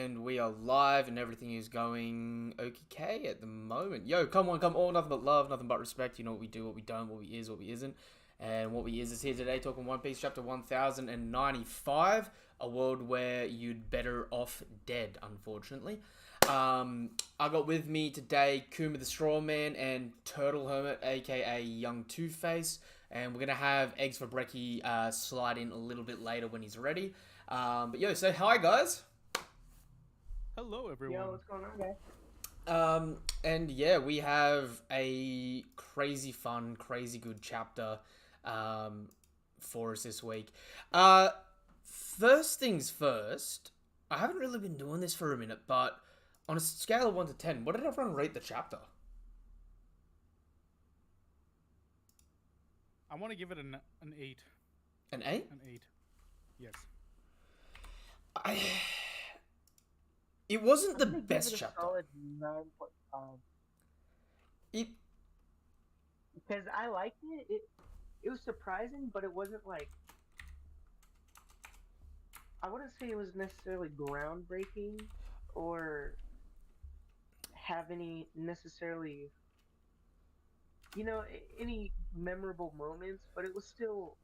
And we are live and everything is going okay at the moment. Yo, come on, nothing but love, nothing but respect. You know what we do, what we don't, what we is, what we isn't. And what we is here today, talking One Piece chapter 1095, a world where you'd better off dead, unfortunately. I got with me today Kuma the Straw Man and Turtle Hermit, aka Young Two-Face. And we're going to have Eggs for Brekkie slide in a little bit later when he's ready. But yo, say hi, guys. Hello, everyone. Yo, what's going on, guys? And yeah, we have a crazy fun, crazy good chapter for us this week. First things first, I haven't really been doing this for a minute, but on a scale of 1 to 10, what did everyone rate the chapter? I want to give it an 8. An 8? An 8. Yes. It wasn't the I'm gonna best give it a chapter. solid 9.5. It Because I liked it. It was surprising, but it wasn't like, I wouldn't say it was necessarily groundbreaking or have any necessarily, any memorable moments, but it was still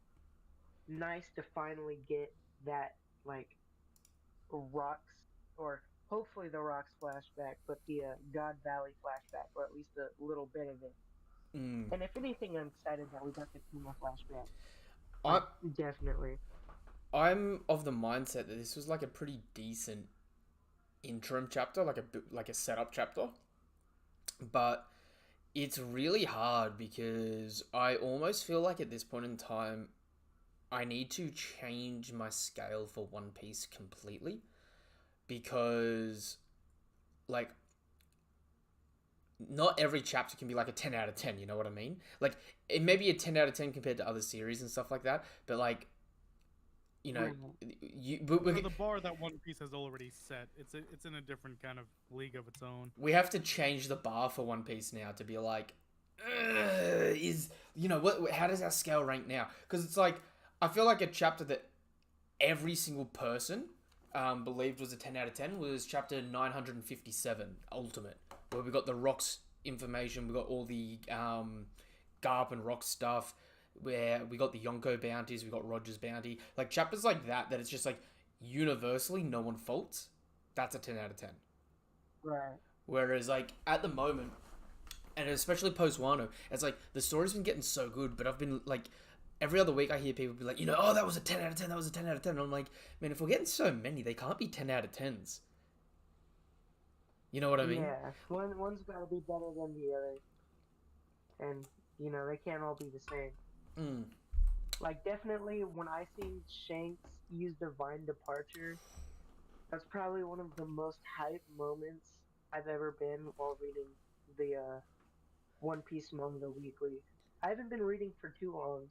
nice to finally get that, like, rocks, or hopefully the rocks flashback, but the God Valley flashback, or at least a little bit of it. And if anything, I'm excited that we got the Kuma flashback. I, Definitely. I'm of the mindset that this was like a pretty decent interim chapter, like a setup chapter. But it's really hard because I almost feel like at this point in time, I need to change my scale for One Piece completely. Because, like, not every chapter can be like a 10 out of 10, you know what I mean? Like, it may be a 10 out of 10 compared to other series and stuff like that, but, like, you know, For the bar that One Piece has already set, it's in a different kind of league of its own. we have to change the bar for One Piece now to be like, how does our scale rank now? Because it's like, I feel like a chapter that every single person believed was a 10 out of 10 was chapter 957, Ultimate, where we got the rocks information, we got all the Garp and rock stuff, where we got the Yonko bounties, we got Roger's bounty, like chapters like that it's just like universally no one faults. That's a 10 out of 10. Right. Whereas like at the moment, and especially post Wano, it's like the story's been getting so good, but I've been like, every other week I hear people be like, oh, that was a 10 out of 10, that was a 10 out of 10. And I'm like, man, if we're getting so many, they can't be 10 out of 10s. You know what I mean? Yeah. One's got to be better than the other. And, they can't all be the same. Like, definitely, when I seen Shanks use Divine Departure, that's probably one of the most hype moments I've ever been while reading the One Piece manga weekly. I haven't been reading for too long,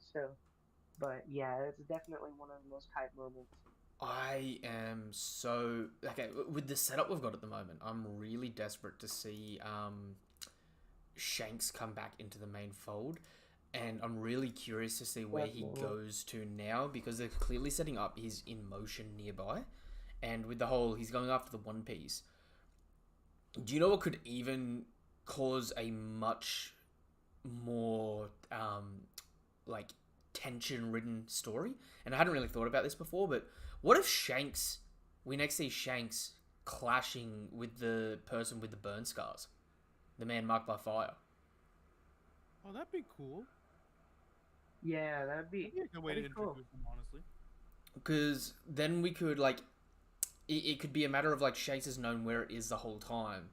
but yeah, it's definitely one of the most hype moments. I am so... Okay, with the setup we've got at the moment, I'm really desperate to see Shanks come back into the main fold. And I'm really curious to see where he goes to now, because they're clearly setting up his in motion nearby. And with the whole, he's going after the One Piece. Do you know what could even cause a much more, like, tension-ridden story? And I hadn't really thought about this before, but what if we next see Shanks clashing with the person with the burn scars? The man marked by fire. Oh, that'd be cool. Yeah, that'd be a good way to cool. introduce them, honestly. Because then we could, like, it could be a matter of, like, Shanks has known where it is the whole time,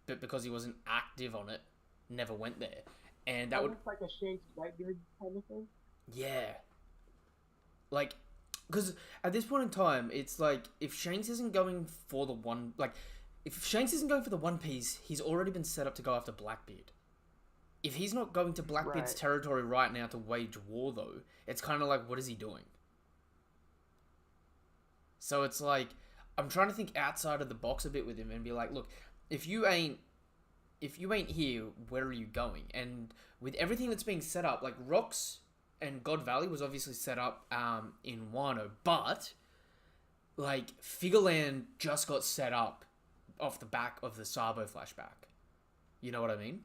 but because he wasn't active on it, never went there. And that would... like a Shanks Whitebeard kind of thing? Yeah. Like, because at this point in time, it's like, if Shanks isn't going for the One... Like, if Shanks isn't going for the One Piece, he's already been set up to go after Blackbeard. If he's not going to Blackbeard's territory right now to wage war, though, it's kind of like, what is he doing? So it's like, I'm trying to think outside of the box a bit with him and be like, look, if you ain't here, where are you going? And with everything that's being set up, like Rocks and God Valley was obviously set up in Wano, but like Figureland just got set up off the back of the Sabo flashback. You know what I mean?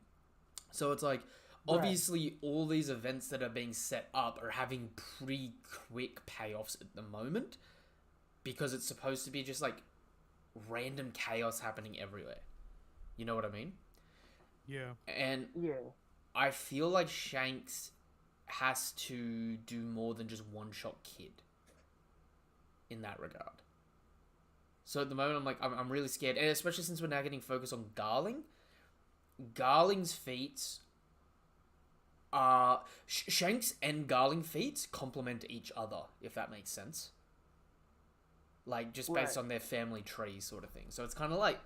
So it's like, obviously all these events that are being set up are having pretty quick payoffs at the moment, because it's supposed to be just like random chaos happening everywhere. You know what I mean? Yeah. And I feel like Shanks has to do more than just one-shot Kid in that regard. So at the moment, I'm really scared, and especially since we're now getting focused on Garling. Garling's feats are... Shanks and Garling feats complement each other, if that makes sense. Like, just based on their family tree sort of thing. So it's kind of like,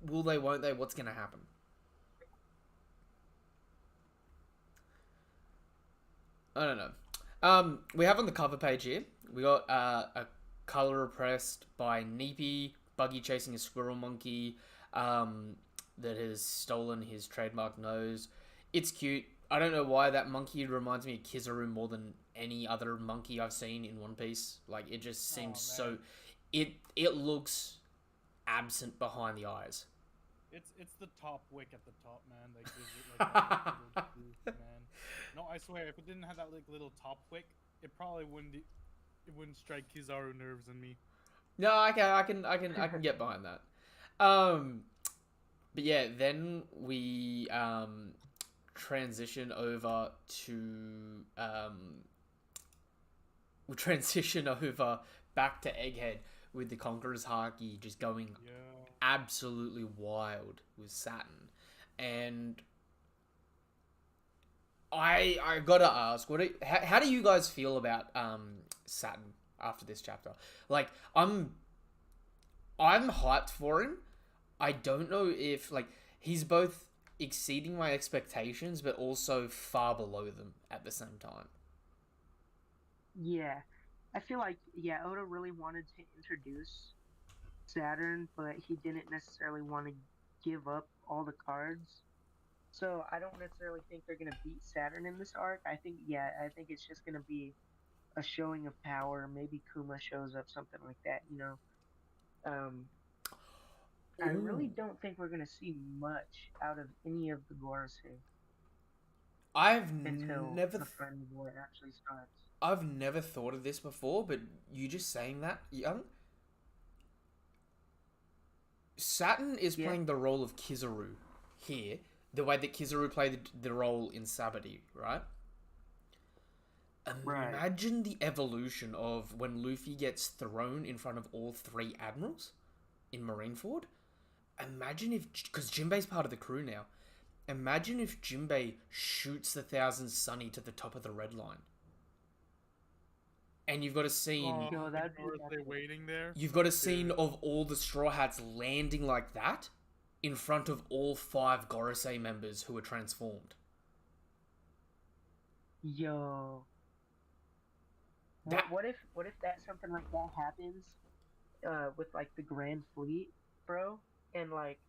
will they, won't they? What's going to happen? I don't know. We have on the cover page here, we got a color repressed by Neepy, Buggy chasing a squirrel monkey that has stolen his trademark nose. It's cute. I don't know why that monkey reminds me of Kizaru more than any other monkey I've seen in One Piece. Like, it just seems so... It looks absent behind the eyes. It's the top wick at the top, man. That gives it like that little boost, man. No, I swear, if it didn't have that like little top wick, it probably wouldn't strike Kizaru nerves in me. No, I can get behind that. But yeah, then we transition over back to Egghead with the Conqueror's Haki just going absolutely wild with Saturn. And I gotta ask, how do you guys feel about Saturn after this chapter? Like, I'm hyped for him. I don't know if, like, he's both exceeding my expectations but also far below them at the same time. Yeah. I feel like, Oda really wanted to introduce Saturn, but he didn't necessarily want to give up all the cards. So I don't necessarily think they're going to beat Saturn in this arc. I think it's just going to be a showing of power. Maybe Kuma shows up, something like that, you know. I really don't think we're going to see much out of any of the Gorosei. Until the Friend War actually starts. I've never thought of this before, but you just saying that, Young. Saturn is playing the role of Kizaru here, the way that Kizaru played the role in Sabaody, right? Imagine the evolution of when Luffy gets thrown in front of all three admirals in Marineford. Imagine if... Because Jinbei's part of the crew now. Imagine if Jinbei shoots the Thousand Sunny to the top of the red line. And you've got a scene... they're waiting there. You've got a scene of all the Straw Hats landing like that in front of all 5 Gorosei members who are transformed. Yo. What if that something like that happens with like the Grand Fleet, bro? And like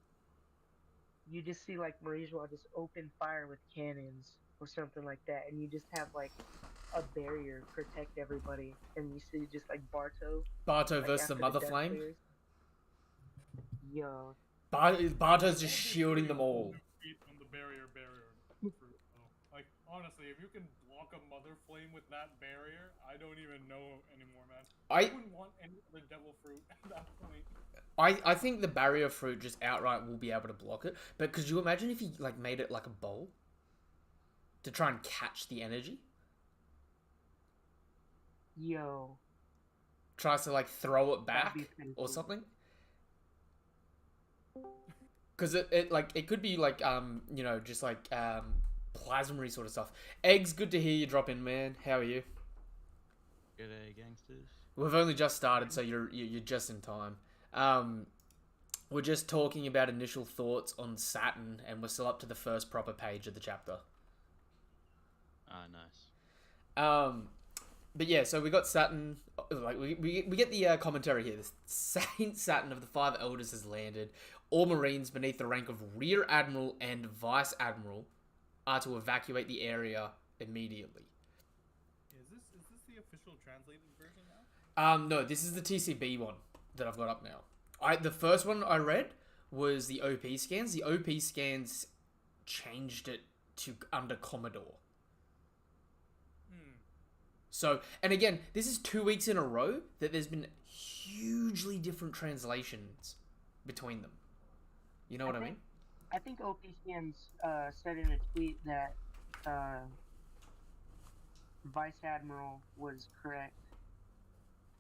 you just see like Marie-Joie just open fire with cannons or something like that, and you just have like a barrier protect everybody, and you see just like Barto like, versus the Mother Flame. Yo. Barto's just shielding them all. On the barrier. Like, honestly, if you can block a Mother Flame with that barrier, I don't even know anymore, man. I wouldn't want any other Devil Fruit at that point. I think the barrier fruit just outright will be able to block it. But could you imagine if he like made it like a bowl to try and catch the energy? Yo. Tries to like throw it back or something. Because it could be like you know, just like plasma sort of stuff. Eggs, good to hear you drop in, man. How are you? G'day, gangsters. We've only just started, so you're just in time. We're just talking about initial thoughts on Saturn, and we're still up to the first proper page of the chapter. Ah, nice. But yeah, so we got Saturn. Like we get the commentary here. The Saint Saturn of the 5 Elders has landed. All Marines beneath the rank of Rear Admiral and Vice Admiral are to evacuate the area immediately. Is this the official translated version now? No, this is the TCB one that I've got up now. The first one I read was the OP scans. The OP scans changed it to under Commodore. So, and again, this is 2 weeks in a row that there's been hugely different translations between them. You know what I mean? I think OP Scans said in a tweet that Vice Admiral was correct.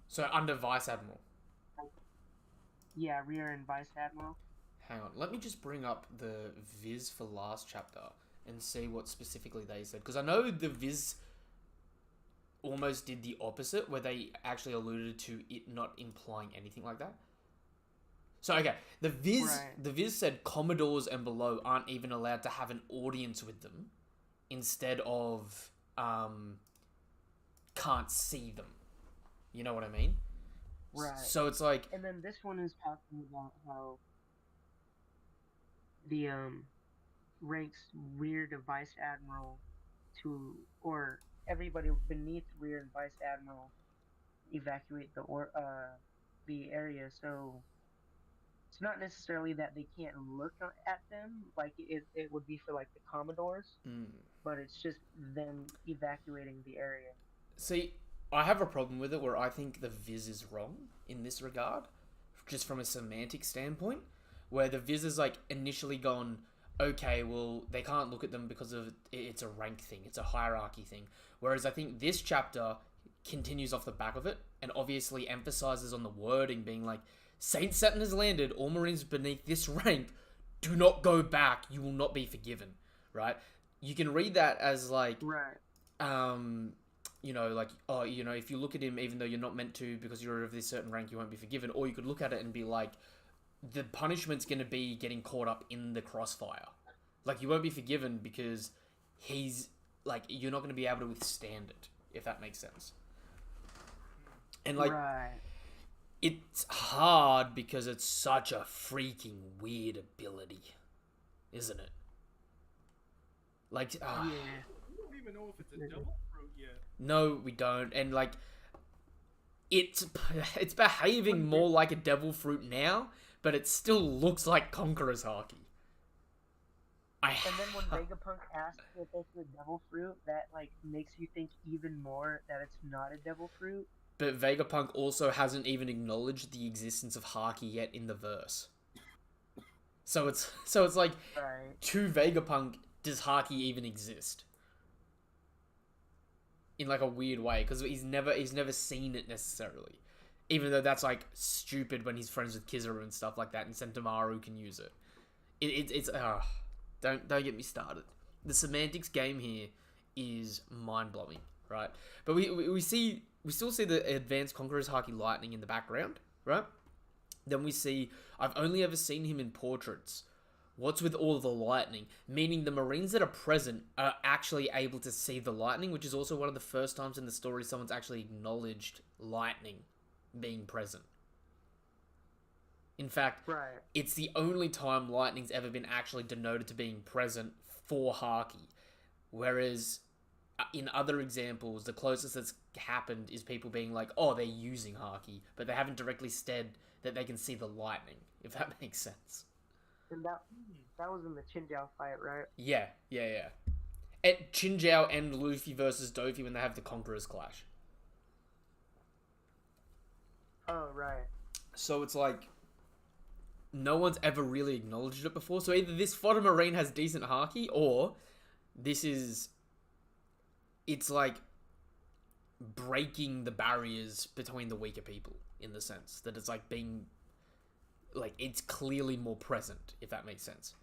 So, under Vice Admiral? Yeah, Rear and Vice Admiral. Hang on, let me just bring up the Viz for last chapter and see what specifically they said. Because I know the Viz almost did the opposite, where they actually alluded to it not implying anything like that. So, okay, the Viz said Commodores and below aren't even allowed to have an audience with them, instead of can't see them. You know what I mean? Right. So it's like... And then this one is talking about how the ranks Rear to Vice Admiral to, or everybody beneath Rear and Vice Admiral evacuate the area. So it's not necessarily that they can't look at them, like it would be for like the Commodores, but it's just them evacuating the area. See, I have a problem with it where I think the Viz is wrong in this regard, just from a semantic standpoint, where the Viz is like initially gone, okay, well, they can't look at them because of it's a rank thing, it's a hierarchy thing. Whereas I think this chapter continues off the back of it and obviously emphasizes on the wording being like, Saint Saturn has landed, all Marines beneath this rank, do not go back, you will not be forgiven, right? You can read that as like, you know, like, oh, you know, if you look at him, even though you're not meant to because you're of this certain rank, you won't be forgiven. Or you could look at it and be like, the punishment's going to be getting caught up in the crossfire. Like, you won't be forgiven because he's, like, you're not going to be able to withstand it, if that makes sense. And, like, it's hard because it's such a freaking weird ability, isn't it? Like, yeah. We don't even know if it's a double fruit yet. No, we don't. And, like, it's behaving more like a devil fruit now, but it still looks like Conqueror's Haki. And then when Vegapunk asks if it's a devil fruit, that, like, makes you think even more that it's not a devil fruit. But Vegapunk also hasn't even acknowledged the existence of Haki yet in the verse. So it's like, to Vegapunk, does Haki even exist? In like a weird way, because he's never seen it necessarily. Even though that's like stupid when he's friends with Kizaru and stuff like that, and Sentomaru can use it. It's don't get me started. The semantics game here is mind blowing, right? But we still see the advanced Conqueror's Haki lightning in the background, right? Then we see, I've only ever seen him in portraits. What's with all the lightning? Meaning the Marines that are present are actually able to see the lightning, which is also one of the first times in the story someone's actually acknowledged lightning being present. In fact, it's the only time lightning's ever been actually denoted to being present for Haki. Whereas in other examples, the closest that's happened is people being like, oh, they're using Haki, but they haven't directly said that they can see the lightning, if that makes sense. And that was in the Chinjiao fight, right? Yeah. At Chinjiao and Luffy versus Dofi when they have the Conquerors clash. Oh, right. So it's like, no one's ever really acknowledged it before. So either this fodder Marine has decent Haki, or it's like breaking the barriers between the weaker people, in the sense that it's like being, like, it's clearly more present, if that makes sense.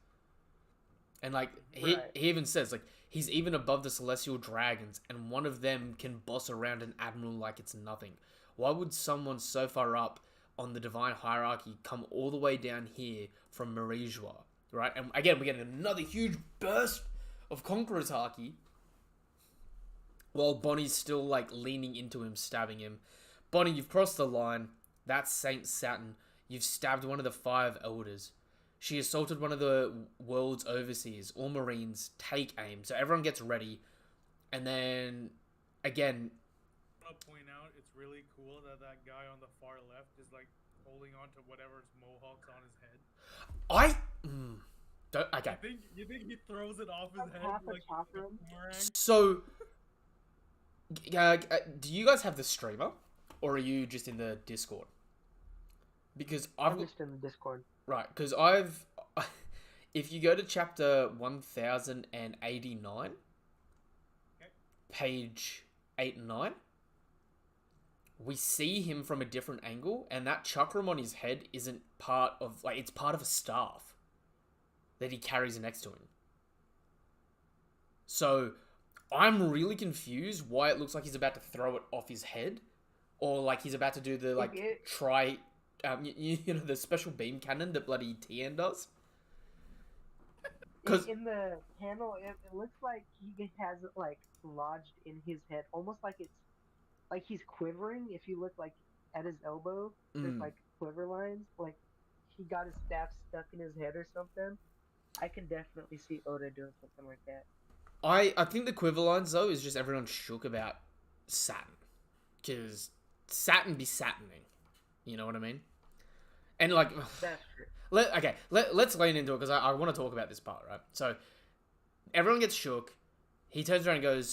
And like, he even says, like, he's even above the celestial dragons, and one of them can boss around an admiral like it's nothing. Why would someone so far up on the divine hierarchy come all the way down here from Marijua, right? And again, we get another huge burst of Conqueror's Haki, while Bonnie's still, like, leaning into him, stabbing him. Bonnie, you've crossed the line. That's Saint Saturn. You've stabbed one of the 5 elders. She assaulted one of the world's overseers. All Marines, take aim. So everyone gets ready. And then, again... I'll point out, it's really cool that that guy on the far left is like holding on to whatever's mohawks on his head? Okay. You think he throws it off his Like head half a like chakram? boomerang? So, do you guys have the streamer, or are you just in the Discord? Because I'm just in the Discord. Right, because if you go to chapter 1089, Okay. page 8 and 9, we see him from a different angle, and that chakram on his head isn't part of, like, it's part of a staff that he carries next to him. So, I'm really confused why it looks like he's about to throw it off his head, or like he's about to do the, like, you know, the special beam cannon that bloody Tien does. Because in the panel, it looks like he has it like lodged in his head, almost like it's like he's quivering. If you look like at his elbow, there's like quiver lines, like he got his staff stuck in his head or something. I can definitely see Oda doing something like that. I think the quiver lines though is just everyone shook about Saturn, because Saturn be Saturning. You know what I mean? And like, that's true. Let's lean into it because I want to talk about this part, right? So everyone gets shook. He turns around and goes,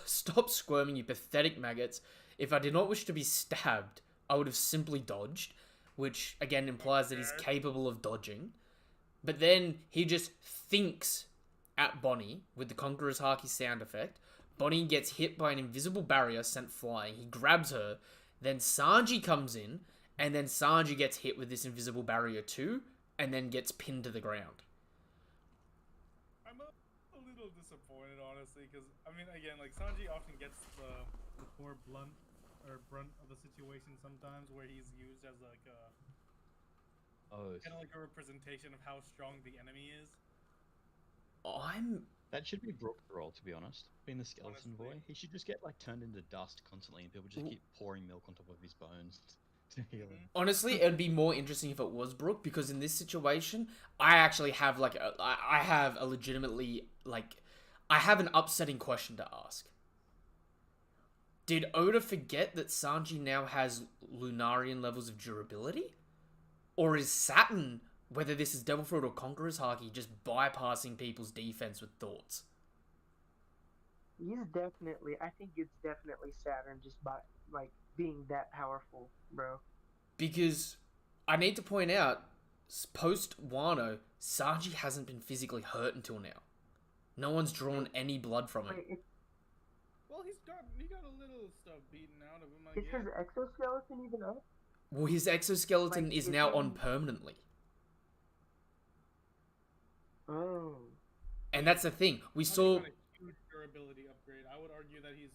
"Stop squirming, you pathetic maggots. If I did not wish to be stabbed, I would have simply dodged," which again implies that he's capable of dodging. But then he just thinks at Bonnie with the Conqueror's Haki sound effect. Bonnie gets hit by an invisible barrier sent flying. He grabs her. Then Sanji comes in. And then Sanji gets hit with this invisible barrier too, and then gets pinned to the ground. I'm a little disappointed, honestly, because, I mean, again, like, Sanji often gets the more brunt of the situation sometimes, where he's used as, like, kind of like a representation of how strong the enemy is. That should be Brook's role, to be honest. Being the skeleton boy. He should just get, like, turned into dust constantly, and people just keep pouring milk on top of his bones. Honestly, it'd be more interesting if it was Brook, because in this situation, I actually have like I have a legitimately I have an upsetting question to ask. Did Oda forget that Sanji now has Lunarian levels of durability? Or is Saturn, whether this is Devil Fruit or Conqueror's Haki, just bypassing people's defense with thoughts? I think it's definitely Saturn just by, like, being that powerful, bro. Because I need to point out, post Wano, Sanji hasn't been physically hurt until now. No one's drawn any blood from him. Well, he got a little stuff beaten out of him. Is his exoskeleton even up? Well, his exoskeleton is now on permanently. Oh. And that's the thing. We saw a huge durability upgrade. I would argue that he's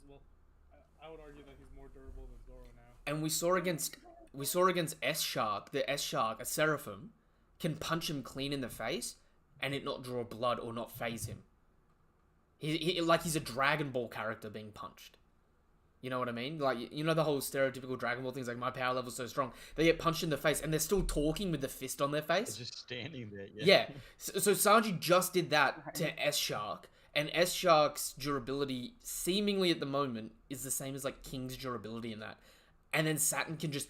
more durable than Zoro now. And we saw against S-Shark, the S-Shark, a Seraphim, can punch him clean in the face and it not draw blood or not phase him. He's a Dragon Ball character being punched. You know what I mean? Like, you know the whole stereotypical Dragon Ball things, like, my power level's so strong. They get punched in the face and they're still talking with the fist on their face. They're just standing there, Yeah. So Sanji just did that to S-Shark. And S-Shark's durability, seemingly at the moment, is the same as, like, King's durability in that. And then Saturn can just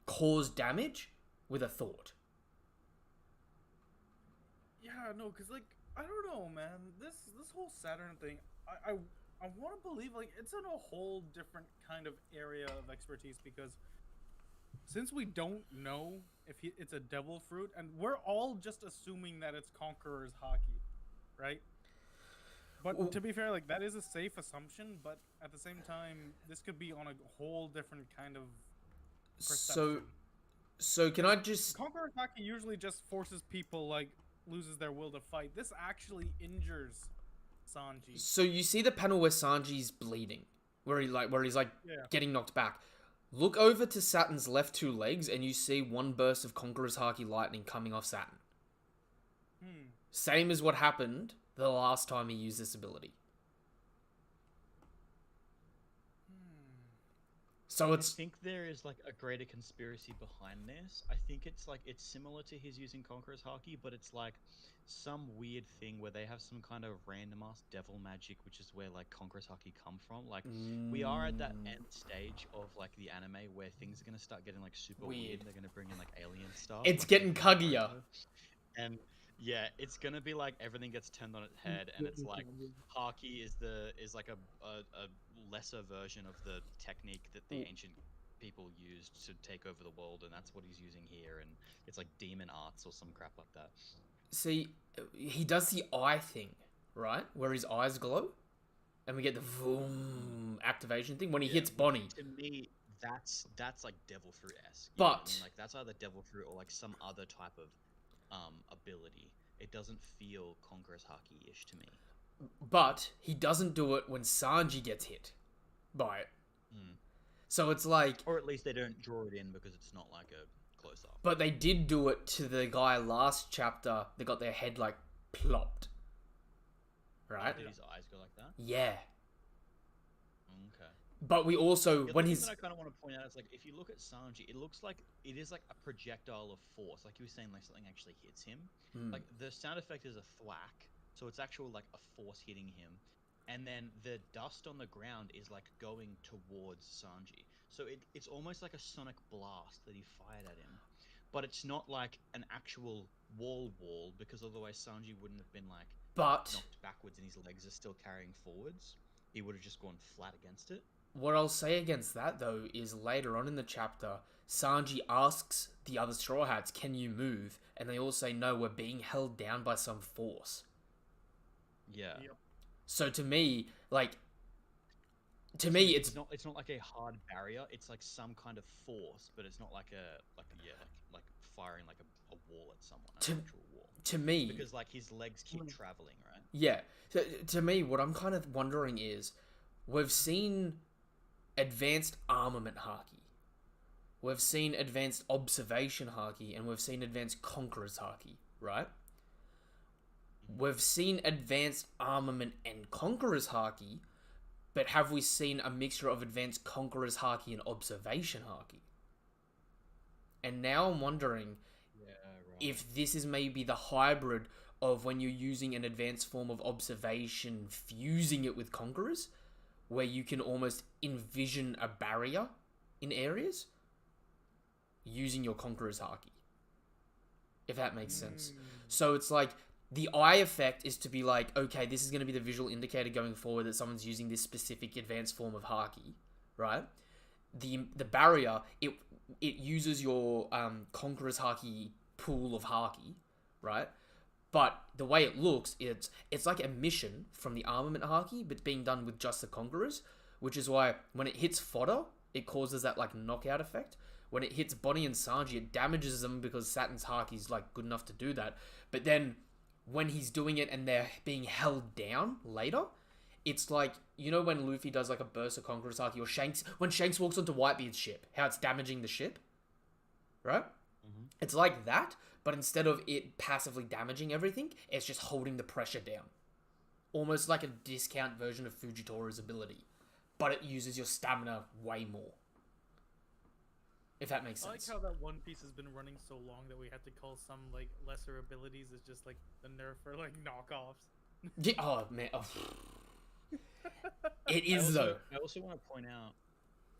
cause damage with a thought. Yeah, no, because, like, I don't know, man. This whole Saturn thing, I want to believe, like, it's in a whole different kind of area of expertise, because since we don't know if it's a devil fruit, and we're all just assuming that it's Conqueror's Haki, right? But to be fair, like, that is a safe assumption, but at the same time, this could be on a whole different kind of perception. So can I just... Conqueror's Haki usually just forces people, like, loses their will to fight. This actually injures Sanji. So you see the panel where Sanji's bleeding, where he's getting knocked back. Look over to Saturn's left two legs, and you see one burst of Conqueror's Haki lightning coming off Saturn. Same as what happened the last time he used this ability. So I it's think there is like a greater conspiracy behind this. I think it's like it's similar to his using Conqueror's Haki, but it's like some weird thing where they have some kind of random ass devil magic, which is where like Conqueror's Haki come from. Like we are at that end stage of like the anime where things are gonna start getting like super weird. Weird. They're gonna bring in like alien stuff. It's like getting something like Kaguya. Naruto. And yeah, it's gonna be like everything gets turned on its head, and it's like Haki is like a lesser version of the technique that the ancient people used to take over the world, and that's what he's using here, and it's like demon arts or some crap like that. See, he does the eye thing, right? Where his eyes glow, and we get the vroom activation thing when he hits Bonnie. To me, that's like devil fruit esque. But like that's either devil fruit or like some other type of ability. It doesn't feel Conqueror's Haki ish to me. But he doesn't do it when Sanji gets hit by it. So it's like, or at least they don't draw it in because it's not like a close up. But they did do it to the guy last chapter that got their head like plopped. Right? Did his eyes go like that? Yeah. Okay. But we also, when he's... that I kind of want to point out is like, if you look at Sanji, it looks like it is like a projectile of force. Like you were saying, like something actually hits him. Like the sound effect is a thwack, so it's actual like a force hitting him. And then the dust on the ground is like going towards Sanji. So it's almost like a sonic blast that he fired at him. But it's not like an actual wall because otherwise Sanji wouldn't have been like knocked backwards and his legs are still carrying forwards. He would have just gone flat against it. What I'll say against that, though, is later on in the chapter, Sanji asks the other Straw Hats, can you move? And they all say, no, we're being held down by some force. Yeah. Yep. So to me, it's not like a hard barrier. It's like some kind of force, but it's not like like firing like a wall at someone. An actual wall. To me, because like his legs keep traveling, right? Yeah. So, to me, what I'm kind of wondering is, we've seen advanced armament haki, we've seen advanced observation haki, and we've seen advanced conqueror's haki, right? We've seen advanced armament and conqueror's haki, but have we seen a mixture of advanced conqueror's haki and observation haki? And now I'm wondering if this is maybe the hybrid of when you're using an advanced form of observation, fusing it with conquerors, where you can almost envision a barrier in areas using your conqueror's haki. If that makes sense. So it's like, the eye effect is to be like, okay, this is going to be the visual indicator going forward that someone's using this specific advanced form of haki, right? The barrier, it uses your conqueror's haki pool of haki, right? But the way it looks, it's like a mission from the armament haki, but being done with just the conquerors, which is why when it hits fodder, it causes that like knockout effect. When it hits Bonnie and Sanji, it damages them because Saturn's haki is like good enough to do that. But then when he's doing it and they're being held down later, it's like, you know when Luffy does like a burst of Conqueror's Haki, or when Shanks walks onto Whitebeard's ship, how it's damaging the ship, right? Mm-hmm. It's like that, but instead of it passively damaging everything, it's just holding the pressure down. Almost like a discount version of Fujitori's ability, but it uses your stamina way more. If that makes sense. I like how that One Piece has been running so long that we had to call some like lesser abilities as just like the nerf or like knockoffs. Yeah, oh man, oh. It is though. I also want to point out,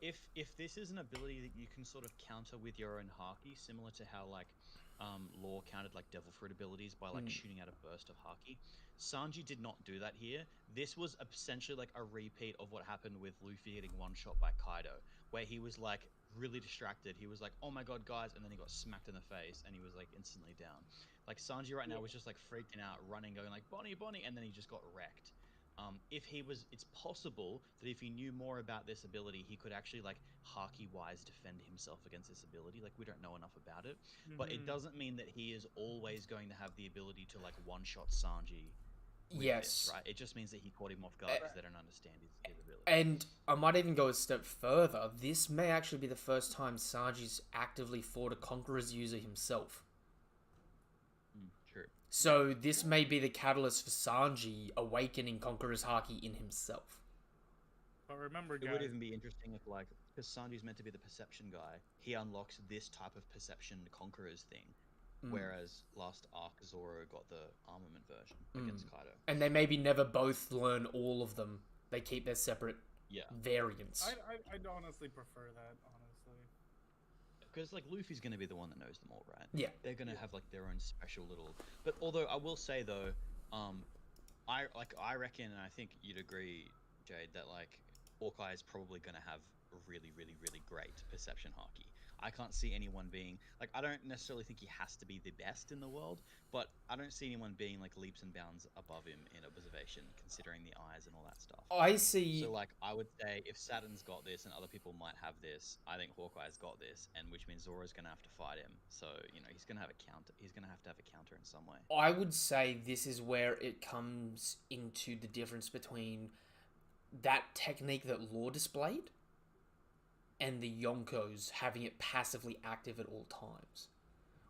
if this is an ability that you can sort of counter with your own haki, similar to how like Law countered like Devil Fruit abilities by like shooting out a burst of haki, Sanji did not do that here. This was essentially like a repeat of what happened with Luffy getting one shot by Kaido, where he was like really distracted. He was like, oh my god guys, and then he got smacked in the face and he was like instantly down. Like Sanji right now was just like freaking out, running, going like Bonnie, and then he just got wrecked. It's possible that if he knew more about this ability, he could actually like haki wise defend himself against this ability. Like we don't know enough about it, but it doesn't mean that he is always going to have the ability to like one shot Sanji. This, right? It just means that he caught him off guard because they don't understand his ability. And I might even go a step further. This may actually be the first time Sanji's actively fought a Conqueror's user himself. True. So this may be the catalyst for Sanji awakening Conqueror's haki in himself. But remember, guys, it would even be interesting if like because Sanji's meant to be the perception guy, he unlocks this type of perception conquerors thing. Whereas last arc, Zoro got the armament version against Kaido. And they maybe never both learn all of them. They keep their separate variants. I'd honestly prefer that, honestly. Because like Luffy's going to be the one that knows them all, right? Yeah. They're going to have like their own special little. But although I will say though, I reckon, and I think you'd agree, Jade, that like Hawkeye is probably going to have a really, really, really great perception haki. I can't see anyone being like, I don't necessarily think he has to be the best in the world, but I don't see anyone being like leaps and bounds above him in observation, considering the eyes and all that stuff. I see. So like, I would say if Saturn's got this and other people might have this, I think Hawkeye's got this, and which means Zoro's gonna have to fight him. So he's gonna have a counter. He's gonna have to have a counter in some way. I would say this is where it comes into the difference between that technique that Law displayed and the Yonkos having it passively active at all times.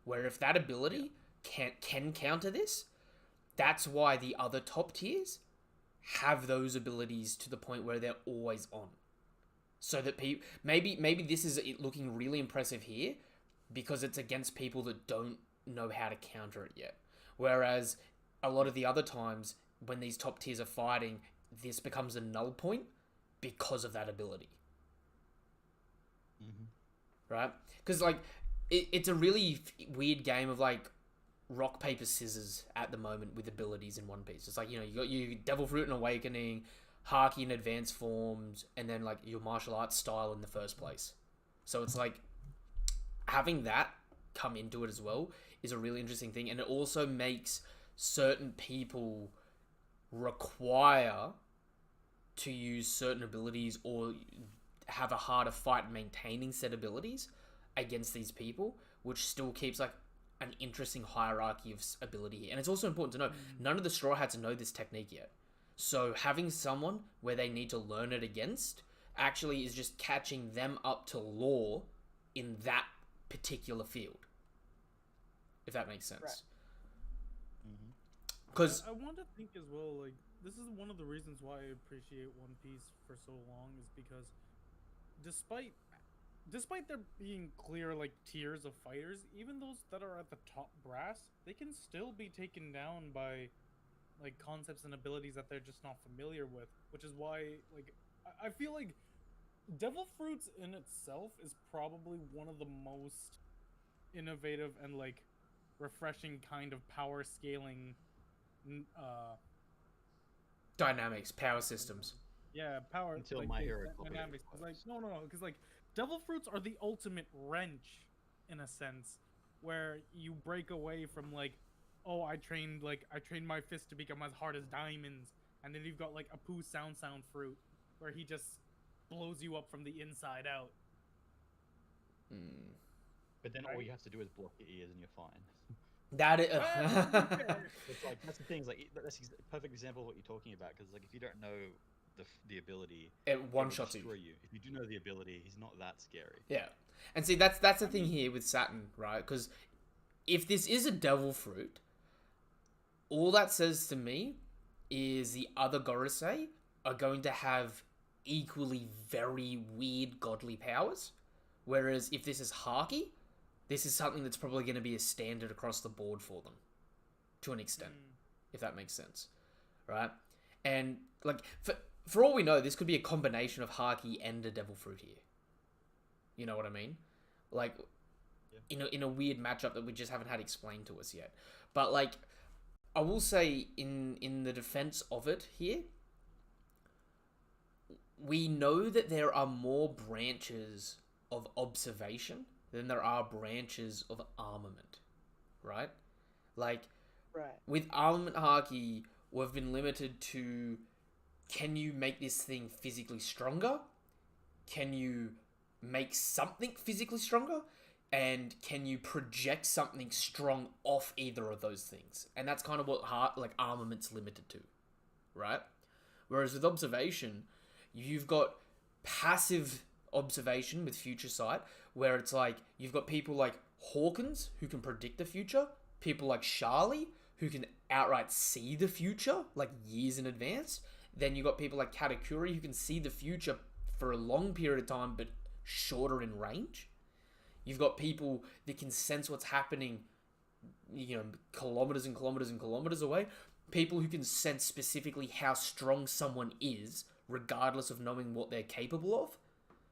Where if that ability can counter this, that's why the other top tiers have those abilities to the point where they're always on. So that maybe this is it looking really impressive here because it's against people that don't know how to counter it yet. Whereas a lot of the other times when these top tiers are fighting, this becomes a null point because of that ability. Right? Because like it's a really weird game of like rock paper scissors at the moment with abilities in One Piece. It's like you got your Devil Fruit and Awakening, Haki in advanced forms, and then like your martial arts style in the first place. So it's like having that come into it as well is a really interesting thing, and it also makes certain people require to use certain abilities or have a harder fight maintaining said abilities against these people, which still keeps like an interesting hierarchy of ability here. And it's also important to know none of the Straw Hats know this technique yet. So having someone where they need to learn it against actually is just catching them up to Law in that particular field. If that makes sense. Because I want to think as well, like, this is one of the reasons why I appreciate One Piece for so long, is because despite there being clear like tiers of fighters, even those that are at the top brass, they can still be taken down by like concepts and abilities that they're just not familiar with, which is why like I feel like Devil Fruits in itself is probably one of the most innovative and like refreshing kind of power scaling dynamics, power systems. Yeah, power. Until like, My Hero dynamics. Like no, because like Devil Fruits are the ultimate wrench, in a sense, where you break away from like, oh, I trained my fist to become as hard as diamonds, and then you've got like a Pooh Sound Fruit, where he just blows you up from the inside out. But then all you have to do is block your ears and you're fine. That is, It's like that's the thing. Like that's a perfect example of what you're talking about. Because like if you don't know the ability, it one will shots destroy you. If you do know the ability, he's not that scary. Yeah, and see that's the thing here with Saturn, right? Because if this is a Devil Fruit, all that says to me is the other Gorosei are going to have equally very weird godly powers. Whereas if this is Haki, this is something that's probably going to be a standard across the board for them, to an extent, if that makes sense, right? And like for all we know, this could be a combination of Haki and a Devil Fruit here. You know what I mean? Like, in a weird matchup that we just haven't had explained to us yet. But like, I will say in the defense of it here, we know that there are more branches of observation than there are branches of armament, right? Like, with armament Haki, we've been limited to, can you make this thing physically stronger? Can you make something physically stronger? And can you project something strong off either of those things? And that's kind of what armament's limited to, right? Whereas with observation, you've got passive observation with future sight, where it's like you've got people like Hawkins who can predict the future, people like Charlie who can outright see the future like years in advance. Then you've got people like Katakuri who can see the future for a long period of time but shorter in range. You've got people that can sense what's happening, kilometers and kilometers and kilometers away. People who can sense specifically how strong someone is, regardless of knowing what they're capable of,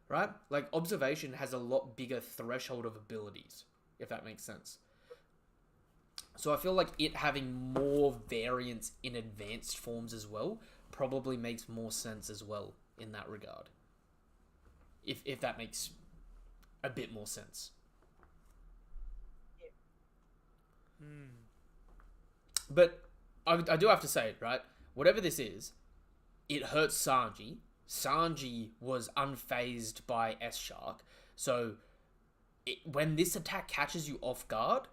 right? Like, observation has a lot bigger threshold of abilities, if that makes sense. So I feel like it having more variance in advanced forms as well probably makes more sense as well in that regard. If that makes a bit more sense. But I do have to say, right? Whatever this is, it hurts Sanji. Sanji was unfazed by S-Shark. So when this attack catches you off guard,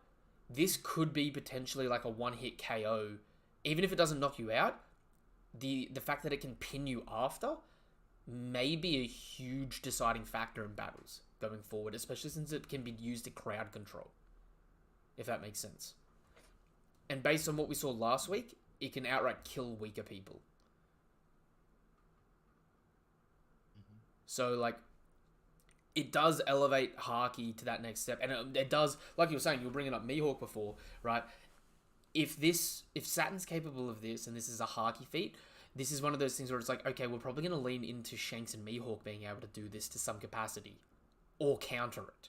this could be potentially like a one-hit KO. Even if it doesn't knock you out, the fact that it can pin you after may be a huge deciding factor in battles going forward, especially since it can be used to crowd control, if that makes sense. And based on what we saw last week, it can outright kill weaker people. So, like, it does elevate Haki to that next step. And it does, like you were saying, you were bringing up Mihawk before, right? If Saturn's capable of this, and this is a Haki feat, this is one of those things where it's like, okay, we're probably going to lean into Shanks and Mihawk being able to do this to some capacity. Or counter it.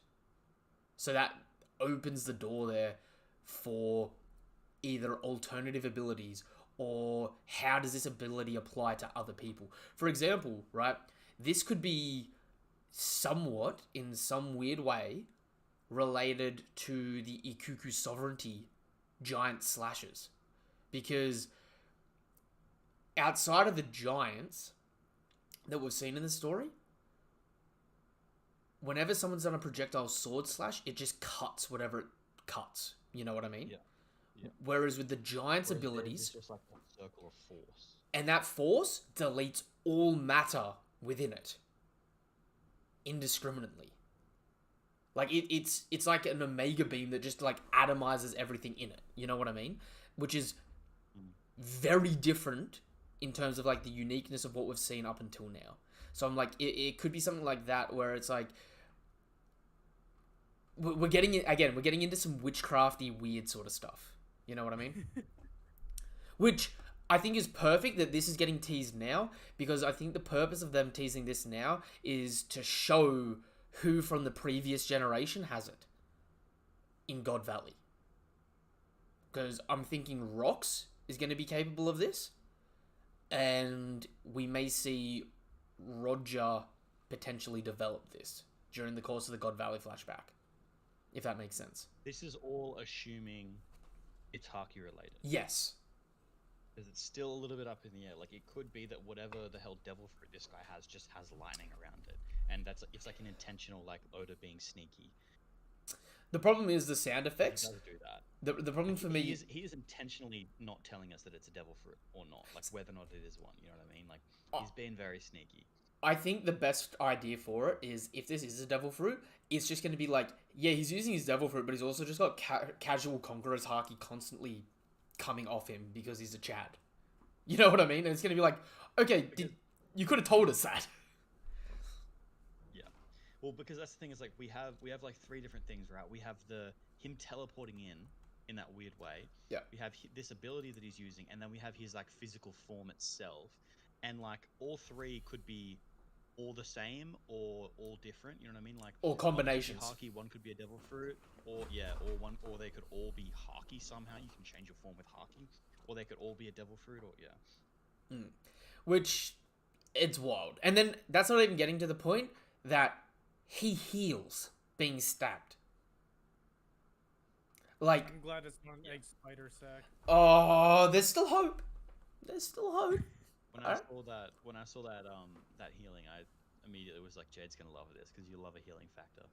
So that opens the door there for either alternative abilities or how does this ability apply to other people. For example, right, this could be somewhat, in some weird way, related to the Ikuku sovereignty giant slashes. Because outside of the giants that we've seen in the story, whenever someone's done a projectile sword slash, it just cuts whatever it cuts. You know what I mean? Yeah. Whereas with the giant's abilities, it's just like a circle of force. And that force deletes all matter within it indiscriminately. Like it's like an omega beam that just like atomizes everything in it. You know what I mean? Which is very different in terms of like the uniqueness of what we've seen up until now. So I'm like, it could be something like that where it's like we're getting into some witchcrafty weird sort of stuff. You know what I mean? Which I think is perfect that this is getting teased now, because I think the purpose of them teasing this now is to show who from the previous generation has it in God Valley. Because I'm thinking Rox is going to be capable of this, and we may see Roger potentially develop this during the course of the God Valley flashback, if that makes sense. This is all assuming it's Haki related. Yes. Because it's still a little bit up in the air. Like, it could be that whatever the hell devil fruit this guy has just has lining around it. And it's like an intentional, like, Oda being sneaky. The problem is the sound effects. He does do that. The problem for me is he is intentionally not telling us that it's a devil fruit or not. Like, whether or not it is one. You know what I mean? Like, he's being very sneaky. I think the best idea for it is, if this is a devil fruit, it's just going to be like, yeah, he's using his devil fruit, but he's also just got casual Conqueror's Haki constantly coming off him because he's a Chad. You know what I mean? And it's going to be like, okay, you could have told us that. Yeah. Well, because that's the thing is, like, we have like three different things, right? We have him teleporting in that weird way. Yeah. We have this ability that he's using, and then we have his, like, physical form itself. And, like, all three could be all the same or all different, you know what I mean? Like, or combinations. One could be Haki, one could be a devil fruit, or they could all be Haki somehow. You can change your form with Haki, or they could all be a devil fruit, or Which, it's wild. And then that's not even getting to the point that he heals being stabbed. Like, I'm glad it's not an egg spider sack. Oh, there's still hope. There's still hope. When I saw that that healing, I immediately was like, Jade's gonna love this because you love a healing factor.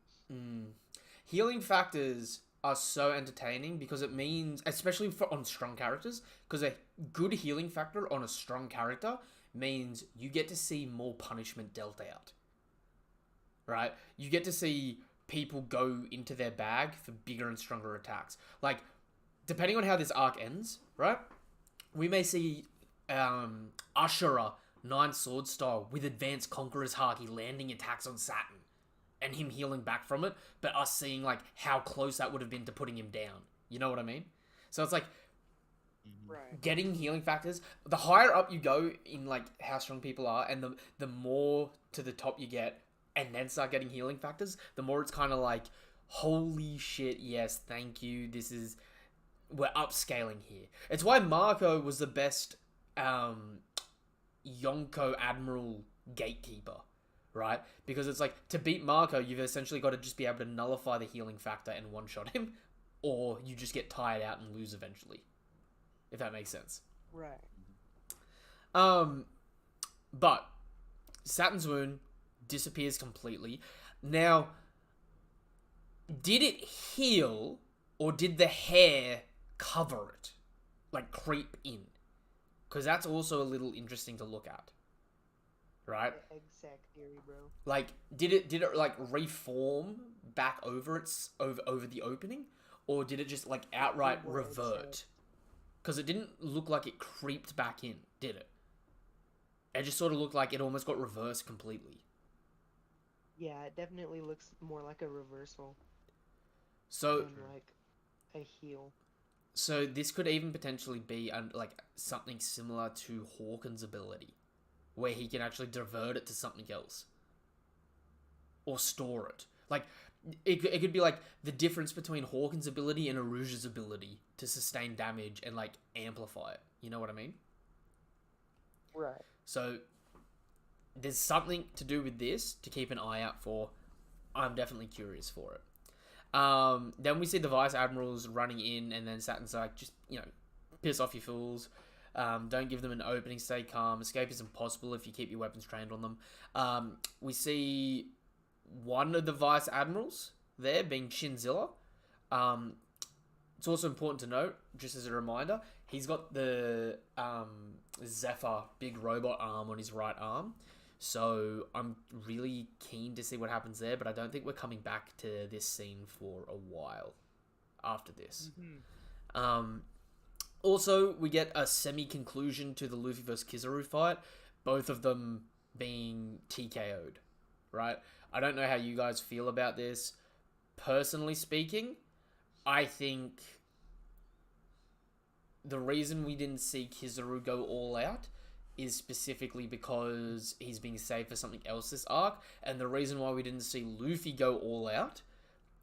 Healing factors are so entertaining because it means, especially on strong characters, because a good healing factor on a strong character means you get to see more punishment dealt out. Right? You get to see people go into their bag for bigger and stronger attacks. Like, depending on how this arc ends, right? We may see Ashura 9 sword style with advanced Conqueror's Haki landing attacks on Saturn. and him healing back from it, but us seeing like how close that would have been to putting him down. You know what I mean? So it's like Right. getting healing factors. The higher up you go in like how strong people are, and the more to the top you get, and then start getting healing factors, the more it's kind of like, holy shit, yes, thank you. We're upscaling here. It's why Marco was the best Yonko Admiral Gatekeeper, right? Because it's like, to beat Marco, you've essentially got to just be able to nullify the healing factor and one-shot him, or you just get tired out and lose eventually. If that makes sense. Right. But Saturn's wound disappears completely. Now, did it heal, or did the hair cover it? Like, creep in? Because that's also a little interesting to look at. Right? Exact theory, bro. Like, did it like reform back over the opening? Or did it just like outright revert? Because it didn't look like it creeped back in, did it? It just sort of looked like it almost got reversed completely. Yeah, it definitely looks more like a reversal So, than like a heal. so this could even potentially be like something similar to Hawken's ability, where he can actually divert it to something else, or store it. Like, it could be like the difference between Hawken's ability and Aruja's ability to sustain damage and like amplify it. You know what I mean? Right. So there's something to do with this to keep an eye out for. I'm definitely curious for it. Then we see the Vice Admirals running in, and then Saturn's like, just, piss off, you fools. Don't give them an opening, stay calm. Escape is impossible if you keep your weapons trained on them. We see one of the Vice Admirals there being Shinzilla. It's also important to note, just as a reminder, he's got the Zephyr big robot arm on his right arm. So I'm really keen to see what happens there, but I don't think we're coming back to this scene for a while after this. Also, we get a semi-conclusion to the Luffy vs. Kizaru fight, both of them being TKO'd, right? I don't know how you guys feel about this. Personally speaking, I think the reason we didn't see Kizaru go all out is specifically because he's being saved for something else this arc, and the reason why we didn't see Luffy go all out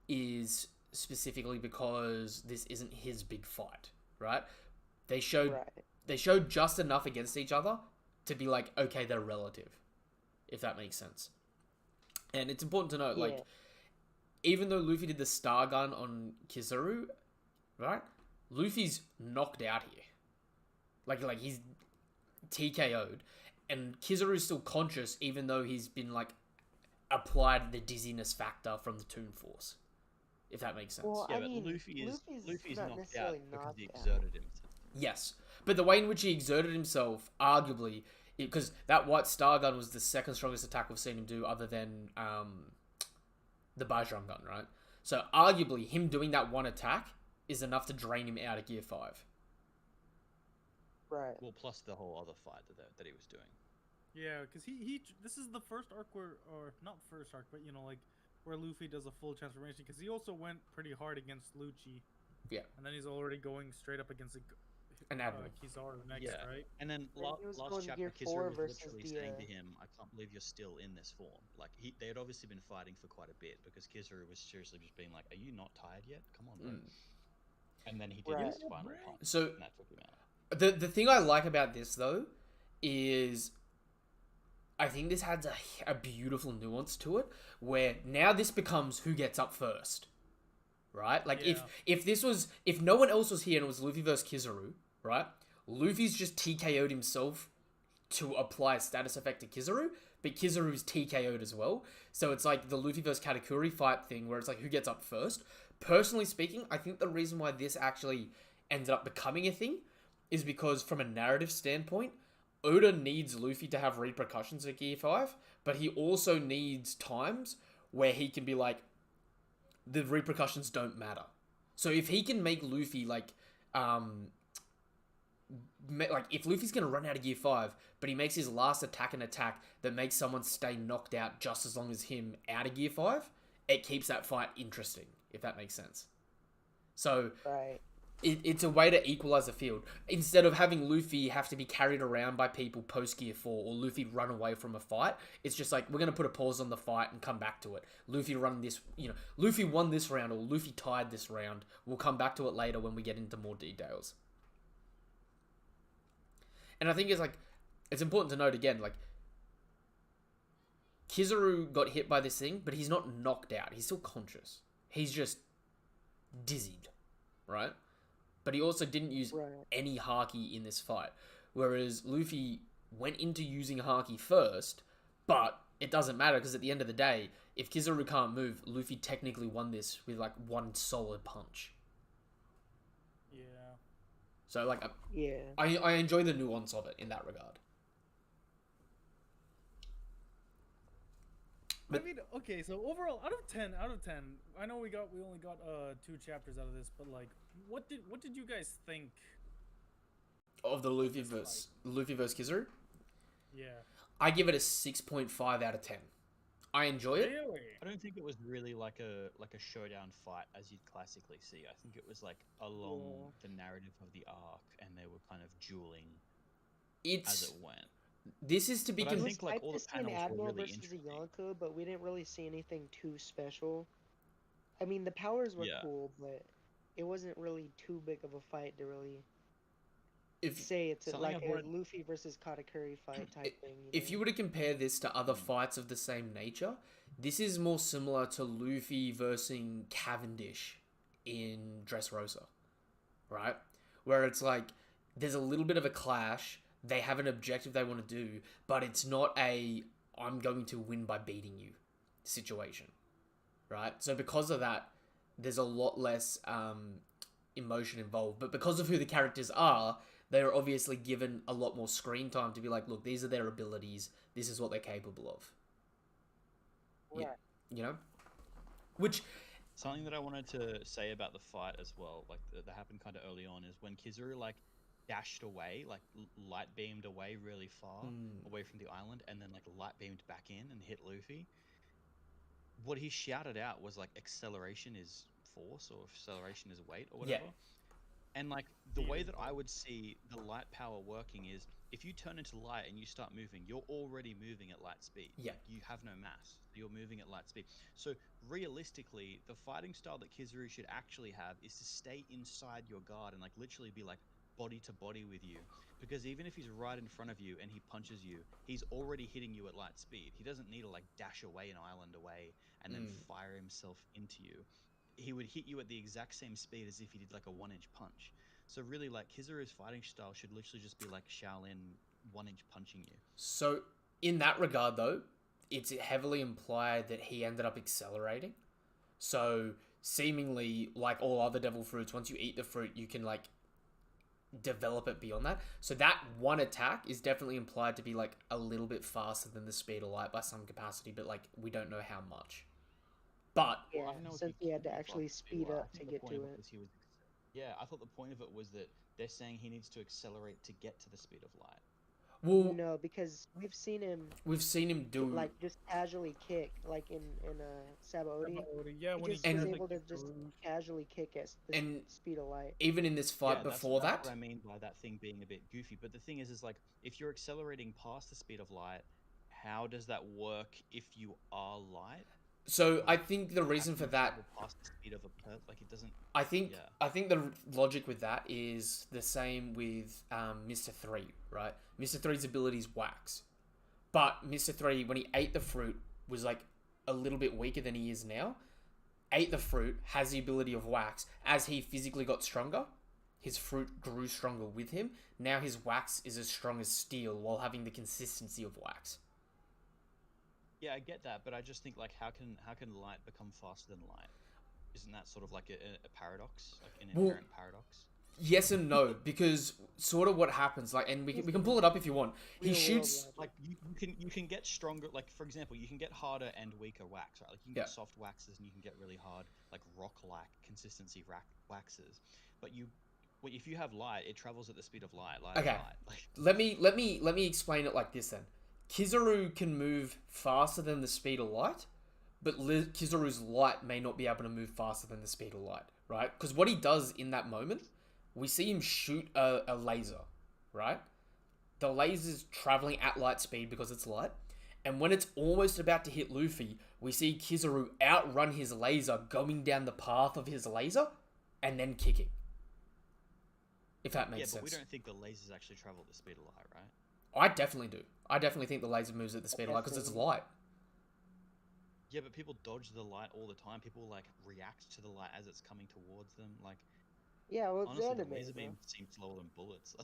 is specifically because this isn't his big fight, right? They showed just enough against each other to be like, okay, they're relative, if that makes sense. And it's important to note, like, even though Luffy did the star gun on Kizaru, right? Luffy's knocked out here. Like he's TKO'd, and Kizaru's still conscious, even though he's been like applied the dizziness factor from the Toon Force. If that makes sense. Well, Yeah, I but mean, Luffy's not knocked out necessarily because he knocked exerted out. himself. Yes, but the way in which he exerted himself, arguably, because that white star gun was the second strongest attack we've seen him do, other than the Bajrang gun, right? So arguably, him doing that one attack is enough to drain him out of Gear 5. Right. Well, plus the whole other fight that he was doing. Yeah, because he this is the first arc where, or not first arc, but like where Luffy does a full transformation, because he also went pretty hard against Lucci. Yeah. And then he's already going straight up against An Admiral. Kizaru next, Yeah. right? And then Then he was last going chapter, Gear Kizaru 4 was versus literally the, saying to him, "I can't believe you're still in this form." Like they had obviously been fighting for quite a bit, because Kizaru was seriously just being like, "Are you not tired yet? Come on, bro." And then he did Right. his final punch, So and that took him out. the thing I like about this though is I think this adds a beautiful nuance to it, where now this becomes who gets up first, right? Like if no one else was here and it was Luffy versus Kizaru, right? Luffy's just TKO'd himself to apply a status effect to Kizaru, but Kizaru's TKO'd as well. So it's like the Luffy versus Katakuri fight thing, where it's like who gets up first. Personally speaking, I think the reason why this actually ended up becoming a thing is because from a narrative standpoint, Oda needs Luffy to have repercussions at Gear 5, but he also needs times where he can be like, the repercussions don't matter. So if he can make Luffy like like if Luffy's gonna run out of Gear 5, but he makes his last attack an attack that makes someone stay knocked out just as long as him out of Gear 5, it keeps that fight interesting, if that makes sense. So Right. it's a way to equalize the field. Instead of having Luffy have to be carried around by people post Gear 4 or Luffy run away from a fight, it's just like, we're going to put a pause on the fight and come back to it. Luffy won this round or Luffy tied this round. We'll come back to it later when we get into more details. And I think it's important to note again, like, Kizaru got hit by this thing, but he's not knocked out. He's still conscious. He's just dizzied, right? But he also didn't use any Haki in this fight. Whereas Luffy went into using Haki first, but it doesn't matter because at the end of the day, if Kizaru can't move, Luffy technically won this with like one solid punch. Yeah. So like, Yeah. I enjoy the nuance of it in that regard. I mean, okay, so overall, out of 10, I know we only got 2 chapters out of this, but like, what did you guys think Of the Luffy versus Kizaru? Yeah. I give it a 6.5 out of 10. I enjoy it. Really? I don't think it was really like a showdown fight as you'd classically see. I think it was like along the narrative of the arc, and they were kind of dueling as it went. This is to be. But I think like all the I'd seen panels Admiral were really versus the interesting. Yonko, but we didn't really see anything too special. I mean, the powers were cool, but it wasn't really too big of a fight to really say it's like a Luffy versus Katakuri fight type thing. If you were to compare this to other fights of the same nature, this is more similar to Luffy versus Cavendish in Dressrosa, right? Where it's like there's a little bit of a clash. They have an objective they want to do, but it's not a I'm going to win by beating you situation, right? So because of that, there's a lot less emotion involved. But because of who the characters are, they're obviously given a lot more screen time to be like, look, these are their abilities. This is what they're capable of. Right. You know? Which... Something that I wanted to say about the fight as well, like that happened kind of early on, is when Kizaru like dashed away, like light beamed away really far away from the island, and then like light beamed back in and hit Luffy. What he shouted out was like acceleration is force or acceleration is weight or whatever. And like the way that I would see the light power working is if you turn into light and you start moving, you're already moving at light speed. Yeah. You have no mass. You're moving at light speed. So realistically, the fighting style that Kizaru should actually have is to stay inside your guard and like literally be like body to body with you. Because even if he's right in front of you and he punches you, he's already hitting you at light speed. He doesn't need to like dash away an island away and then fire himself into you. He would hit you at the exact same speed as if he did like a 1-inch punch. So really, like, Kizaru's fighting style should literally just be like Shaolin 1-inch punching you. So in that regard, though, it's heavily implied that he ended up accelerating. So seemingly, like all other devil fruits, once you eat the fruit, you can like develop it beyond that. So that one attack is definitely implied to be like a little bit faster than the speed of light by some capacity, but like we don't know how much. But yeah, since he had to actually speed up to get to it. Yeah, I thought the point of it was that they're saying he needs to accelerate to get to the speed of light. Well, no, because we've seen him do like just casually kick, like in Sabaody. Yeah, when he's able to just casually kick at the speed of light. Even in this fight before that's what I mean by that thing being a bit goofy. But the thing is like if you're accelerating past the speed of light, how does that work if you are light? So I think the reason for that, past the speed of like it doesn't. I think the logic with that is the same with Mr. 3, right? Mr. 3's ability is wax, but Mr. 3 when he ate the fruit was like a little bit weaker than he is now. Ate the fruit, has the ability of wax. As he physically got stronger, his fruit grew stronger with him. Now his wax is as strong as steel while having the consistency of wax. Yeah, I get that, but I just think like how can light become faster than light? Isn't that sort of like a paradox, like an inherent paradox? Yes and no, because sort of what happens, like, and we can pull it up if you want. He shoots like you can get stronger. Like for example, you can get harder and weaker wax, right? Like you can get soft waxes and you can get really hard, like rock-like consistency waxes. But well, if you have light, it travels at the speed of light. Light Okay. is light. Like, Let me explain it like this then. Kizaru can move faster than the speed of light, but Kizaru's light may not be able to move faster than the speed of light, right? Because what he does in that moment, we see him shoot a laser, right? The laser's traveling at light speed because it's light, and when it's almost about to hit Luffy, we see Kizaru outrun his laser going down the path of his laser, and then kicking. If that makes sense. Yeah, but we don't think the lasers actually travel at the speed of light, right? I definitely do. I definitely think the laser moves at the speed of light because it's light. Yeah, but people dodge the light all the time. People like react to the light as it's coming towards them. Like, Yeah, well, it's honestly, anime, the laser bro. beam seems slower than bullets.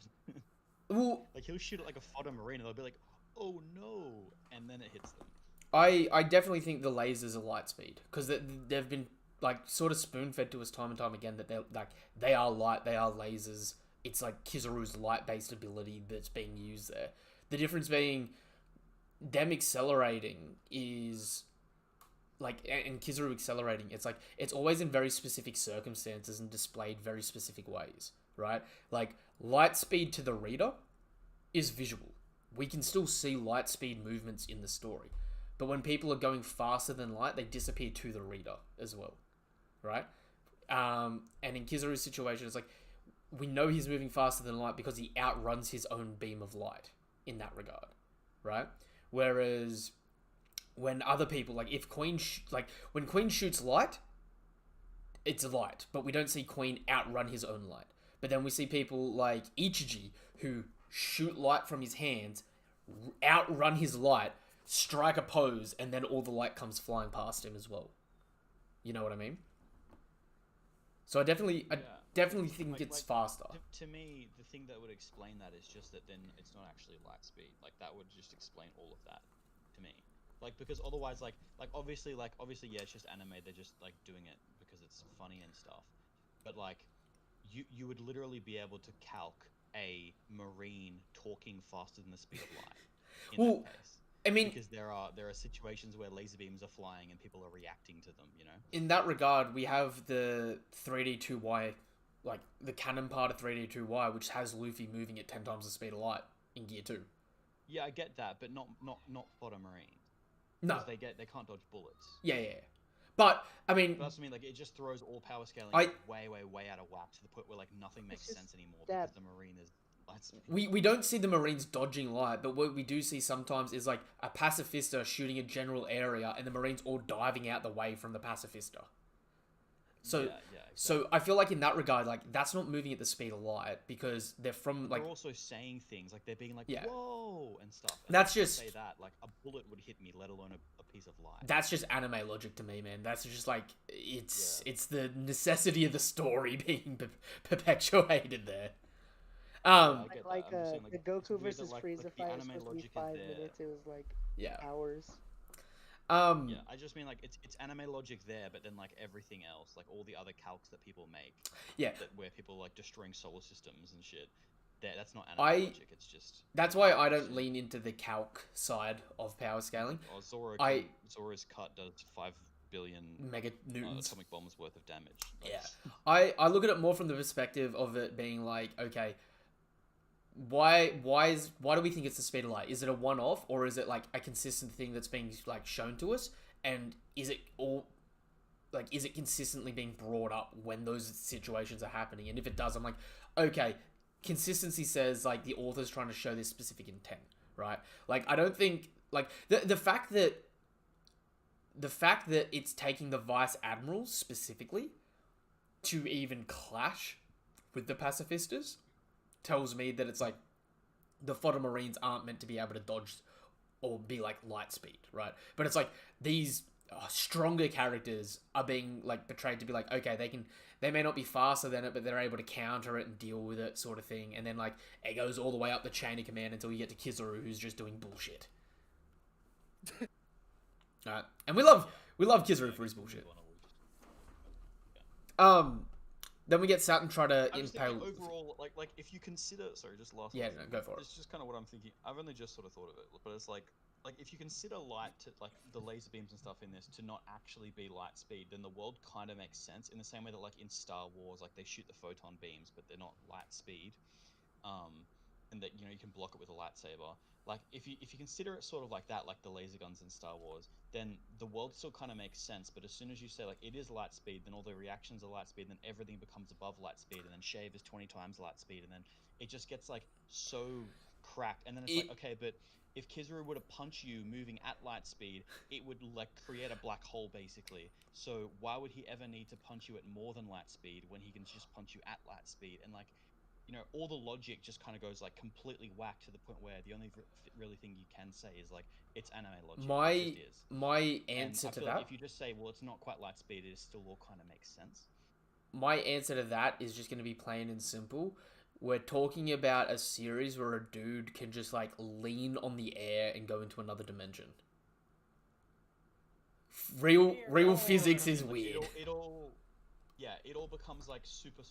Well, Like he'll shoot it like a fodder marine, and they'll be like, "Oh no!" and then it hits them. I definitely think the lasers are light speed because they've been like sort of spoon fed to us time and time again that they are light, they are lasers. It's like Kizaru's light based ability that's being used there. The difference being them accelerating is like, and Kizaru accelerating, it's like it's always in very specific circumstances and displayed very specific ways, right? Like light speed to the reader is visual. We can still see light speed movements in the story. But when people are going faster than light, they disappear to the reader as well, right? And in Kizaru's situation, it's like we know he's moving faster than light because he outruns his own beam of light in that regard, right? Whereas when other people, like if Queen, when Queen shoots light, it's light, but we don't see Queen outrun his own light. But then we see people like Ichiji who shoot light from his hands, outrun his light, strike a pose, and then all the light comes flying past him as well. You know what I mean? So I definitely think it's faster. To me, the thing that would explain that is just that then it's not actually light speed. Like that would just explain all of that to me. Like because otherwise, like obviously, yeah, it's just anime. They're just like doing it because it's funny and stuff. But like, you would literally be able to calc a marine talking faster than the speed of light. In that case. I mean, because there are situations where laser beams are flying and people are reacting to them, you know. In that regard, we have the 3D2Y, like the canon part of 3D2Y, which has Luffy moving at 10 times the speed of light in Gear 2. Yeah, I get that, but not fodder marine. No, they can't dodge bullets. Yeah. But I mean, but that's what I mean. Like it just throws all power scaling way out of whack to the point where like nothing makes sense anymore because the marine is. We don't see the Marines dodging light, but what we do see sometimes is like a pacifista shooting a general area and the Marines all diving out the way from the pacifista. So, exactly. So I feel like in that regard, like that's not moving at the speed of light because they're from like. They're also saying things like they're being like whoa and stuff. And that's just say that like a bullet would hit me, let alone a piece of light. That's just anime logic to me, man. That's just like it's the necessity of the story being perpetuated there. The Goku versus Frieza fight was supposed to be 5 minutes. It was like hours. Yeah, I just mean like it's anime logic there, but then like everything else, like all the other calcs that people make, where people like destroying solar systems and shit, that's not anime logic. It's just that's why I don't lean into the calc side of power scaling. Zora's cut does 5 billion mega newtons atomic bombs worth of damage. I look at it more from the perspective of it being like, okay, why do we think it's the speed of light? Is it a one-off or is it like a consistent thing that's being like shown to us? And is it consistently being brought up when those situations are happening? And if it does, I'm like, okay, consistency says like the author's trying to show this specific intent, right? Like I don't think like the fact that it's taking the vice admirals specifically to even clash with the pacifistas tells me that it's like the fodder marines aren't meant to be able to dodge or be like light speed, right? But it's like these stronger characters are being like portrayed to be like, okay, they may not be faster than it, but they're able to counter it and deal with it, sort of thing. And then like it goes all the way up the chain of command until you get to Kizaru, who's just doing bullshit. Alright, and we love Kizaru for his bullshit. Then we get Saturn try to impale. Overall, like if you consider, sorry, just last. Yeah, no, go for it. It's just kind of what I'm thinking. I've only just sort of thought of it, but it's like like if you consider light to like the laser beams and stuff in this to not actually be light speed, then the world kind of makes sense in the same way that like in Star Wars, like they shoot the photon beams, but they're not light speed. And that you can block it with a lightsaber. Like if you consider it sort of like that, like the laser guns in Star Wars, then the world still kind of makes sense. But as soon as you say like it is light speed, then all the reactions are light speed, then everything becomes above light speed, and then shave is 20 times light speed, and then it just gets like so cracked. And then it's like, okay, but if Kizaru were to punch you moving at light speed, it would like create a black hole basically. So why would he ever need to punch you at more than light speed when he can just punch you at light speed? And like, all the logic just kind of goes like completely whack to the point where the only really thing you can say is like it's anime logic. It just is. My answer to that, like if you just say, well, it's not quite light speed, it still all kind of makes sense. My answer to that is just going to be plain and simple. We're talking about a series where a dude can just like lean on the air and go into another dimension. Real physics is like weird. It all becomes like super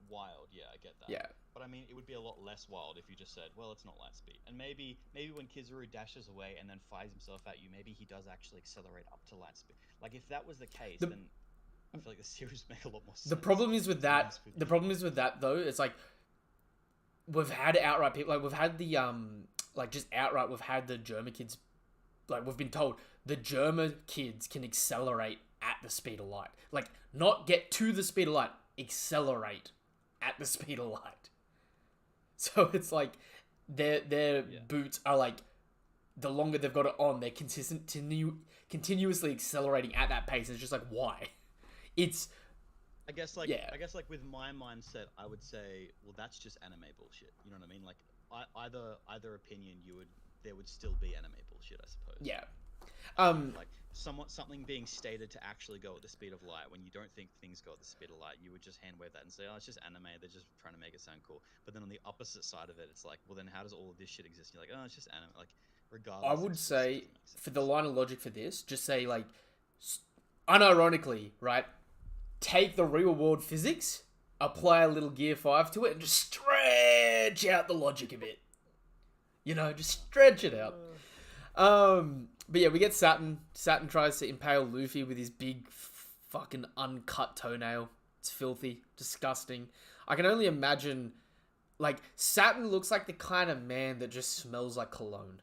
wild. Yeah, I get that. Yeah. But I mean, it would be a lot less wild if you just said, well, it's not light speed. And maybe when Kizaru dashes away and then fires himself at you, maybe he does actually accelerate up to light speed. Like if that was the case, then I feel like the series would make a lot more sense. The problem is with that. The problem is with that though. It's like we've had outright people. Like we've had the like just outright. We've had the Germa kids. Like we've been told the Germa kids can accelerate at the speed of light. Like not get to the speed of light, accelerate at the speed of light. So it's like their boots are like the longer they've got it on, they're continuously accelerating at that pace. And it's just like why? It's I guess like with my mindset, I would say, well, that's just anime bullshit. You know what I mean? Like either opinion, there would still be anime bullshit, I suppose. Yeah. Like something being stated to actually go at the speed of light when you don't think things go at the speed of light, you would just hand wave that and say, oh, it's just anime, they're just trying to make it sound cool. But then on the opposite side of it, it's like, well, then how does all of this shit exist? And you're like, oh, it's just anime. Like regardless, I would say for the line of logic for this, just say like unironically, right? Take the real world physics, apply a little Gear 5 to it, and just stretch out the logic a bit. Just stretch it out. But yeah, we get Saturn. Saturn tries to impale Luffy with his big fucking uncut toenail. It's filthy, disgusting. I can only imagine, like, Saturn looks like the kind of man that just smells like cologne.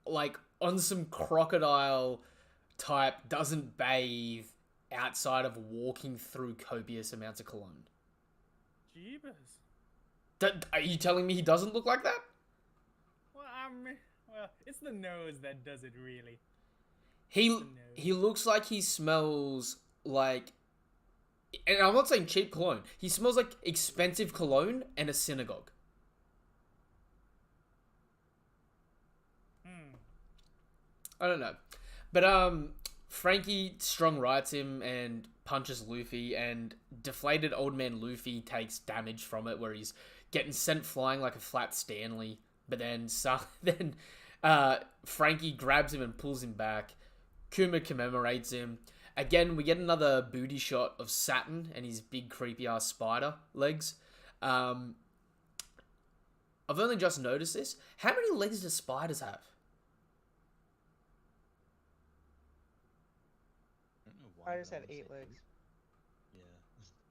Like, on some crocodile type, doesn't bathe outside of walking through copious amounts of cologne. Jeebus. Are you telling me he doesn't look like that? Well, it's the nose that does it, really. He looks like he smells like, and I'm not saying cheap cologne. He smells like expensive cologne and a synagogue. I don't know, but Frankie strong rights him and punches Luffy, and deflated old man Luffy takes damage from it, where he's getting sent flying like a flat Stanley. But then Frankie grabs him and pulls him back. Kuma commemorates him. Again, we get another booty shot of Saturn and his big creepy ass spider legs. I've only just noticed this. How many legs do spiders have? I don't know why. Spiders have 8 legs. Yeah.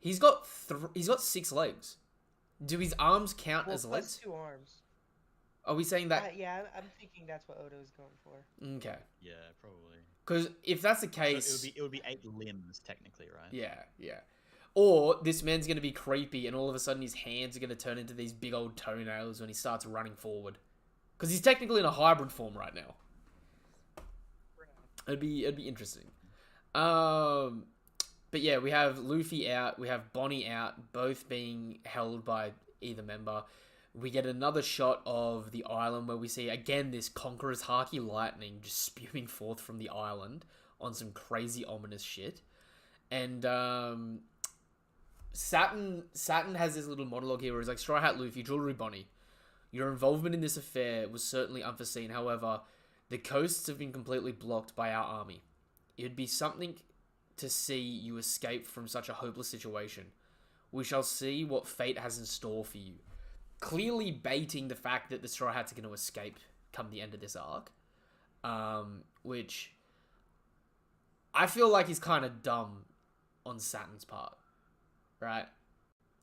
He's got 6 legs. Do his arms count as legs? 2 arms. Are we saying that? Yeah, I'm thinking that's what Odo's going for. Okay. Yeah, probably. Because if that's the case, so it would be 8 limbs technically, right? Yeah. Or this man's gonna be creepy, and all of a sudden his hands are gonna turn into these big old toenails when he starts running forward. Because he's technically in a hybrid form right now. It'd be interesting. But yeah, we have Luffy out, we have Bonnie out, both being held by either member. We get another shot of the island where we see, again, this Conqueror's Haki lightning just spewing forth from the island on some crazy ominous shit. And Saturn has this little monologue here where he's like, Straw Hat Luffy, Jewelry Bonnie, your involvement in this affair was certainly unforeseen. However, the coasts have been completely blocked by our army. It would be something to see you escape from such a hopeless situation. We shall see what fate has in store for you. Clearly baiting the fact that the Straw Hats are going to escape come the end of this arc, which I feel like is kind of dumb on Saturn's part, right?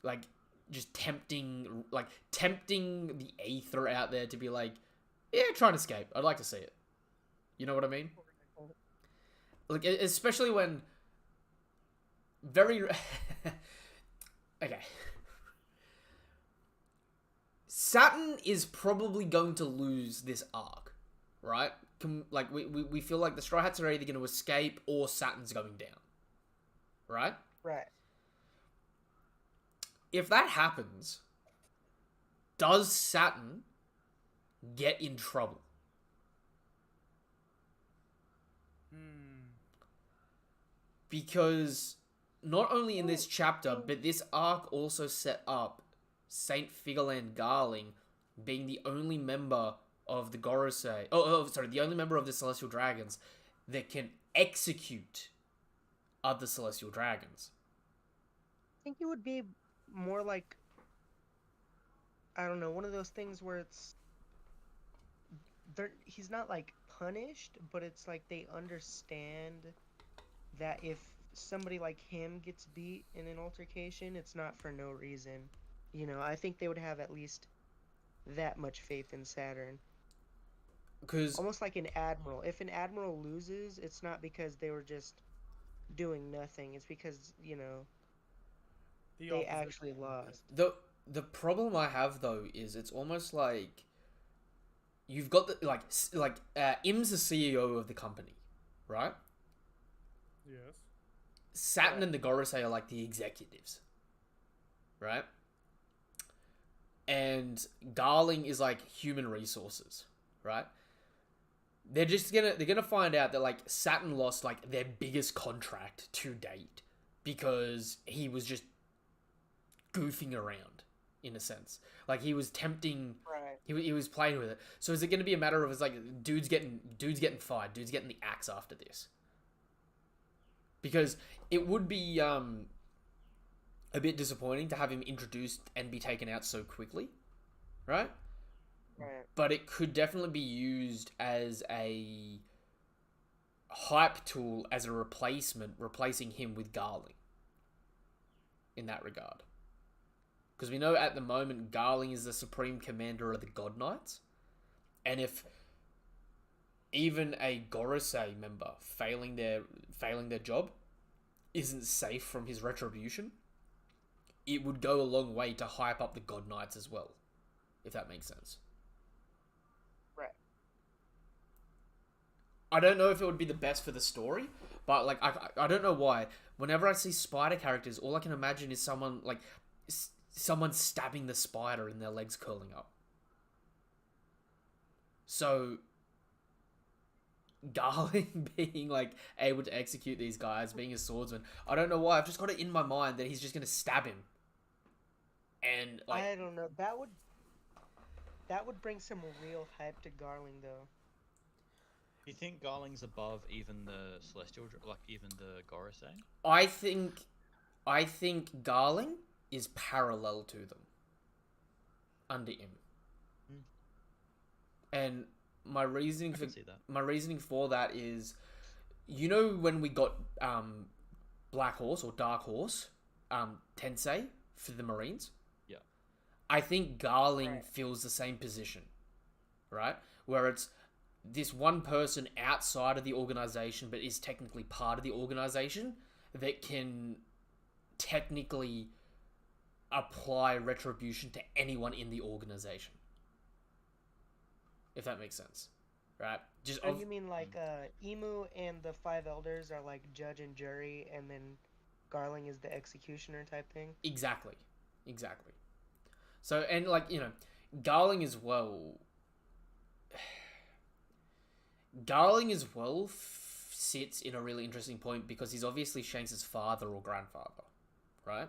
Like, just tempting the Aether out there to be like, yeah, try and escape. I'd like to see it. You know what I mean? Like, especially when very... Okay. Saturn is probably going to lose this arc, right? Like, we feel like the Straw Hats are either going to escape or Saturn's going down, right? Right. If that happens, does Saturn get in trouble? Because not only in this chapter, but this arc also set up Saint Figaland Garling being the only member of the Gorosei, the only member of the Celestial Dragons that can execute other Celestial Dragons. I think it would be more like, I don't know, one of those things where he's not like punished, but it's like they understand that if somebody like him gets beat in an altercation, it's not for no reason. You know, I think they would have at least that much faith in Saturn. Because almost like an admiral. If an admiral loses, it's not because they were just doing nothing. It's because, you know, they actually lost. The problem I have though is it's almost like you've got Im's the CEO of the company, right? Yes. Saturn and the Gorosei are like the executives, right? And Garling is like human resources, right? They're gonna find out that like Saturn lost like their biggest contract to date because he was just goofing around in a sense. Like he was tempting. Right. He was playing with it. So is it going to be a matter of it's like dude's getting fired, dude's getting the axe after this? Because it would be a bit disappointing to have him introduced and be taken out so quickly, right? Right. But it could definitely be used as a hype tool, as a replacing him with Garling in that regard. Because we know at the moment Garling is the supreme commander of the God Knights, and if even a Gorosei member failing their job isn't safe from his retribution, it would go a long way to hype up the God Knights as well, if that makes sense. Right. I don't know if it would be the best for the story, but like I don't know why. Whenever I see spider characters, all I can imagine is someone stabbing the spider and their legs curling up. So Garling being like able to execute these guys, being a swordsman, I don't know why. I've just got it in my mind that he's just gonna stab him. And like I don't know. That would bring some real hype to Garling though. You think Garling's above even the Celestial, like even the Gorosei? I think Garling is parallel to them under him. And my reasoning for that is, you know, when we got Black Horse or Dark Horse Tensei for the Marines? Yeah. I think Garling fills the same position, right? Where it's this one person outside of the organization but is technically part of the organization that can technically apply retribution to anyone in the organization. If that makes sense. Right? So you mean like Emu and the Five Elders are like judge and jury, and then Garling is the executioner type thing? Exactly. So, and like, you know, Garling as well sits in a really interesting point because he's obviously Shanks' father or grandfather, right?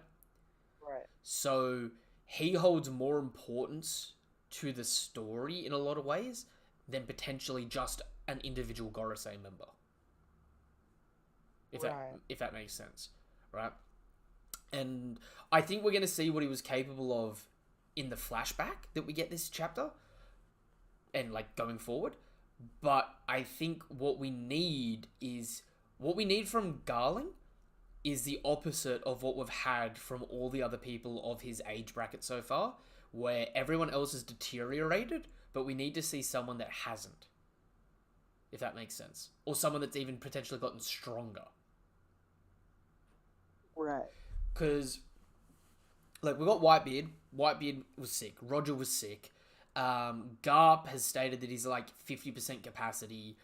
Right. So he holds more importance to the story in a lot of ways than potentially just an individual Gorosei member. If that makes sense, right? And I think we're going to see what he was capable of in the flashback that we get this chapter. and like going forward. But I think what we need from Garling is the opposite of what we've had from all the other people of his age bracket so far, where everyone else has deteriorated, but we need to see someone that hasn't. If that makes sense. Or someone that's even potentially gotten stronger. Right. Because, like, we got Whitebeard. Whitebeard was sick. Roger was sick. Garp has stated that he's like 50% capacity.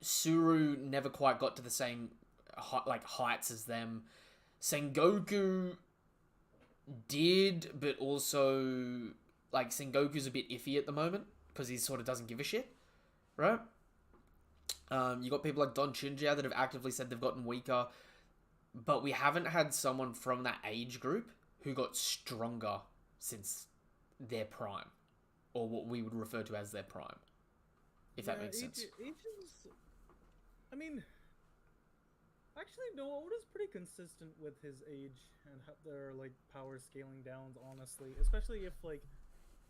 Suru never quite got to the same heights as them. Sengoku did, but also like Sengoku's a bit iffy at the moment because he sort of doesn't give a shit, right? You got people like Don Chinjia that have actively said they've gotten weaker, but we haven't had someone from that age group who got stronger since their prime, or what we would refer to as their prime, if that makes sense. Ages, I mean, actually, no, Oda's pretty consistent with his age and their like power scaling downs. Honestly, especially if like,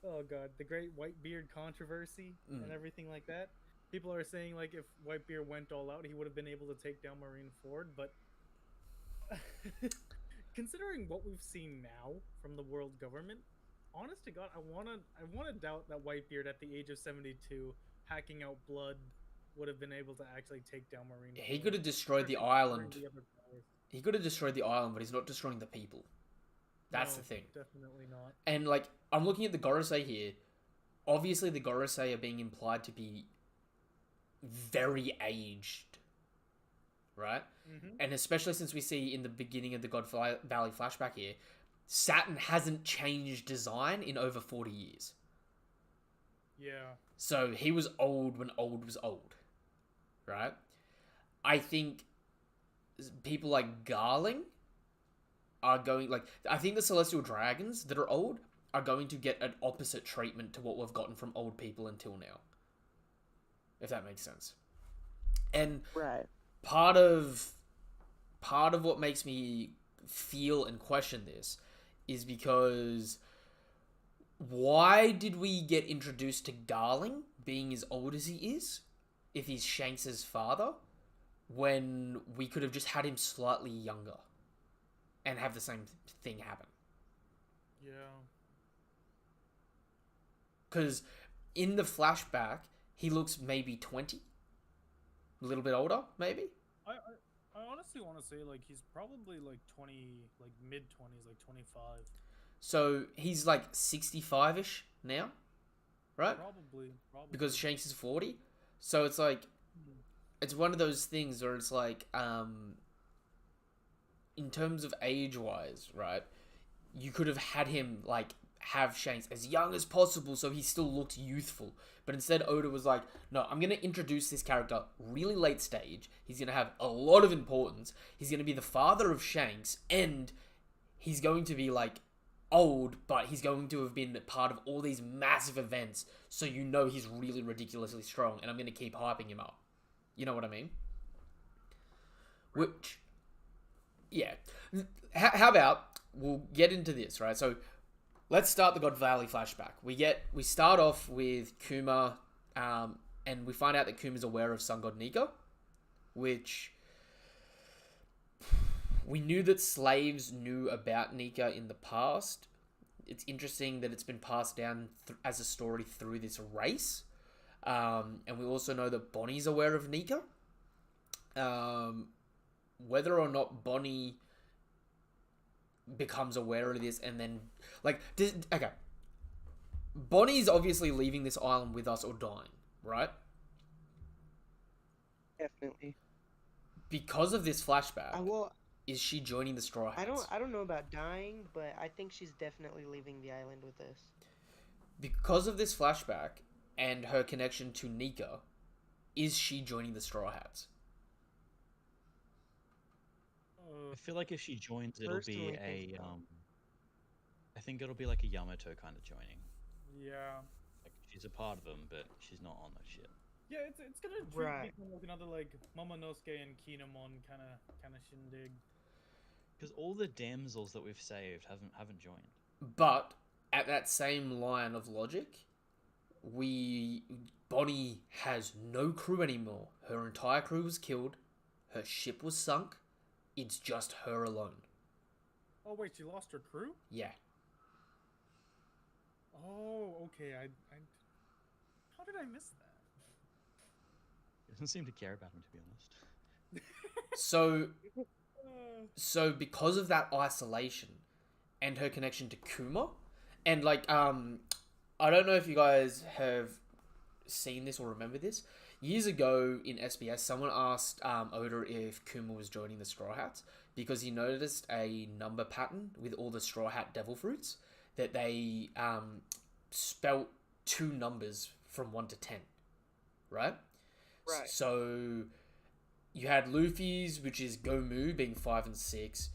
oh god, the Great Whitebeard controversy and everything like that. People are saying like if Whitebeard went all out, he would have been able to take down Marineford, but considering what we've seen now from the world government, honest to God, I wanna doubt that Whitebeard at the age of 72, hacking out blood, would have been able to actually take down Marineford. He could have destroyed the island. He could have destroyed the island, but he's not destroying the people. That's the thing. Definitely not. And like, I'm looking at the Gorosei here. Obviously, the Gorosei are being implied to be very aged, right? Mm-hmm. And especially since we see in the beginning of the God Valley flashback here, Saturn hasn't changed design in over 40 years. Yeah. So he was old when old was old, right? I think people like Garling are going, like, I think the Celestial Dragons that are old are going to get an opposite treatment to what we've gotten from old people until now. If that makes sense. And right. part of what makes me feel and question this is because why did we get introduced to Garling being as old as he is if he's Shanks' father when we could have just had him slightly younger and have the same thing happen? Yeah. Because in the flashback, he looks maybe 20. A little bit older, maybe? I honestly want to say, like, he's probably, like, 20, like, mid-20s, like, 25. So, he's, like, 65-ish now, right? Probably. Because Shanks is 40. So, it's, like, it's one of those things where it's, like, in terms of age-wise, right, you could have had him, like, have Shanks as young as possible so he still looked youthful. But instead, Oda was like, no, I'm going to introduce this character really late stage. He's going to have a lot of importance. He's going to be the father of Shanks, and he's going to be, like, old, but he's going to have been part of all these massive events, so you know he's really ridiculously strong, and I'm going to keep hyping him up. You know what I mean? Which, yeah. How about, we'll get into this, right? So, let's start the God Valley flashback. We start off with Kuma, and we find out that Kuma's aware of Sun God Nika, which we knew that slaves knew about Nika in the past. It's interesting that it's been passed down as a story through this race, and we also know that Bonnie's aware of Nika. Whether or not Bonnie becomes aware of this and then okay, Bonnie's obviously leaving this island with us or dying, right? Definitely. Because of this flashback, well, is she joining the Straw Hats? I don't know about dying, but I think she's definitely leaving the island with us. Because of this flashback and her connection to Nika, is she joining the Straw Hats? I feel like if she joins, it'll be a I think it'll be like a Yamato kind of joining. Yeah. Like she's a part of them, but she's not on that shit. Yeah, it's gonna become like another like Momonosuke and Kinemon kind of shindig. Because all the damsels that we've saved haven't joined. But at that same line of logic, Bonnie has no crew anymore. Her entire crew was killed. Her ship was sunk. It's just her alone. Oh wait, she lost her crew? Yeah. Oh, okay. How did I miss that? He doesn't seem to care about him, to be honest. So because of that isolation and her connection to Kuma, and like I don't know if you guys have seen this or remember this. Years ago in SBS, someone asked Oda if Kuma was joining the Straw Hats because he noticed a number pattern with all the Straw Hat Devil Fruits that they spelt 2 numbers from 1 to 10, right? Right. So you had Luffy's, which is Gomu, being 5 and 6.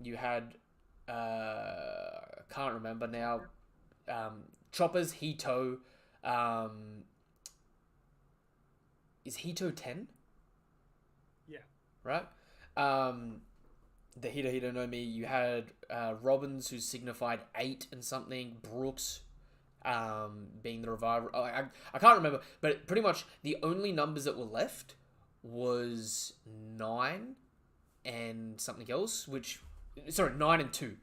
You had I can't remember now. Chopper's Hito. Is Hito 10? Yeah. Right? The Hito no Mi. You had Robbins, who signified 8 and something. Brooks being the reviver. I can't remember, but pretty much the only numbers that were left was 9 and something else, 9 and 2,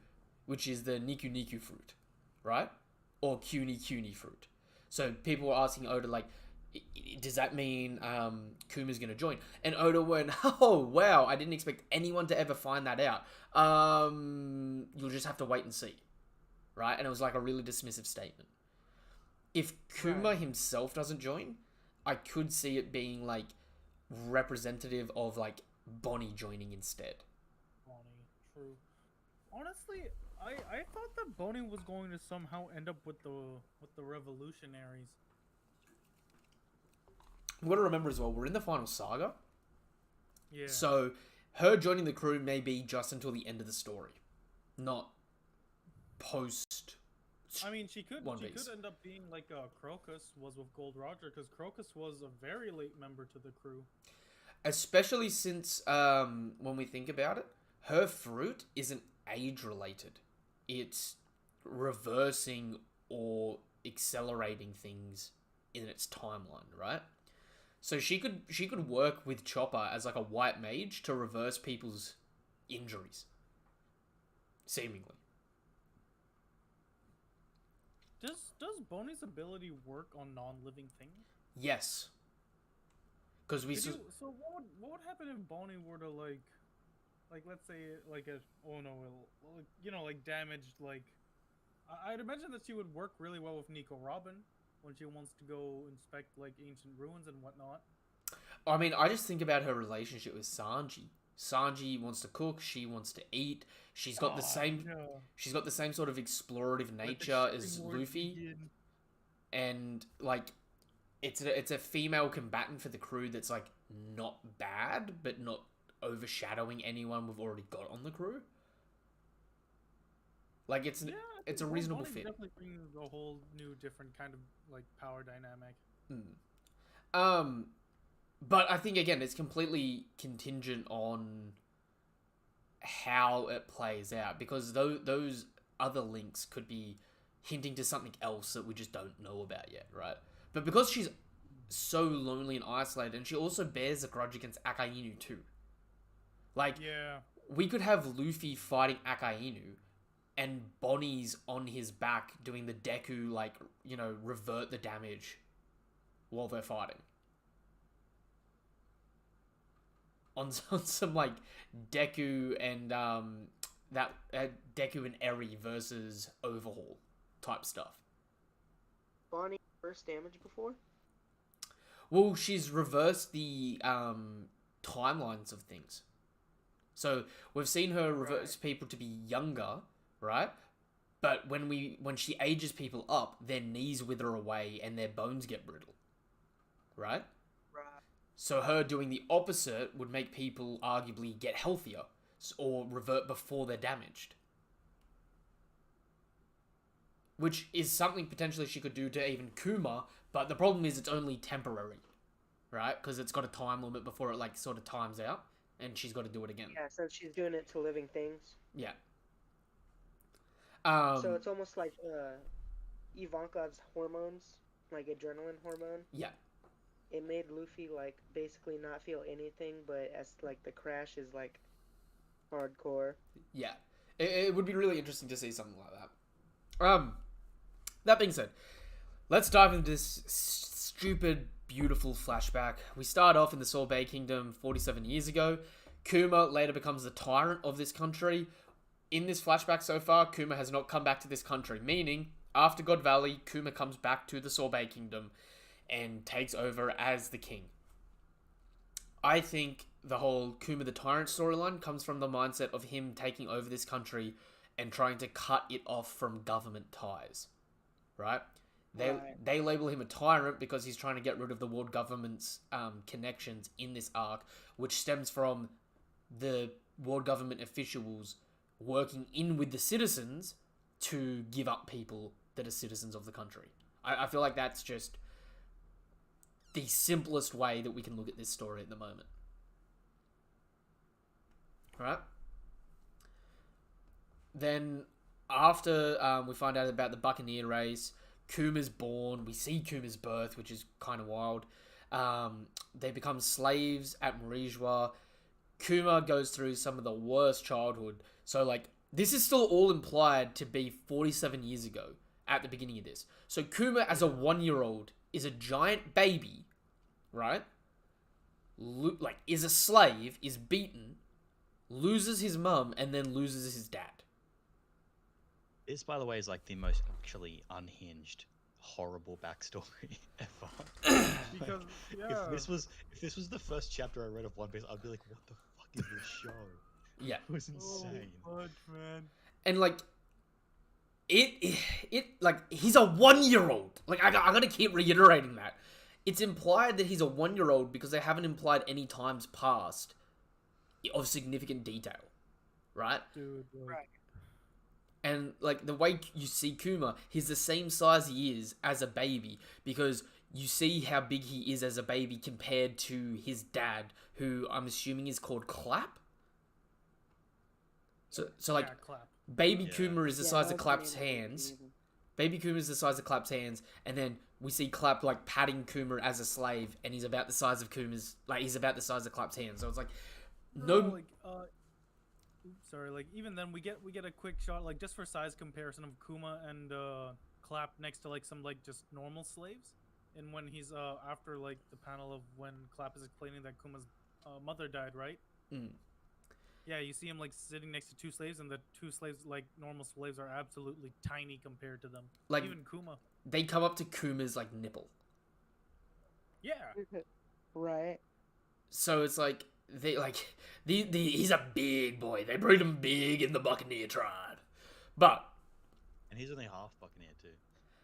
which is the Niku Niku fruit, right? Or Kuni Kuni fruit. So people were asking Oda, like, does that mean Kuma's going to join? And Oda went, oh, wow, I didn't expect anyone to ever find that out. You'll just have to wait and see, right? And it was like a really dismissive statement. If Kuma himself doesn't join, I could see it being, like, representative of, like, Bonnie joining instead. Bonnie, true. Honestly, I thought that Bonnie was going to somehow end up with the revolutionaries. You got to remember as well, we're in the final saga. Yeah. So her joining the crew may be just until the end of the story, not post. I mean, she could One Piece. end up being like Crocus was with Gold Roger, because Crocus was a very late member to the crew. Especially since when we think about it, her fruit isn't age related. It's reversing or accelerating things in its timeline, right? So she could work with Chopper as like a white mage to reverse people's injuries. Seemingly. Does Bonnie's ability work on non-living things? Yes. Because So what would happen if Bonnie were to like let's say like like damaged, like I'd imagine that she would work really well with Nico Robin when she wants to go inspect like ancient ruins and whatnot. I mean, I just think about her relationship with Sanji. Sanji wants to cook, she wants to eat. She's got the same sort of explorative nature as Luffy. And like it's a female combatant for the crew that's like not bad, but not overshadowing anyone we've already got on the crew. Like it's a reasonable fit. Definitely brings a whole new different kind of like power dynamic. But I think again it's completely contingent on how it plays out, because those other links could be hinting to something else that we just don't know about yet, right? But because she's so lonely and isolated, and she also bears a grudge against Akainu too. Like, we could have Luffy fighting Akainu, and Bonnie's on his back doing the Deku, like, revert the damage while they're fighting. On some, like, Deku and, Deku and Eri versus Overhaul type stuff. Bonnie first damage before? Well, she's reversed the, timelines of things. So, we've seen her reverse people to be younger, right? But when she ages people up, their knees wither away and their bones get brittle. Right? Right. So her doing the opposite would make people arguably get healthier or revert before they're damaged. Which is something potentially she could do to even Kuma, but the problem is it's only temporary. Right? Because it's got a time limit before it like sort of times out, and she's got to do it again. Yeah, so she's doing it to living things. Yeah. So it's almost like Ivanka's hormones. like adrenaline hormone. Yeah. It made Luffy like basically not feel anything, but as like the crash is like hardcore. Yeah. It would be really interesting to see something like that. That being said, let's dive into this stupid, beautiful flashback. We start off in the Sorbet Kingdom 47 years ago. Kuma later becomes the tyrant of this country. In this flashback so far, Kuma has not come back to this country, meaning after God Valley, Kuma comes back to the Sorbet Kingdom and takes over as the king. I think the whole Kuma the Tyrant storyline comes from the mindset of him taking over this country and trying to cut it off from government ties, right? They label him a tyrant because he's trying to get rid of the world government's connections in this arc, which stems from the world government officials working in with the citizens to give up people that are citizens of the country. I feel like that's just the simplest way that we can look at this story at the moment. Right? Then, after we find out about the Buccaneer race, Kuma's born. We see Kuma's birth, which is kind of wild. They become slaves at Marijua. Kuma goes through some of the worst childhood. So, like, this is still all implied to be 47 years ago at the beginning of this. So, Kuma, as a 1-year-old, is a giant baby, right? Is a slave, is beaten, loses his mum, and then loses his dad. This, by the way, is like the most actually unhinged, horrible backstory ever. Because if this was the first chapter I read of One Piece, I'd be like, what the fuck is this show? Yeah. It was insane. Fudge, man. And like, he's a 1-year-old. Like, I gotta keep reiterating that. It's implied that he's a 1-year-old because they haven't implied any times past of significant detail, right? Dude, Right. And like the way you see Kuma, he's the same size he is as a baby because you see how big he is as a baby compared to his dad, who I'm assuming is called Clap. So like, yeah, clap. baby Yeah. Kuma is the size of that was Clap's the name of the hands. season. Baby Kuma is the size of Clap's hands, and then we see Clap like patting Kuma as a slave, and he's about the size of he's about the size of Clap's hands. So it's like, sorry, like even then we get a quick shot, like just for size comparison of Kuma and Clap next to like some like just normal slaves, and when he's after like the panel of when Clap is explaining that Kuma's mother died, right? Mm. Yeah, you see him like sitting next to two slaves, and the two slaves, like normal slaves, are absolutely tiny compared to them. Like, even Kuma. they come up to Kuma's like nipple. Yeah. Right. So it's like he's a big boy. They breed him big in the Buccaneer tribe, but And he's only half Buccaneer too.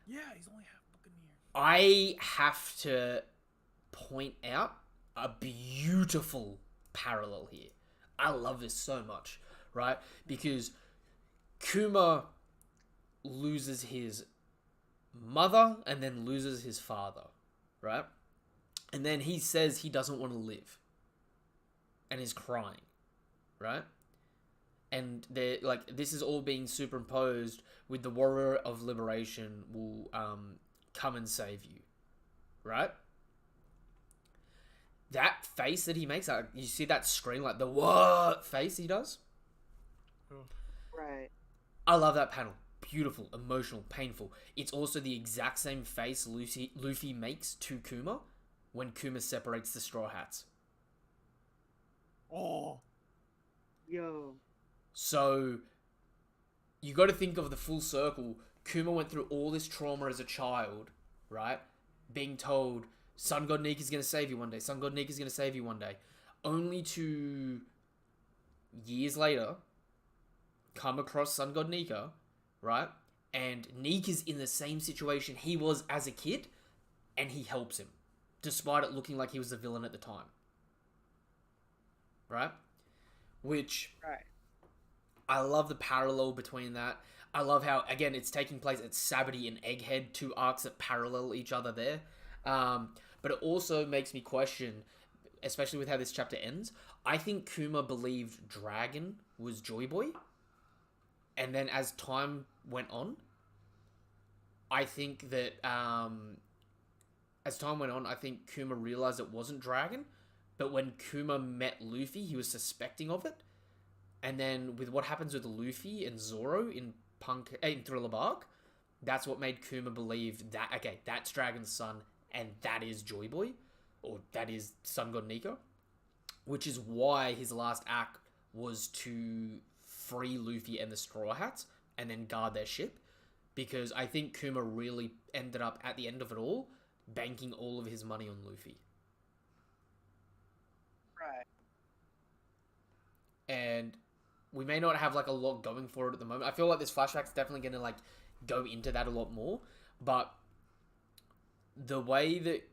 Yeah, he's only half Buccaneer. I have to point out a beautiful parallel here. I love this so much, right? Because Kuma loses his mother and then loses his father, right? And then he says he doesn't want to live and is crying, right? And they're like, this is all being superimposed with the warrior of liberation will come and save you, right? That face that he makes, like, you see that screen, like the what face he does? Right. I love that panel. Beautiful, emotional, painful. It's also the exact same face Luffy makes to Kuma when Kuma separates the Straw Hats. Oh. Yo. So, you got to think of the full circle. Kuma went through all this trauma as a child, right? Being told, Sun God Nika's going to save you one day. Sun God Nika's going to save you one day. Only to, years later, come across Sun God Nika, right? And Nika's in the same situation he was as a kid, and he helps him, despite it looking like he was the villain at the time. Right? Which... Right. I love the parallel between that. I love how, again, it's taking place at Sabaody and Egghead, two arcs that parallel each other there. But it also makes me question, especially with how this chapter ends, I think Kuma believed Dragon was Joy Boy. And then as time went on, I think that as time went on, I think Kuma realized it wasn't Dragon, but when Kuma met Luffy, he was suspecting of it. And then with what happens with Luffy and Zoro in Thriller Bark, that's what made Kuma believe that, okay, that's Dragon's son, and that is Joy Boy, or that is Sun God Nico, which is why his last act was to free Luffy and the Straw Hats, and then guard their ship, because I think Kuma really ended up, at the end of it all, banking all of his money on Luffy. Right. And we may not have like a lot going for it at the moment. I feel like this flashback's definitely going to like go into that a lot more, but the way that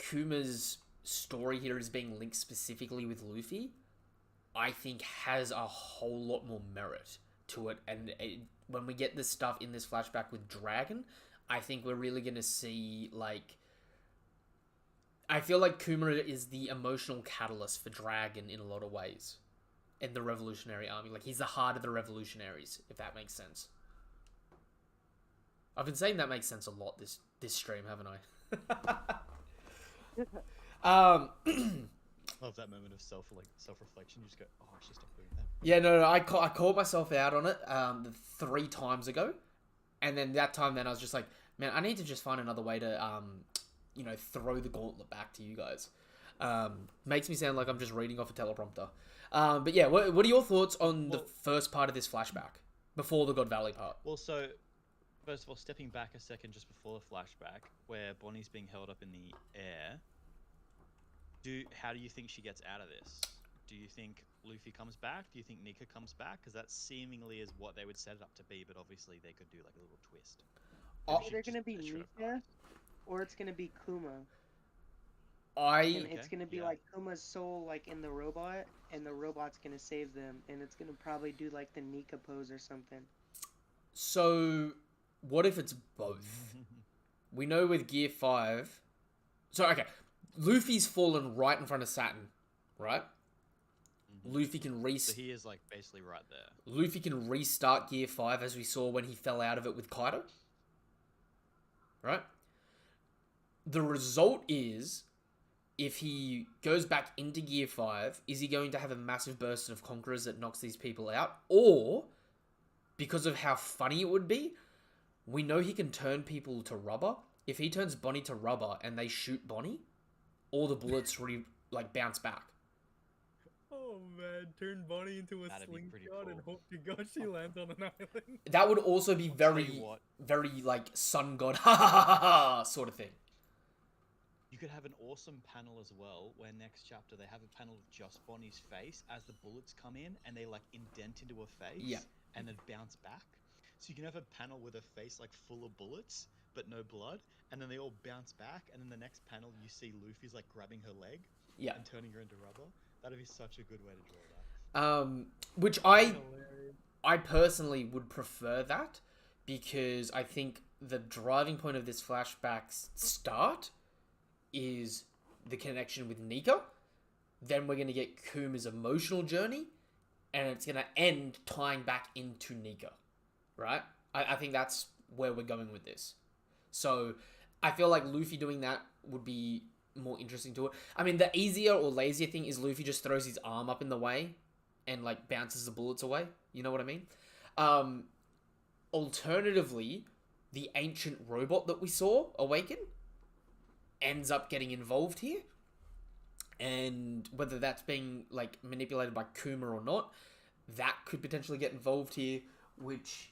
Kuma's story here is being linked specifically with Luffy, I think has a whole lot more merit to it. And when we get this stuff in this flashback with Dragon, I think we're really going to see, like, I feel like Kuma is the emotional catalyst for Dragon in a lot of ways in the Revolutionary Army. Like, he's the heart of the revolutionaries, if that makes sense. I've been saying that makes sense a lot this stream, haven't I? Love that moment of self-reflection. You just go, oh, I should stop doing that. Yeah, no, I called myself out on it 3 times ago, and then that time then I was just like, man, I need to just find another way to throw the gauntlet back to you guys. Makes me sound like I'm just reading off a teleprompter. But yeah, what are your thoughts on the first part of this flashback before the God Valley part? Well, so first of all, stepping back a second just before the flashback, where Bonnie's being held up in the air. How do you think she gets out of this? Do you think Luffy comes back? Do you think Nika comes back? Because that seemingly is what they would set it up to be, but obviously they could do like a little twist. It's either going to be Nika, or it's going to be Kuma. It's going to be like Kuma's soul like in the robot, and the robot's going to save them, and it's going to probably do like the Nika pose or something. So, what if it's both? We know with Gear 5... So, okay, Luffy's fallen right in front of Saturn, right? Mm-hmm. Luffy can So he is like basically right there. Luffy can restart Gear 5 as we saw when he fell out of it with Kaido. Right? The result is, if he goes back into Gear 5, is he going to have a massive burst of Conquerors that knocks these people out? Or, because of how funny it would be, we know he can turn people to rubber. If he turns Bonnie to rubber and they shoot Bonnie, all the bullets bounce back. Oh man, turn Bonnie into a slingshot and hope to God she lands on an island. That would also be very like Sun God sort of thing. You could have an awesome panel as well, where next chapter they have a panel of just Bonnie's face as the bullets come in and they like indent into her face and then bounce back. So you can have a panel with her face like full of bullets but no blood, and then they all bounce back, and then the next panel you see Luffy's like grabbing her leg and turning her into rubber. That'd be such a good way to draw that. Which I personally would prefer that, because I think the driving point of this flashback's start is the connection with Nika. Then we're going to get Kuma's emotional journey, and it's going to end tying back into Nika, right? I think that's where we're going with this. So I feel like Luffy doing that would be more interesting to it. I mean, the easier or lazier thing is Luffy just throws his arm up in the way and like bounces the bullets away. You know what I mean? Alternatively, the ancient robot that we saw awaken ends up getting involved here. And whether that's being like manipulated by Kuma or not, that could potentially get involved here, which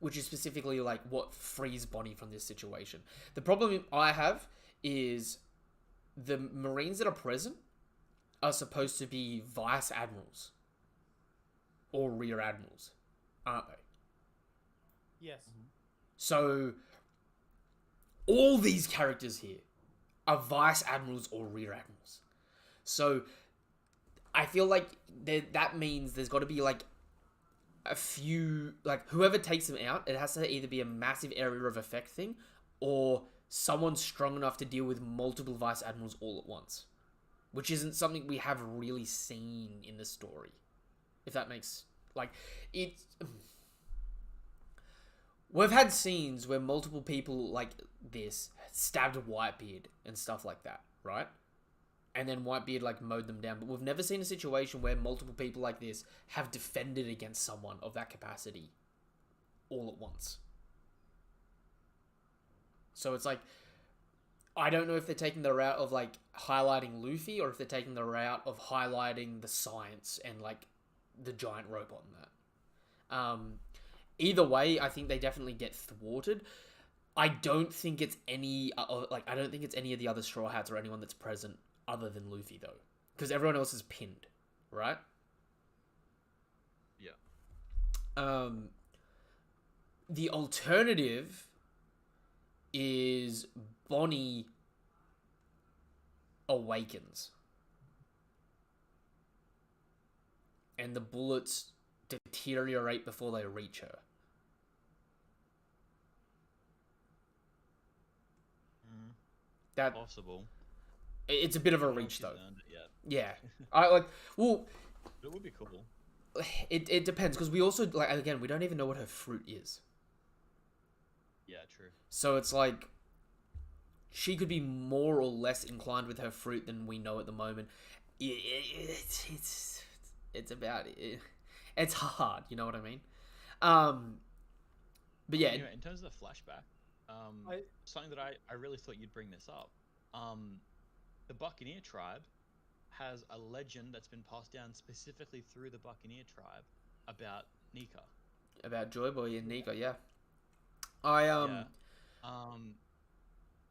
is specifically like what frees Bonnie from this situation. The problem I have is the Marines that are present are supposed to be Vice Admirals or Rear Admirals, aren't they? Yes. So all these characters here are Vice Admirals or Rear Admirals. So I feel like that means there's got to be like a few, like whoever takes them out, it has to either be a massive area of effect thing or someone strong enough to deal with multiple Vice Admirals all at once, which isn't something we have really seen in the story. If that makes, like, it's... we've had scenes where multiple people like this stabbed Whitebeard and stuff like that, right? And then Whitebeard like mowed them down. But we've never seen a situation where multiple people like this have defended against someone of that capacity all at once. So it's like, I don't know if they're taking the route of like highlighting Luffy or if they're taking the route of highlighting the science and like the giant robot in that. Either way, I think they definitely get thwarted. I don't think it's any I don't think it's any of the other Straw Hats or anyone that's present other than Luffy though, because everyone else is pinned, right? Yeah. The alternative is Bonnie awakens and the bullets deteriorate before they reach her. That possible. It's a bit of a reach though. Yeah. I like. Well, it would be cool. It depends because we also like again we don't even know what her fruit is. Yeah, true. So it's like she could be more or less inclined with her fruit than we know at the moment. It's about it. It's hard, you know what I mean? But yeah. Anyway, in terms of the flashback, something that I really thought you'd bring this up. The Buccaneer tribe has a legend that's been passed down specifically through the Buccaneer tribe about Nika. About Joy Boy and Nika, yeah.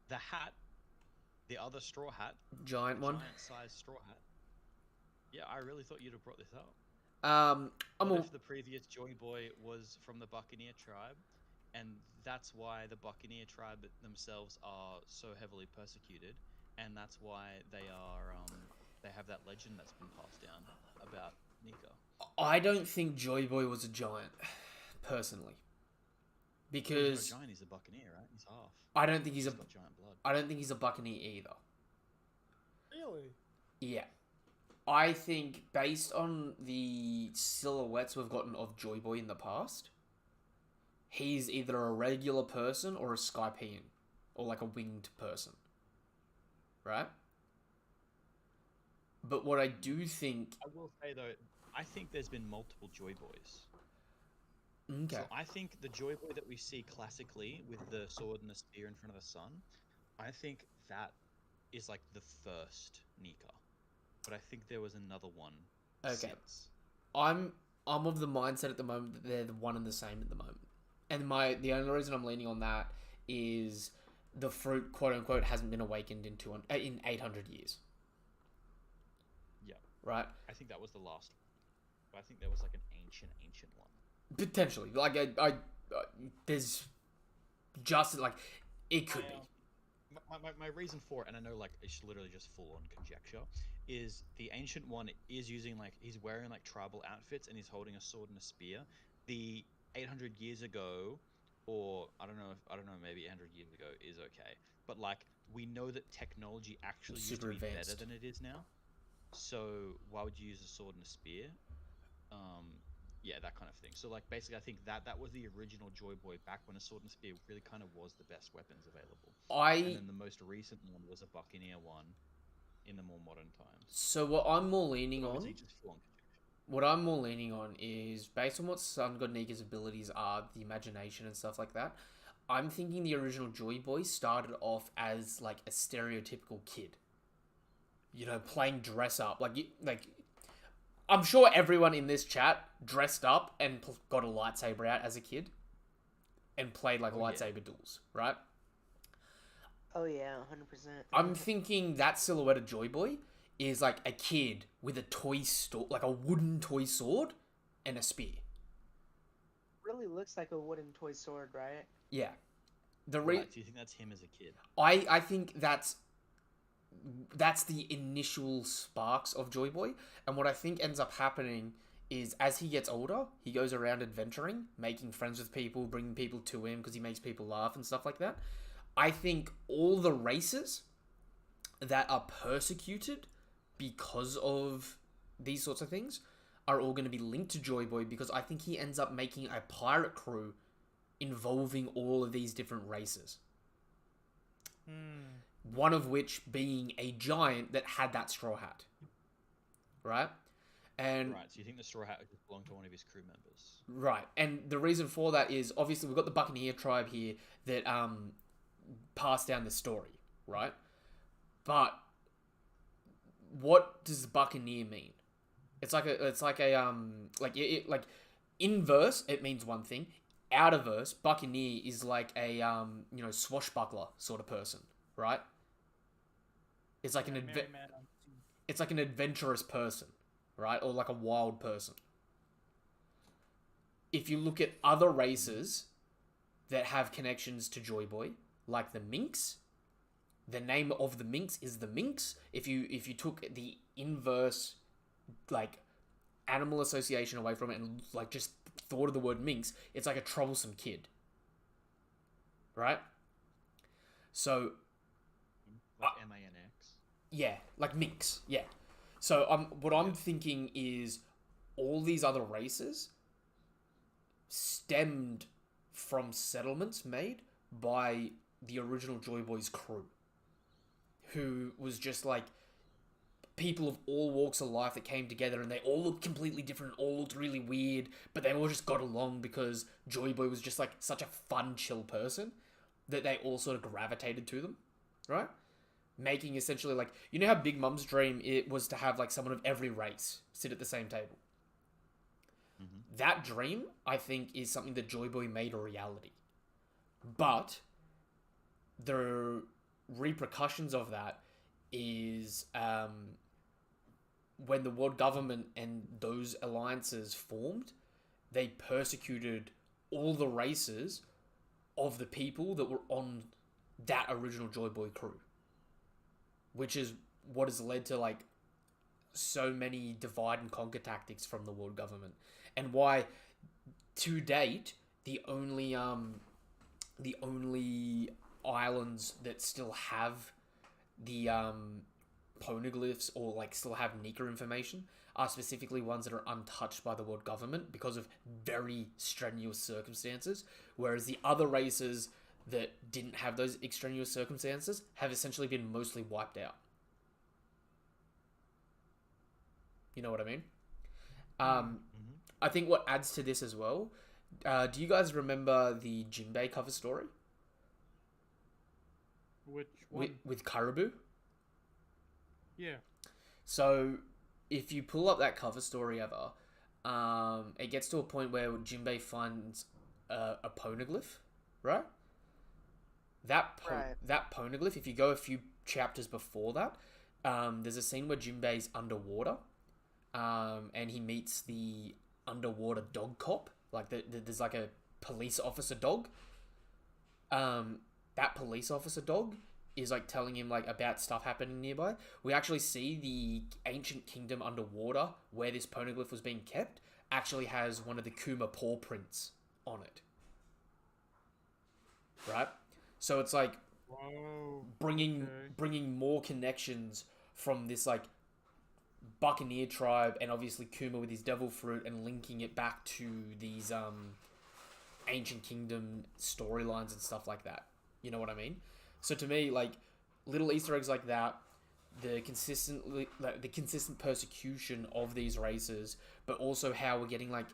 The hat, the other straw hat, giant sized straw hat. Yeah, I really thought you'd have brought this up. What if the previous Joy Boy was from the Buccaneer tribe, and that's why the Buccaneer tribe themselves are so heavily persecuted, and that's why they have that legend that's been passed down about Nika. I don't think Joy Boy was a giant, personally. Because he's not a giant, he's a Buccaneer, right? He's half. I don't think he's got giant blood. I don't think he's a Buccaneer either. Really? Yeah. I think based on the silhouettes we've gotten of Joy Boy in the past, he's either a regular person or a Skypean. Or like a winged person. Right? But what I do think... I will say though, I think there's been multiple Joy Boys. Okay. So I think the Joy Boy that we see classically with the sword and the spear in front of the sun, I think that is like the first Nika. But I think there was another one since. I'm of the mindset at the moment that they're the one and the same at the moment. And the only reason I'm leaning on that is the fruit, quote unquote, hasn't been awakened in 800 years. Yeah. Right? I think that was the last one. But I think there was like an ancient one. Potentially. Like, I there's just, like, it could be. My reason for it, and I know, like, it's literally just full-on conjecture, is the ancient one is using, like, he's wearing, like, tribal outfits, and he's holding a sword and a spear. The 800 years ago, or, I don't know, maybe 800 years ago is okay. But, like, we know that technology actually used to be better than it is now. So, why would you use a sword and a spear? Yeah, that kind of thing. So, like, basically, I think that was the original Joy Boy back when a sword and spear really kind of was the best weapons available. And then the most recent one was a Buccaneer one in the more modern times. So what I'm more leaning on... just what I'm more leaning on is, based on what Sun God Nika's abilities are, the imagination and stuff like that, I'm thinking the original Joy Boy started off as, like, a stereotypical kid. You know, playing dress up. Like I'm sure everyone in this chat dressed up and got a lightsaber out as a kid and played like lightsaber duels, right? Oh yeah, 100%. I'm thinking that silhouette of Joy Boy is like a kid with a toy like a wooden toy sword and a spear. Really looks like a wooden toy sword, right? Yeah. Do you think that's him as a kid? I think that's the initial sparks of Joy Boy, and what I think ends up happening is as he gets older, he goes around adventuring, making friends with people, bringing people to him because he makes people laugh and stuff like that. I think all the races that are persecuted because of these sorts of things are all going to be linked to Joy Boy, because I think he ends up making a pirate crew involving all of these different races. Hmm. One of which being a giant that had that straw hat. Right? And Right, so you think the Straw Hat just belonged to one of his crew members? right, and the reason for that is obviously we've got the Buccaneer tribe here that passed down the story, right? But what does Buccaneer mean? It's like like inverse it means one thing. Out of verse, Buccaneer is like a swashbuckler sort of person, right? It's like it's like an adventurous person, right? Or like a wild person. If you look at other races that have connections to Joy Boy, like the Minx, the name of the Minx is the Minx. If you took the inverse, like, animal association away from it and like just thought of the word Minx, it's like a troublesome kid, right? So Like MANX. yeah, like Minx, yeah. So what I'm thinking is all these other races stemmed from settlements made by the original Joy Boys crew, who was just like people of all walks of life that came together, and they all looked completely different, all looked really weird, but they all just got along because Joy Boy was just like such a fun, chill person that they all sort of gravitated to them, right? Making essentially like, you know how Big Mum's dream it was to have like someone of every race sit at the same table. Mm-hmm. That dream, I think, is something that Joy Boy made a reality. But the repercussions of that is when the world government and those alliances formed, they persecuted all the races of the people that were on that original Joy Boy crew. Which is what has led to like so many divide and conquer tactics from the world government. And why to date the only islands that still have the poneglyphs or like still have Nika information are specifically ones that are untouched by the world government because of very strenuous circumstances, whereas the other races that didn't have those extraneous circumstances have essentially been mostly wiped out. You know what I mean? Mm-hmm. I think what adds to this as well, do you guys remember the Jinbei cover story? Which one? With Caribou? Yeah. So, if you pull up that cover story ever, it gets to a point where Jinbei finds a poneglyph, right? That poneglyph, if you go a few chapters before that, there's a scene where Jinbei's underwater, and he meets the underwater dog cop. Like there's like a police officer dog. That police officer dog is like telling him like about stuff happening nearby. We actually see the ancient kingdom underwater where this poneglyph was being kept actually has one of the Kuma paw prints on it. Right? So it's like Whoa. bringing more connections from this like Buccaneer tribe and obviously Kuma with his devil fruit and linking it back to these ancient kingdom storylines and stuff like that. You know what I mean? So to me, like little Easter eggs like that, the consistent persecution of these races, but also how we're getting like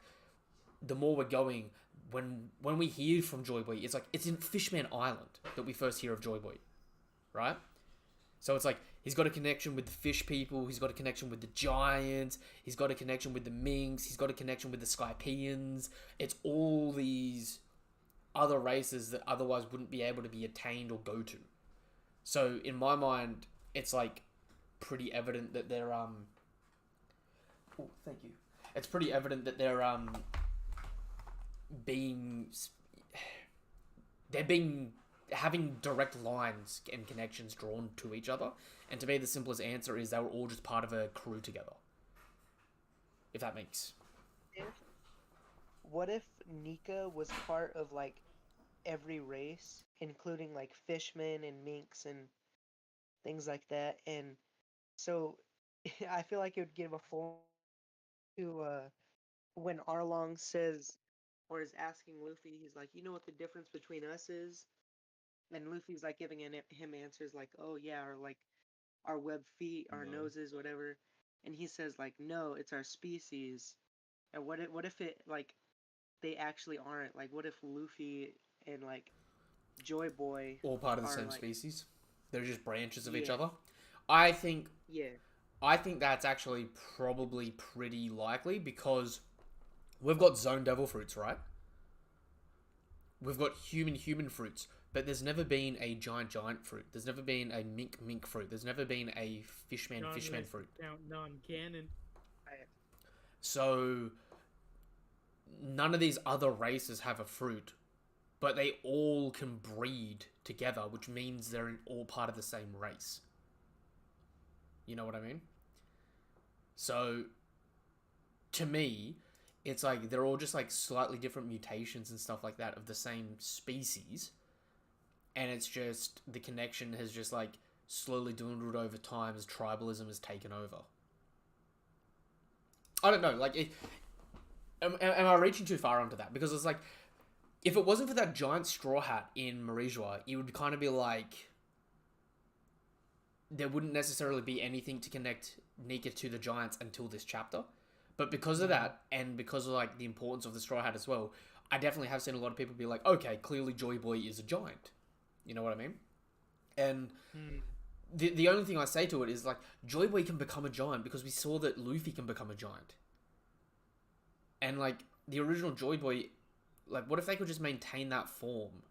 the more we're going, when we hear from Joy Boy, it's like it's in Fishman Island that we first hear of Joy Boy, right? So it's like he's got a connection with the fish people, he's got a connection with the giants, he's got a connection with the Minks, he's got a connection with the Skypeans. It's all these other races that otherwise wouldn't be able to be attained or go to. So in my mind, it's like pretty evident that they're oh, thank you. It's pretty evident that they're being having direct lines and connections drawn to each other. And to me, the simplest answer is they were all just part of a crew together. If that makes. What if Nika was part of like every race, including like fishmen and minks and things like that? And so I feel like it would give a full to when Arlong says or is asking Luffy. He's like, you know what the difference between us is? And Luffy's like giving him answers like, oh yeah, or like our web feet, our No. noses, whatever. And he says like, no, it's our species. And what if it like they actually aren't? Like, what if Luffy and like Joy Boy All part of the are same like, species. They're just branches of each yeah, other. I think yeah, I think that's actually probably pretty likely because we've got zone devil fruits, right? We've got human fruits, but there's never been a giant fruit. There's never been a mink fruit. There's never been a fishman fruit. Count non-canon. So none of these other races have a fruit, but they all can breed together, which means they're all part of the same race. You know what I mean? So to me, it's like they're all just like slightly different mutations and stuff like that of the same species, and it's just the connection has just like slowly dwindled over time as tribalism has taken over. I don't know, like, am I reaching too far onto that? Because it's like, if it wasn't for that giant straw hat in Marijua, it would kind of be like there wouldn't necessarily be anything to connect Nika to the giants until this chapter. But because of that, and because of like the importance of the straw hat as well, I definitely have seen a lot of people be like, okay, clearly Joy Boy is a giant. You know what I mean? And the only thing I say to it is like, Joy Boy can become a giant because we saw that Luffy can become a giant. And like the original Joy Boy, like what if they could just maintain that form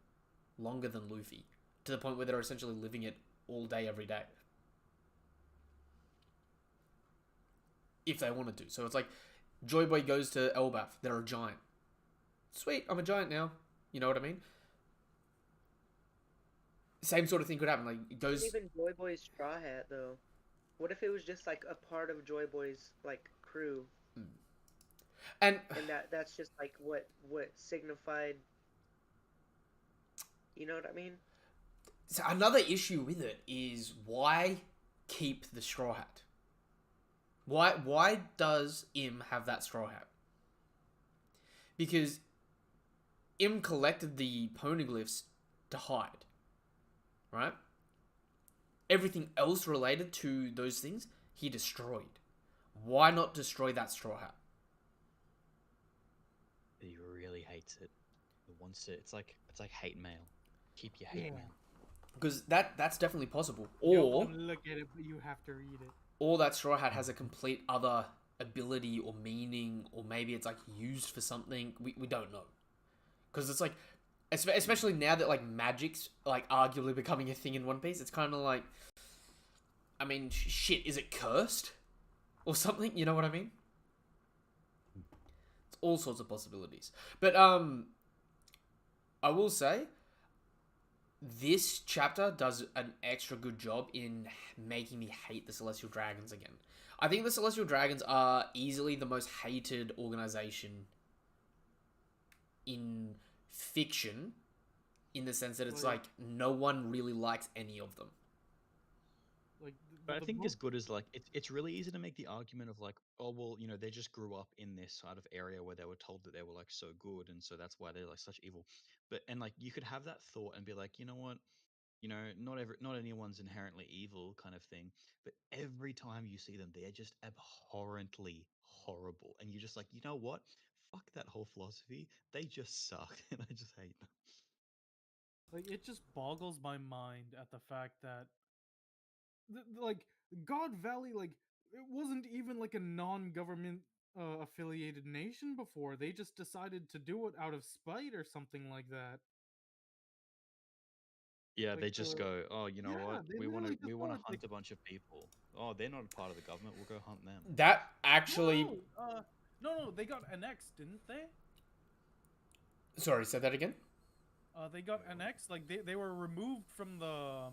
longer than Luffy to the point where they're essentially living it all day, every day? If they wanted to. So it's like, Joy Boy goes to Elbaf, they're a giant. Sweet, I'm a giant now. You know what I mean? Same sort of thing could happen. Like, it goes... Even Joy Boy's straw hat though. What if it was just like a part of Joy Boy's like crew? And that's just like what signified. You know what I mean? So another issue with it is why keep the straw hat? Why does Im have that straw hat? Because Im collected the poneglyphs to hide, right? Everything else related to those things, he destroyed. Why not destroy that straw hat? He really hates it. He wants it. It's like hate mail. Keep your hate mail. Because that's definitely possible. You don't Or want to look at it, but you have to read it. or that straw hat has a complete other ability or meaning, or maybe it's like used for something. We don't know. Because it's like, especially now that like magic's like arguably becoming a thing in One Piece, it's kind of like, I mean, shit, is it cursed or something? You know what I mean? It's all sorts of possibilities. But I will say, this chapter does an extra good job in making me hate the Celestial Dragons again. I think the Celestial Dragons are easily the most hated organization in fiction, in the sense that it's like no one really likes any of them. Like, But I think as good as like it's really easy to make the argument of like, oh well, you know, they just grew up in this sort of area where they were told that they were like so good, and so that's why they're like such evil. But and like you could have that thought and be like, you know what, you know, not anyone's inherently evil kind of thing. But every time you see them, they are just abhorrently horrible, and you're just like, you know what, fuck that whole philosophy. They just suck, and I just hate them. like it just boggles my mind at the fact that like God Valley, like it wasn't even like a non-government affiliated nation before. They just decided to do it out of spite or something like that. Yeah, Like they just go, oh, you know yeah, what, they we literally we just want to wanted like hunt a bunch of people. Oh, they're not a part of the government. We'll go hunt them. That actually... no, they got annexed, didn't they? Sorry, say that again? They got annexed. Like they were removed from the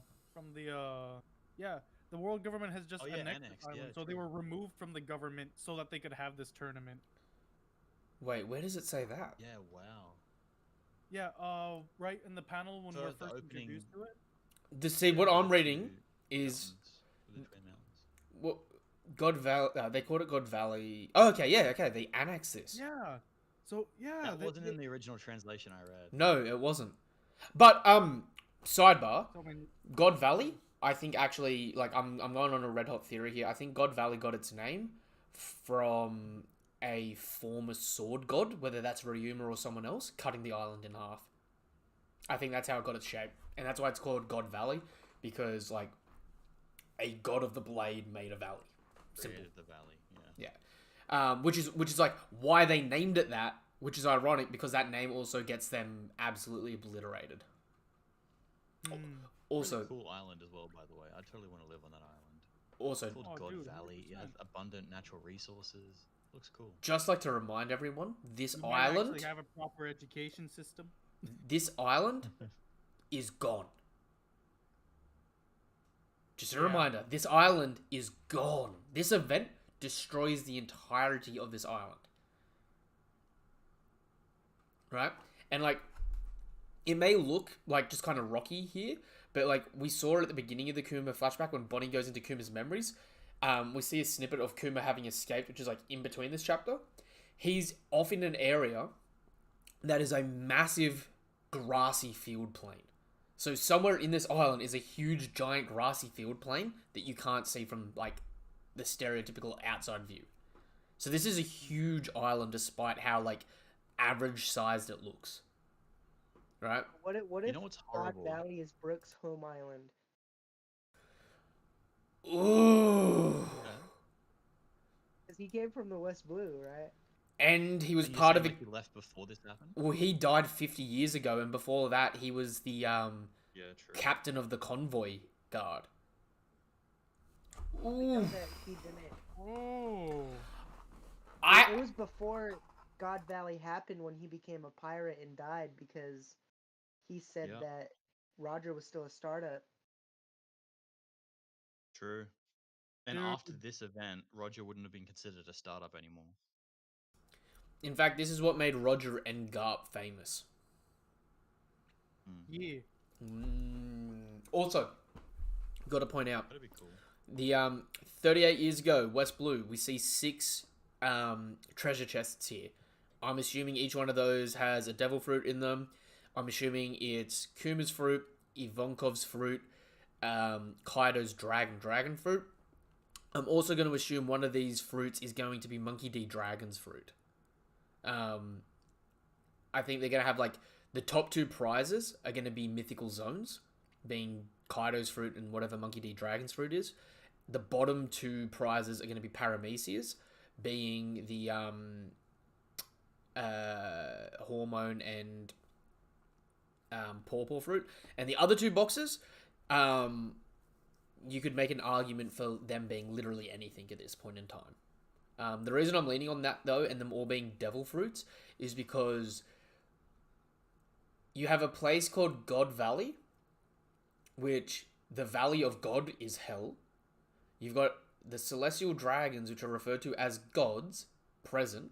yeah. The world government has just annexed the island, yeah, so they were removed from the government so that they could have this tournament. Wait, where does it say that? Yeah, wow. Yeah, right in the panel when So we're the first opening- introduced to it. See, what For I'm the reading two is... mountains, for the twin mountains. Well, God Valley... they called it God Valley... Oh, okay, yeah, okay, they annexed this. Yeah. So yeah, That wasn't in the original translation I read. No, it wasn't. But sidebar, so many. God Valley. I think actually, like, I'm going on a red hot theory here. I think God Valley got its name from a former sword god, whether that's Ryuma or someone else, cutting the island in half. I think that's how it got its shape, and that's why it's called God Valley, because like a god of the blade made a valley. Simple. Created the valley. Yeah. Yeah. Which is like why they named it that, which is ironic because that name also gets them absolutely obliterated. Also, Really cool island as well, by the way. I totally want to live on that island. also, It's called God dude, Valley. It 100%. has abundant natural resources. Looks cool. just like to remind everyone, this We might island, actually have a proper education system. this island is gone. Just a reminder, this island is gone. This event destroys the entirety of this island. Right? And like, it may look like just kind of rocky here, but like we saw it at the beginning of the Kuma flashback when Bonnie goes into Kuma's memories. We see a snippet of Kuma having escaped, which is like in between this chapter. He's off in an area that is a massive grassy field plain. So somewhere in this island is a huge, giant grassy field plain that you can't see from like the stereotypical outside view. So this is a huge island, despite how like average sized it looks. Right? What if You know what's God horrible? Valley is Brooks' home island? Ooh. Okay. Because he came from the West Blue, right? And he was Are you part saying, of like it. he left before this happened? Well, he died 50 years ago, and before that, he was the Yeah, true. captain of the convoy guard. I Ooh. know that he didn't. Oh. It was before God Valley happened when he became a pirate and died because he said Yeah. that Roger was still a startup. True. And Dude. after this event, Roger wouldn't have been considered a startup anymore. In fact, this is what made Roger and Garp famous. Yeah. Also, got to point out, That'd be cool. the 38 years ago, West Blue, we see 6 treasure chests here. I'm assuming each one of those has a devil fruit in them. I'm assuming it's Kuma's fruit, Ivankov's fruit, Kaido's dragon fruit. I'm also going to assume one of these fruits is going to be Monkey D. Dragon's fruit. I think they're going to have like the top 2 prizes are going to be mythical zones, being Kaido's fruit and whatever Monkey D. Dragon's fruit is. The bottom 2 prizes are going to be Paramecia's, being the hormone and pawpaw fruit, and the other 2 boxes, you could make an argument for them being literally anything at this point in time. The reason I'm leaning on that though, and them all being devil fruits, is because you have a place called God Valley, which the Valley of God is hell. You've got the celestial dragons, which are referred to as gods, present,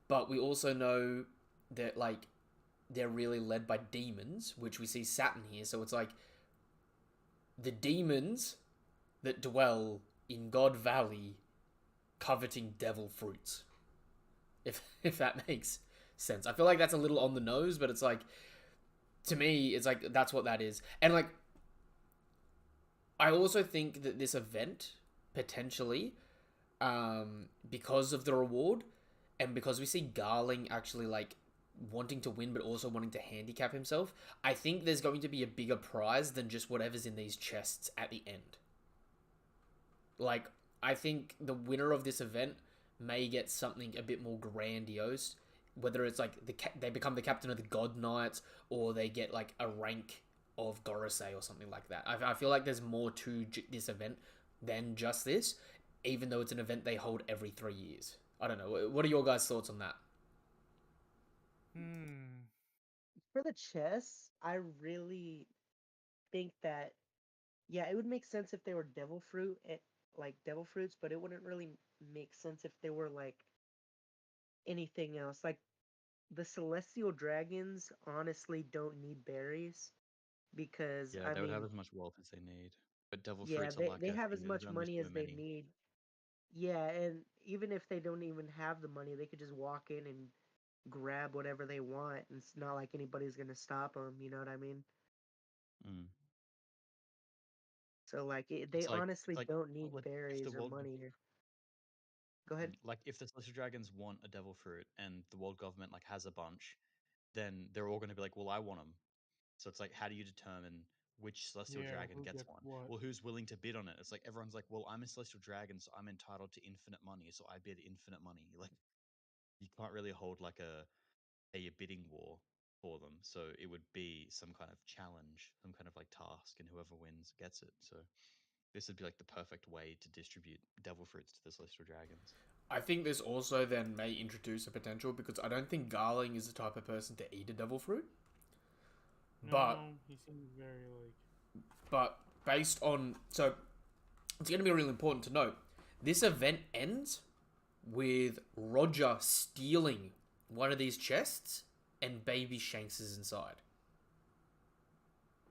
but we also know that like they're really led by demons, which we see Saturn here. So it's like the demons that dwell in God Valley coveting devil fruits. If that makes sense. I feel like that's a little on the nose, but it's like, to me, it's like that's what that is. And like, I also think that this event potentially, because of the reward, and because we see Garling actually like wanting to win but also wanting to handicap himself, I think there's going to be a bigger prize than just whatever's in these chests at the end. Like, I think the winner of this event may get something a bit more grandiose, whether it's like they become the captain of the God Knights, or they get like a rank of Gorosei or something like that. I feel like there's more to this event than just this, even though it's an event they hold every 3 years. I don't know. What are your guys' thoughts on that? For the chess, I really think that yeah, it would make sense if they were devil fruit, like devil fruits, but it wouldn't really make sense if they were like anything else. Like the celestial dragons honestly don't need berries because Yeah, I they would have mean, as much wealth as they need. But devil yeah, fruits are like they a have thing. as There's much only money so as they many. need. Yeah, and even if they don't even have the money, they could just walk in and grab whatever they want, and it's not like anybody's gonna stop them. You know what I mean? Mm. So like, they It's honestly like don't need if the berries or world money. Go ahead. like if the celestial dragons want a devil fruit and the world government like has a bunch, then they're all going to be like, well, I want them. So it's like, how do you determine which celestial Yeah, dragon who gets gets one? what? Well, who's willing to bid on it? It's like everyone's like, well, I'm a celestial dragon, so I'm entitled to infinite money, so I bid infinite money. Like you can't really hold like a bidding war for them. So it would be some kind of challenge, some kind of like task, and whoever wins gets it. So this would be like the perfect way to distribute devil fruits to the celestial dragons. I think this also then may introduce a potential because I don't think Garling is the type of person to eat a devil fruit. But No, he seems very like. but based on so it's going to be really important to note this event ends with Roger stealing one of these chests and baby Shanks is inside.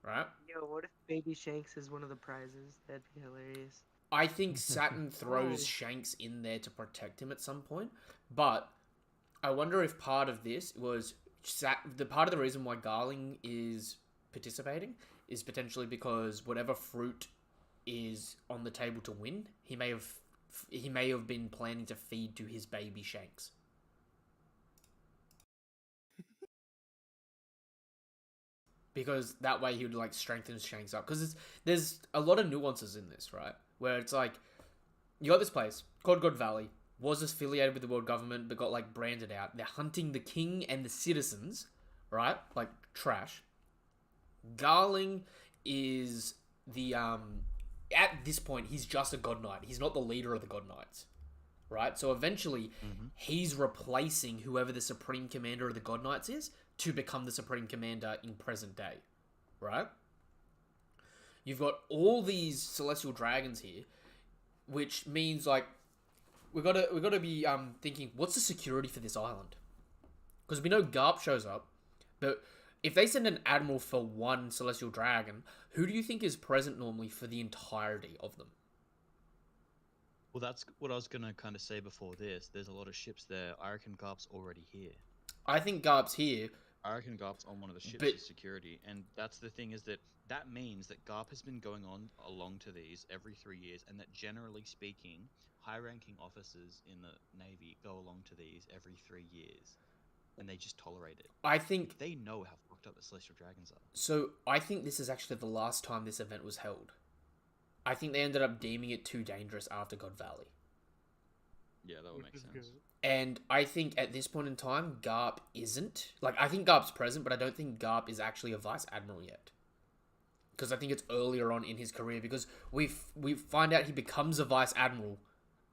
Right? Yo, what if Baby Shanks is one of the prizes? That'd be hilarious. I think Saturn throws Oh. Shanks in there to protect him at some point, but I wonder if part of this was the part of the reason why Garling is participating is potentially because whatever fruit is on the table to win, he may have been planning to feed to his baby Shanks. Because that way he would like strengthen Shanks up. Because there's a lot of nuances in this, right? Where it's like you got this place called God Valley, was affiliated with the world government, but got like branded out. They're hunting the king and the citizens, right? Like trash. Garling is the at this point he's just a God Knight. He's not the leader of the God Knights, right? So eventually he's replacing whoever the supreme commander of the God Knights is to become the supreme commander in present day, right? You've got all these celestial dragons here, which means like we gotta be thinking what's the security for this island, because we know Garp shows up, but if they send an admiral for one celestial dragon, who do you think is present normally for the entirety of them? Well, that's what I was gonna kind of say before this. There's a lot of ships there. I reckon Garp's already here. I think Garp's here, I reckon Garp's on one of the but ships as security, and that's the thing is that means that Garp has been going on along to these every 3 years, and that generally speaking, high-ranking officers in the Navy go along to these every 3 years, and they just tolerate it. I think They know how fucked up the Celestial Dragons are. so. I think this is actually the last time this event was held. I think they ended up deeming it too dangerous after God Valley. Yeah, that would make sense. Good. And I think at this point in time, Garp isn't. Like, I think Garp's present, but I don't think Garp is actually a Vice Admiral yet. Because I think it's earlier on in his career, because we find out he becomes a Vice Admiral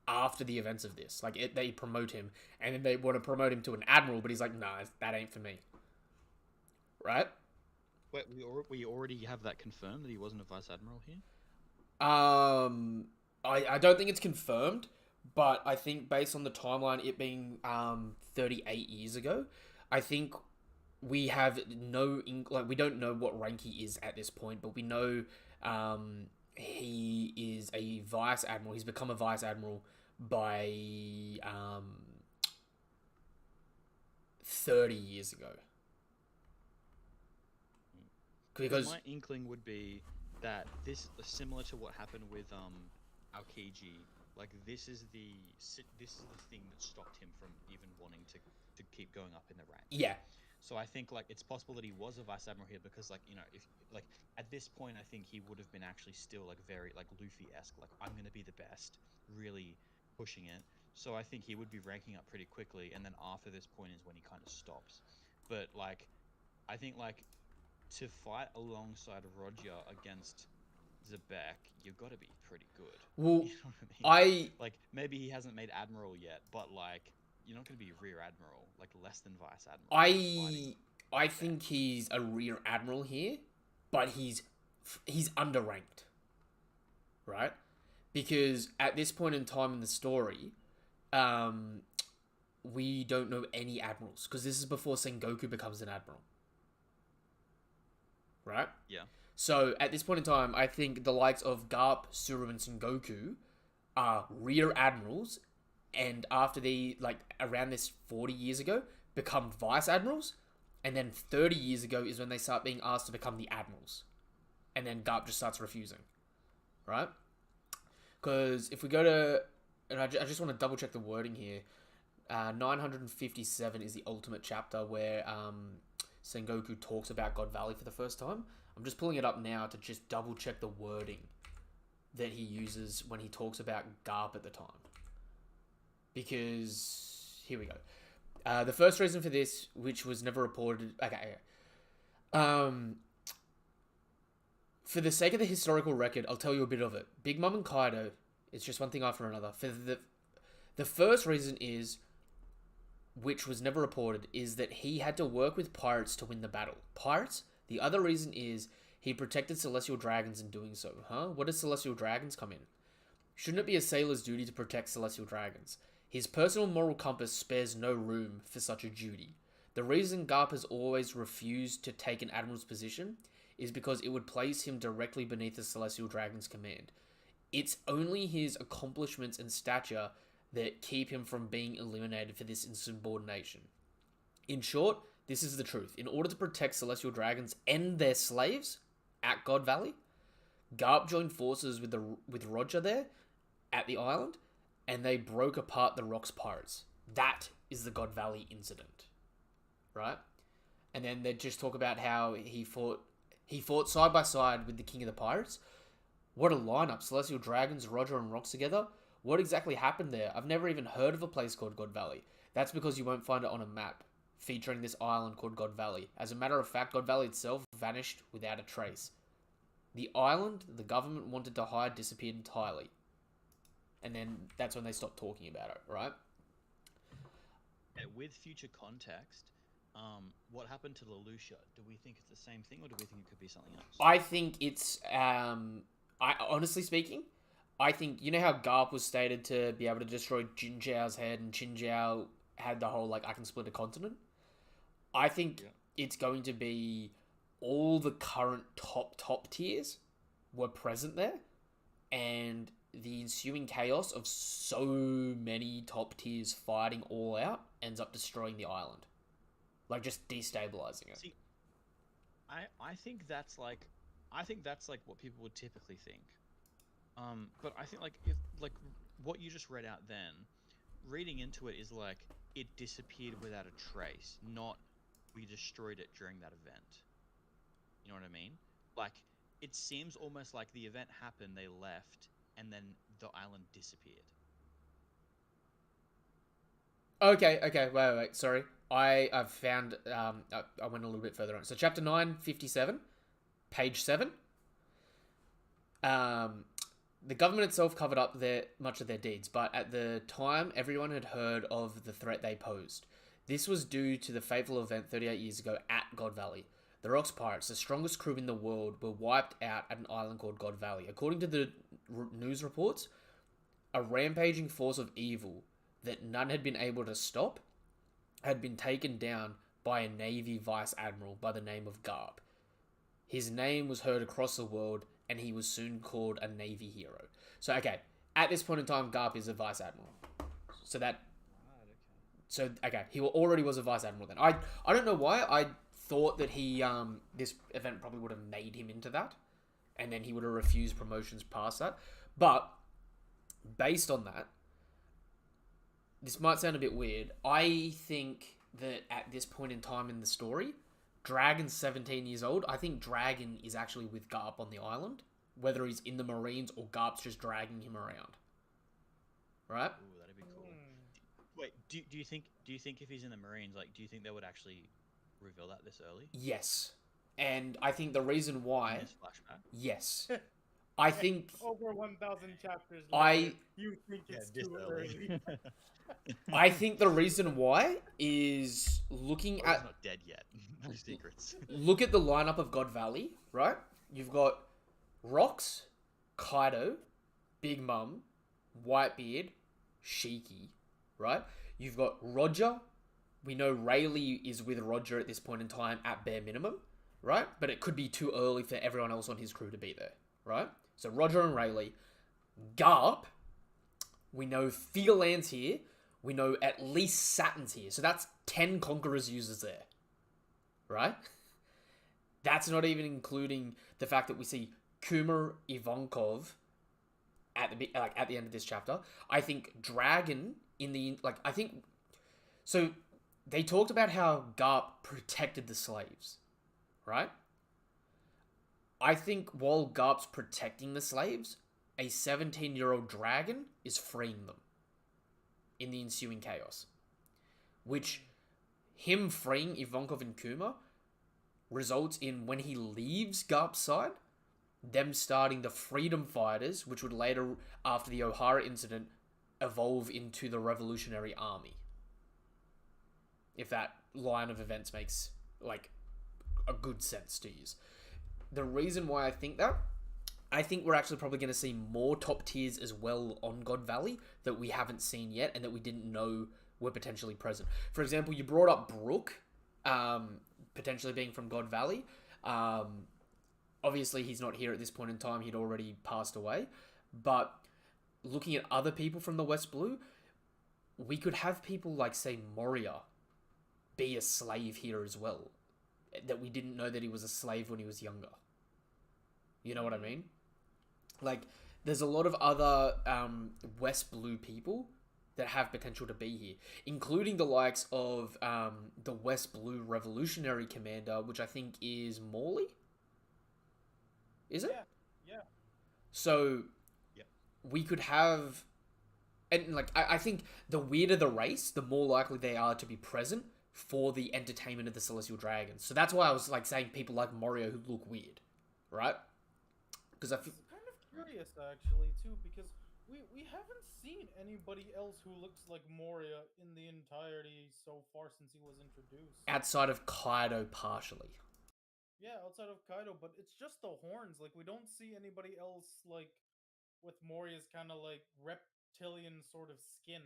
after the events of this. Like, they promote him, and then they want to promote him to an Admiral, but he's like, nah, that ain't for me. Right? Wait, we already have that confirmed that he wasn't a Vice Admiral here? I don't think it's confirmed, but I think based on the timeline, it being 38 years ago, I think we have we don't know what rank he is at this point, but we know he is a vice admiral. He's become a vice admiral by 30 years ago. Because my inkling would be that this is similar to what happened with Aokiji. Like this is the thing that stopped him from even wanting to keep going up in the ranks. yeah, So I think like it's possible that he was a vice admiral here because like if like at this point I think he would have been actually still like very like Luffy-esque, like I'm gonna be the best, really pushing it. So I think he would be ranking up pretty quickly, and then after this point is when he kind of stops. But like I think like to fight alongside Roger against Zebek, you've got to be pretty good. well, You know what I mean? I Like maybe he hasn't made admiral yet, but like you're not going to be rear admiral, like less than vice admiral. I think he's a rear admiral here, but he's underranked, right? Because at this point in time in the story, we don't know any admirals because this is before Sengoku becomes an admiral, right? Yeah. So at this point in time, I think the likes of Garp, Suru, and Sengoku are rear admirals, and after the, like, around this 40 years ago, become vice admirals, and then 30 years ago is when they start being asked to become the admirals. And then Garp just starts refusing. Right? Because if we go to... And I just want to double check the wording here. 957 is the ultimate chapter where Sengoku talks about God Valley for the first time. I'm just pulling it up now to just double check the wording that he uses when he talks about Garp at the time. Because... Here we go. The first reason for this, which was never reported... Okay. For the sake of the historical record, I'll tell you a bit of it. Big Mom and Kaido, it's just one thing after another. For the first reason is, which was never reported, is that he had to work with pirates to win the battle. Pirates? The other reason is he protected celestial dragons in doing so. Huh? What does celestial dragons come in? Shouldn't it be a sailor's duty to protect celestial dragons? His personal moral compass spares no room for such a duty. The reason Garp has always refused to take an admiral's position is because it would place him directly beneath the celestial dragon's command. It's only his accomplishments and stature that keep him from being eliminated for this insubordination. In short, this is the truth. In order to protect celestial dragons and their slaves at God Valley, Garp joined forces with Roger there at the island, and they broke apart the Rocks pirates. That is the God Valley incident. Right? And then they just talk about how he fought side by side with the King of the Pirates. What a lineup. Celestial Dragons, Roger and Rocks together. What exactly happened there? I've never even heard of a place called God Valley. That's because you won't find it on a map featuring this island called God Valley. As a matter of fact, God Valley itself vanished without a trace. The island the government wanted to hide disappeared entirely. And then that's when they stopped talking about it, right? With future context, what happened to Lelouch? Do we think it's the same thing, or do we think it could be something else? I think it's, honestly speaking, I think, you know how Garp was stated to be able to destroy Jin Zhao's head, and Jin Zhao had the whole, like, I can split a continent? I think it's going to be all the current top tiers were present there, and the ensuing chaos of so many top tiers fighting all out ends up destroying the island. Like, just destabilizing it. See, I think that's like what people would typically think. But I think if what you just read out then, reading into it is like it disappeared without a trace, not we destroyed it during that event. You know what I mean? Like, it seems almost like the event happened, they left, and then the island disappeared. Okay, wait, sorry. I've found, I went a little bit further on. So chapter 957, page 7. The government itself covered up much of their deeds, but at the time, everyone had heard of the threat they posed. This was due to the fateful event 38 years ago at God Valley. The Rocks Pirates, the strongest crew in the world, were wiped out at an island called God Valley. According to the news reports, a rampaging force of evil that none had been able to stop had been taken down by a Navy Vice Admiral by the name of Garp. His name was heard across the world, and he was soon called a Navy hero. So, okay, at this point in time, Garp is a Vice Admiral. So that... So, okay, he already was a Vice Admiral then. I don't know why. I thought that he, this event probably would have made him into that, and then he would have refused promotions past that. But, based on that, this might sound a bit weird. I think that at this point in time in the story, Dragon's 17 years old. I think Dragon is actually with Garp on the island, whether he's in the Marines or Garp's just dragging him around. Right? Ooh, that'd be cool. Wait, do you think if he's in the Marines, like, do you think they would actually reveal that this early? Yes. And I think the reason why... In this flashback? Yes. I think... Over 1,000 chapters later, you think it's too early. I think the reason why is looking He's at... not dead yet. No secrets. Look at the lineup of God Valley, right? You've got Rocks, Kaido, Big Mom, Whitebeard, Shiki, right? You've got Roger. We know Rayleigh is with Roger at this point in time at bare minimum, right? But it could be too early for everyone else on his crew to be there, right? So Roger and Rayleigh. Garp, We know Figaland's here. We know at least Saturn's here. So that's 10 Conquerors users there. Right? That's not even including the fact that we see Kuma Ivankov at the end of this chapter. I think Dragon so they talked about how Garp protected the slaves, right? I think while Garp's protecting the slaves, a 17-year-old dragon is freeing them in the ensuing chaos. Which, him freeing Ivankov and Kuma results in, when he leaves Garp's side, them starting the Freedom Fighters, which would later, after the O'Hara incident, evolve into the Revolutionary Army. If that line of events makes, a good sense to use. The reason why I think that, I think we're actually probably going to see more top tiers as well on God Valley that we haven't seen yet and that we didn't know were potentially present. For example, you brought up Brook, potentially being from God Valley. Obviously, he's not here at this point in time. He'd already passed away. But looking at other people from the West Blue, we could have people like, say, Moria be a slave here as well. That we didn't know that he was a slave when he was younger. You know what I mean? There's a lot of other West Blue people that have potential to be here, including the likes of the West Blue Revolutionary Commander, which I think is Morley. Is it? Yeah. So, yep. We could have... And, I think the weirder the race, the more likely they are to be present for the entertainment of the Celestial Dragons. So that's why I was, saying people like Morio who look weird. Right? Because I feel... It's kind of curious, actually, too, because we haven't seen anybody else who looks like Moria in the entirety so far since he was introduced. Outside of Kaido, partially. Yeah, outside of Kaido, but it's just the horns. We don't see anybody else, with Moria's kind of, reptilian sort of skin.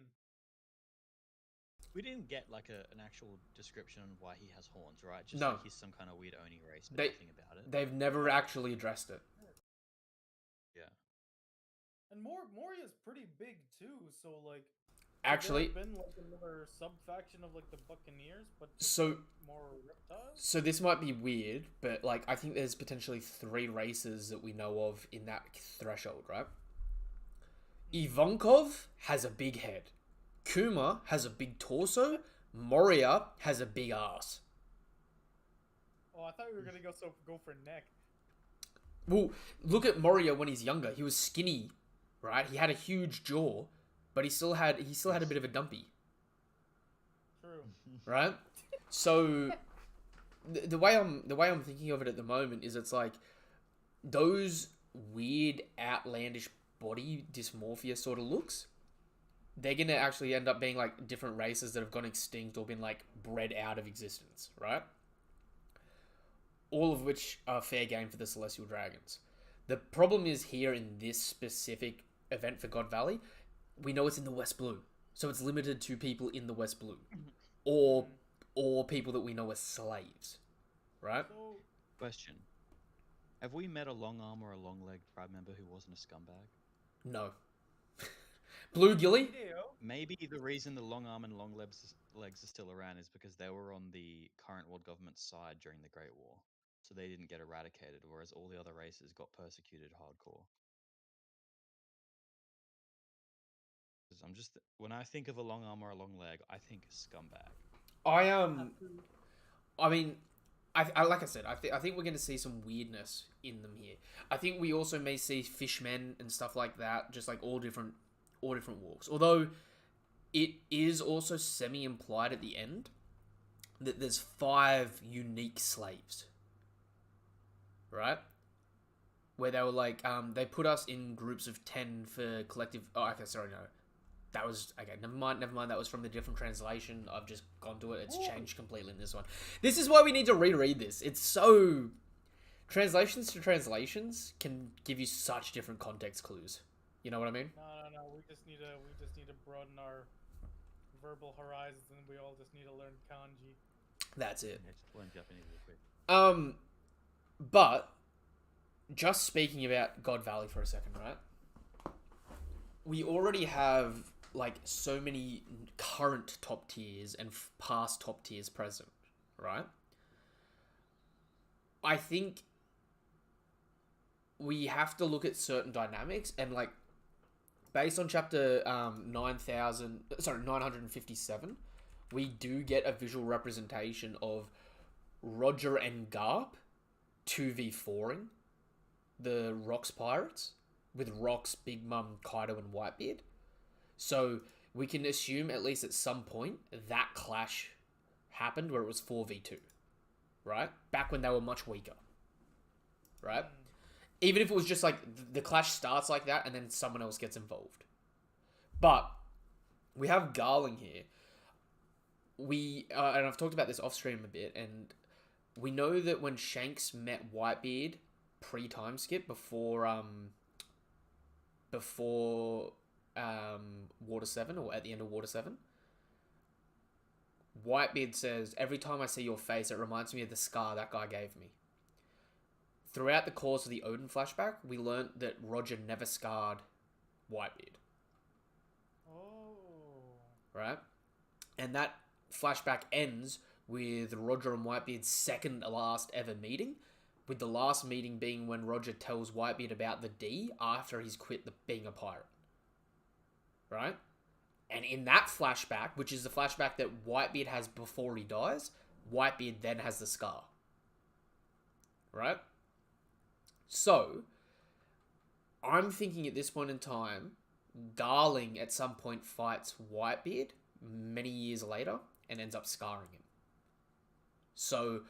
We didn't get, an actual description on why he has horns, right? Just no. He's some kind of weird Oni race, but nothing about it. They've never actually addressed it. Yeah. And Moria's pretty big, too, so, actually... There been, another sub-faction of, the Buccaneers, but more reptiles? So this might be weird, but, I think there's potentially 3 races that we know of in that threshold, right? Ivankov has a big head. Kuma has a big torso. Moria has a big ass. Oh, I thought we were gonna go for neck. Well, look at Moria when he's younger. He was skinny, right? He had a huge jaw, but he still had a bit of a dumpy. True. Right? So the way I'm thinking of it at the moment is it's those weird outlandish body dysmorphia sort of looks, they're going to actually end up being different races that have gone extinct or been bred out of existence, right? All of which are fair game for the Celestial Dragons. The problem is here in this specific event for God Valley, we know it's in the West Blue. So it's limited to people in the West Blue. Or people that we know as slaves. Right? Question. Have we met a long arm or a long leg tribe member who wasn't a scumbag? No. Blue Gilly? Maybe the reason the long arm and long legs are still around is because they were on the current world government's side during the Great War. So they didn't get eradicated, whereas all the other races got persecuted hardcore. When I think of a long arm or a long leg, I think scumbag. I mean, I like I said, I think we're going to see some weirdness in them here. I think we also may see fishmen and stuff like that, just all different walks. Although it is also semi-implied at the end that there's 5 unique slaves, right? Where they were they put us in groups of 10 for collective. Oh, okay, sorry, no. That was... Okay, never mind. That was from the different translation. I've just gone to it. It's changed completely in this one. This is why we need to reread this. It's so... Translations to translations can give you such different context clues. You know what I mean? No. We just need to broaden our verbal horizons, and we all just need to learn kanji. That's it. Yeah, just learn Japanese real quick. But... Just speaking about God Valley for a second, right? we already have like so many current top tiers and past top tiers present, right? I think we have to look at certain dynamics and like based on chapter 957, we do get a visual representation of Roger and Garp 2v4ing the Rocks Pirates with Rocks, Big Mum, Kaido, and Whitebeard. So we can assume at least at some point that clash happened where it was 4v2, right? Back when they were much weaker, right? Even if it was just like the clash starts like that and then someone else gets involved. But we have Garling here. And I've talked about this off stream a bit, and we know that when Shanks met Whitebeard pre-time skip before Water 7 or at the end of Water 7, Whitebeard says, every time I see your face, it reminds me of the scar that guy gave me. Throughout the course of the Odin flashback, we learnt that Roger never scarred Whitebeard. Oh. Right? And that flashback ends with Roger and Whitebeard's second to last ever meeting, with the last meeting being when Roger tells Whitebeard about the D after he's quit being a pirate. Right? And in that flashback, which is the flashback that Whitebeard has before he dies, Whitebeard then has the scar. Right? So, I'm thinking at this point in time, Garling at some point fights Whitebeard many years later and ends up scarring him. So,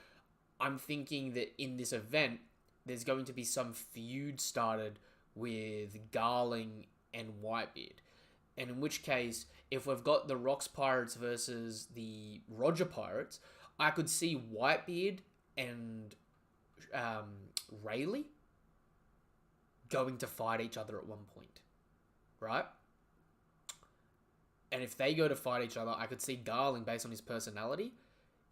I'm thinking that in this event, there's going to be some feud started with Garling and Whitebeard. And in which case, if we've got the Rocks Pirates versus the Roger Pirates, I could see Whitebeard and Rayleigh going to fight each other at one point. Right? And if they go to fight each other, I could see Garling, based on his personality,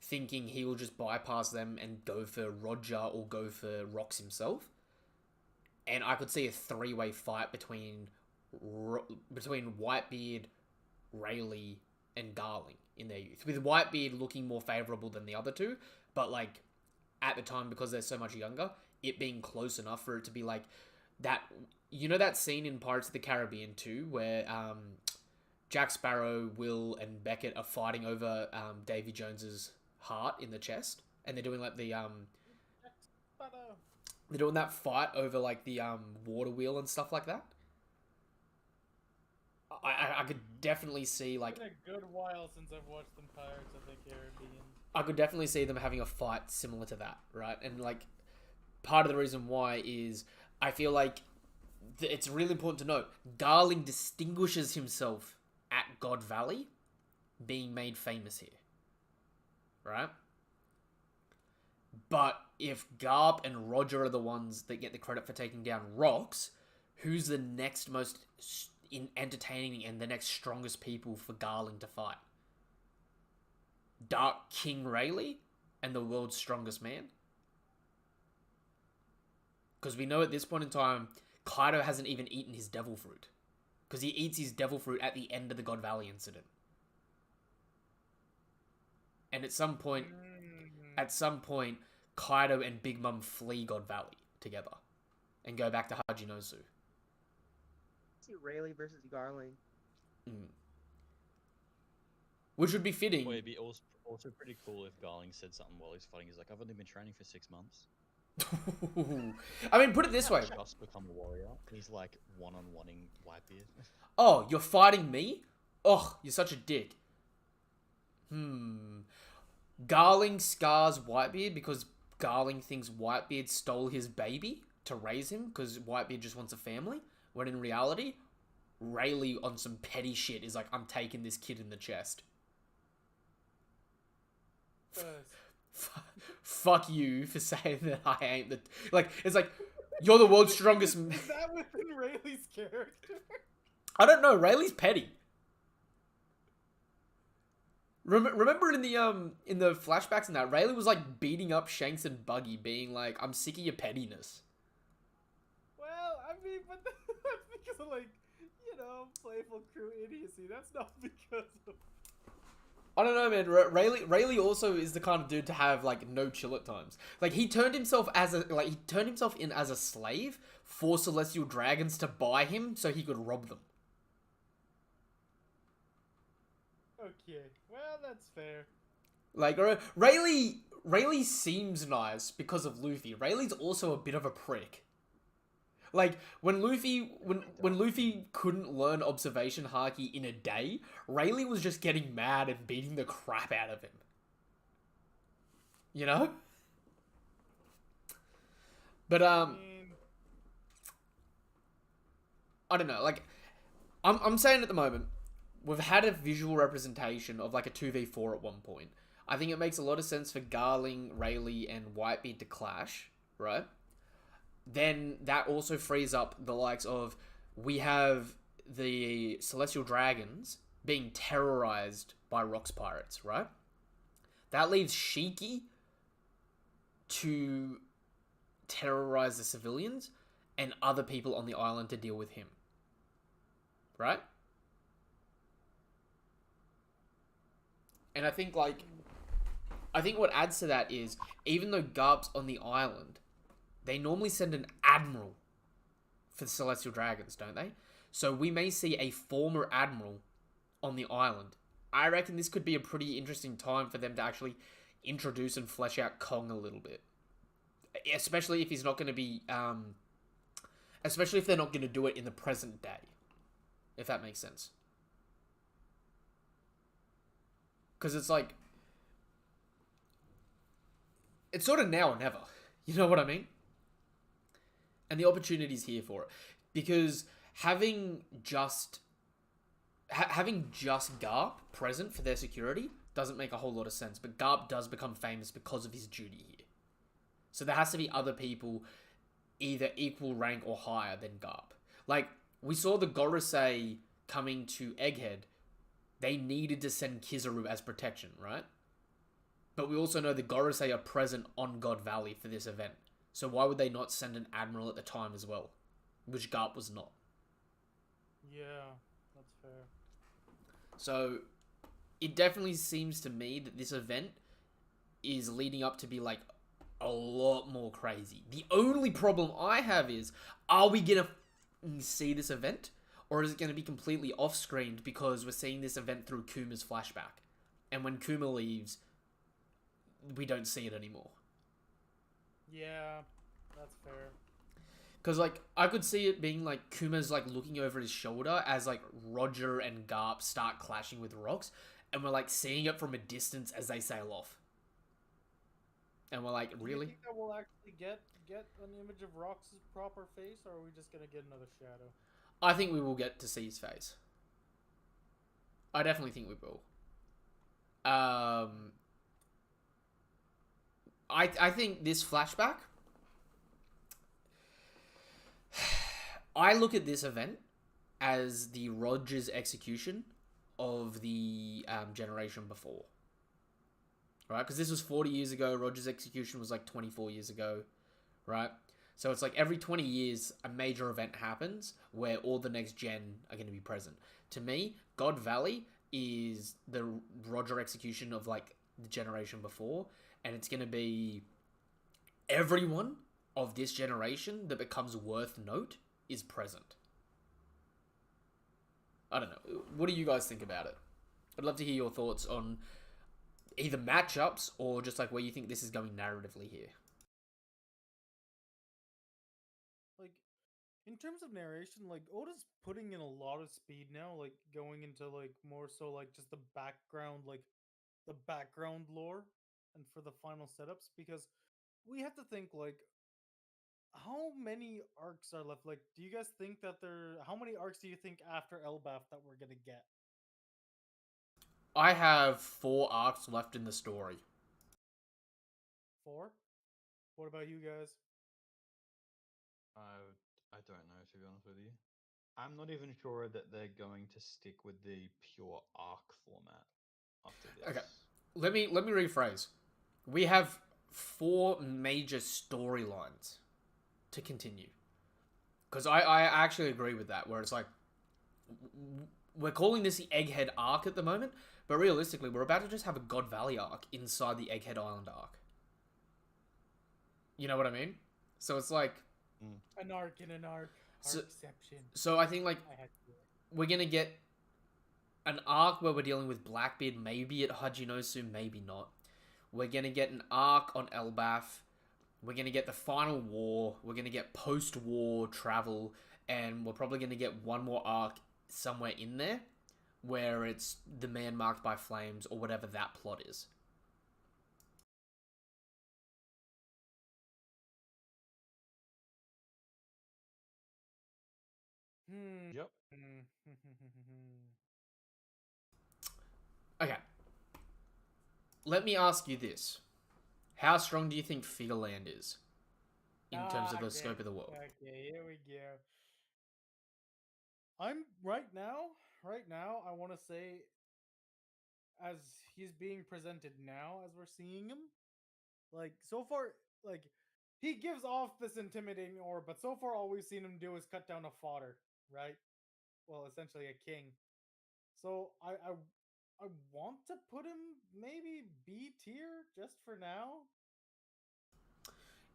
thinking he will just bypass them and go for Roger or go for Rocks himself. And I could see a three-way fight between Whitebeard, Rayleigh, and Garling in their youth. With Whitebeard looking more favourable than the other two, but like at the time, because they're so much younger, it being close enough for it to be like that. You know that scene in Pirates of the Caribbean 2 where Jack Sparrow, Will, and Beckett are fighting over Davy Jones's heart in the chest, and they're doing like the they're doing that fight over like the water wheel and stuff like that. I could definitely see like. It's been a good while since I've watched them Pirates of the Caribbean. I could definitely see them having a fight similar to that, right? And like, part of the reason why is I feel like it's really important to note Garling distinguishes himself at God Valley, being made famous here, right? But if Garp and Roger are the ones that get the credit for taking down Rocks, who's the next most entertaining and the next strongest people for Garling to fight? Dark King Rayleigh and the world's strongest man? Because we know at this point in time, Kaido hasn't even eaten his devil fruit. Because he eats his devil fruit at the end of the God Valley incident. And at some point, Kaido and Big Mom flee God Valley together and go back to Hajinosu. See Rayleigh versus Garling. Which would be fitting. Well, it'd be also pretty cool if Garling said something while he's fighting. He's like, I've only been training for 6 months. I mean, put it this way. Just become a warrior. He's like one-on-oneing Whitebeard. Oh, you're fighting me? Ugh, you're such a dick. Garling scars Whitebeard because Garling thinks Whitebeard stole his baby to raise him because Whitebeard just wants a family. When in reality, Rayleigh on some petty shit is like, I'm taking this kid in the chest. Fuck you for saying that I ain't the... Like, it's like, you're the world's strongest... Is that within Rayleigh's character? I don't know. Rayleigh's petty. Remember in the flashbacks and that, Rayleigh was like beating up Shanks and Buggy, being like, I'm sick of your pettiness. Well, I mean, but that's because of like, you know, some playful crew idiocy. That's not because of. I don't know, man. Rayleigh also is the kind of dude to have like no chill at times. Like he turned himself in as a slave for celestial dragons to buy him so he could rob them. Okay, well that's fair. Like Rayleigh seems nice because of Luffy. Rayleigh's also a bit of a prick. Like when Luffy couldn't learn observation haki in a day, Rayleigh was just getting mad and beating the crap out of him. You know? But I don't know, like I'm saying at the moment, we've had a visual representation of like a 2v4 at one point. I think it makes a lot of sense for Garling, Rayleigh, and Whitebeard to clash, right? Then that also frees up the likes of, we have the Celestial Dragons being terrorized by Rocks Pirates, right? That leaves Shiki to terrorize the civilians and other people on the island to deal with him. Right? And I think what adds to that is, even though Garp's on the island, they normally send an admiral for the Celestial Dragons, don't they? So we may see a former admiral on the island. I reckon this could be a pretty interesting time for them to actually introduce and flesh out Kong a little bit. Especially if he's not going to be... especially if they're not going to do it in the present day. If that makes sense. Because it's like... it's sort of now or never. You know what I mean? And the opportunity's here for it. Because having just Garp present for their security doesn't make a whole lot of sense. But Garp does become famous because of his duty here. So there has to be other people either equal rank or higher than Garp. Like, we saw the Gorosei coming to Egghead. They needed to send Kizaru as protection, right? But we also know the Gorosei are present on God Valley for this event. So why would they not send an admiral at the time as well? Which Garp was not. Yeah, that's fair. So it definitely seems to me that this event is leading up to be like a lot more crazy. The only problem I have is, are we going to see this event? Or is it going to be completely off-screened because we're seeing this event through Kuma's flashback? And when Kuma leaves, we don't see it anymore. Yeah, that's fair. Because, like, I could see it being, like, Kuma's, like, looking over his shoulder as, like, Roger and Garp start clashing with rocks. And we're, like, seeing it from a distance as they sail off. And we're like, really? Do you think that we'll actually get an image of Rox's proper face, or are we just going to get another shadow? I think we will get to see his face. I definitely think we will. I think this flashback... I look at this event as the Rogers execution of the generation before. Right? Because this was 40 years ago. Rogers' execution was like 24 years ago. Right? So it's like every 20 years, a major event happens where all the next gen are going to be present. To me, God Valley is the Roger execution of like the generation before. And it's going to be everyone of this generation that becomes worth note is present. I don't know. What do you guys think about it? I'd love to hear your thoughts on either matchups or just like where you think this is going narratively here. Like, in terms of narration, like, Oda's putting in a lot of speed now, like, going into, like, more so, like, just the background lore and for the final setups, because we have to think, like, how many arcs are left? Like, do you guys think that how many arcs do you think after Elbaf that we're gonna get? I have 4 arcs left in the story. 4? What about you guys? I don't know, to be honest with you. I'm not even sure that they're going to stick with the pure arc format after this. Okay. Let me rephrase. We have 4 major storylines to continue. Because I actually agree with that, where it's like, we're calling this the Egghead arc at the moment, but realistically, we're about to just have a God Valley arc inside the Egghead Island arc. You know what I mean? So it's like an arc in an arc. Arcception. So I think like we're gonna get an arc where we're dealing with Blackbeard, maybe at Hajinosu, maybe not. We're gonna get an arc on Elbaf. We're gonna get the final war. We're gonna get post-war travel, and we're probably gonna get one more arc somewhere in there where it's the man marked by flames or whatever that plot is. Yep. Okay. Let me ask you this. How strong do you think Figureland is in terms of the scope of the world? Okay, here we go. I'm right now, I want to say, as he's being presented now, as we're seeing him, like, so far, like, he gives off this intimidating aura, but so far all we've seen him do is cut down a fodder, right? Well, essentially a king. So I want to put him maybe B tier just for now.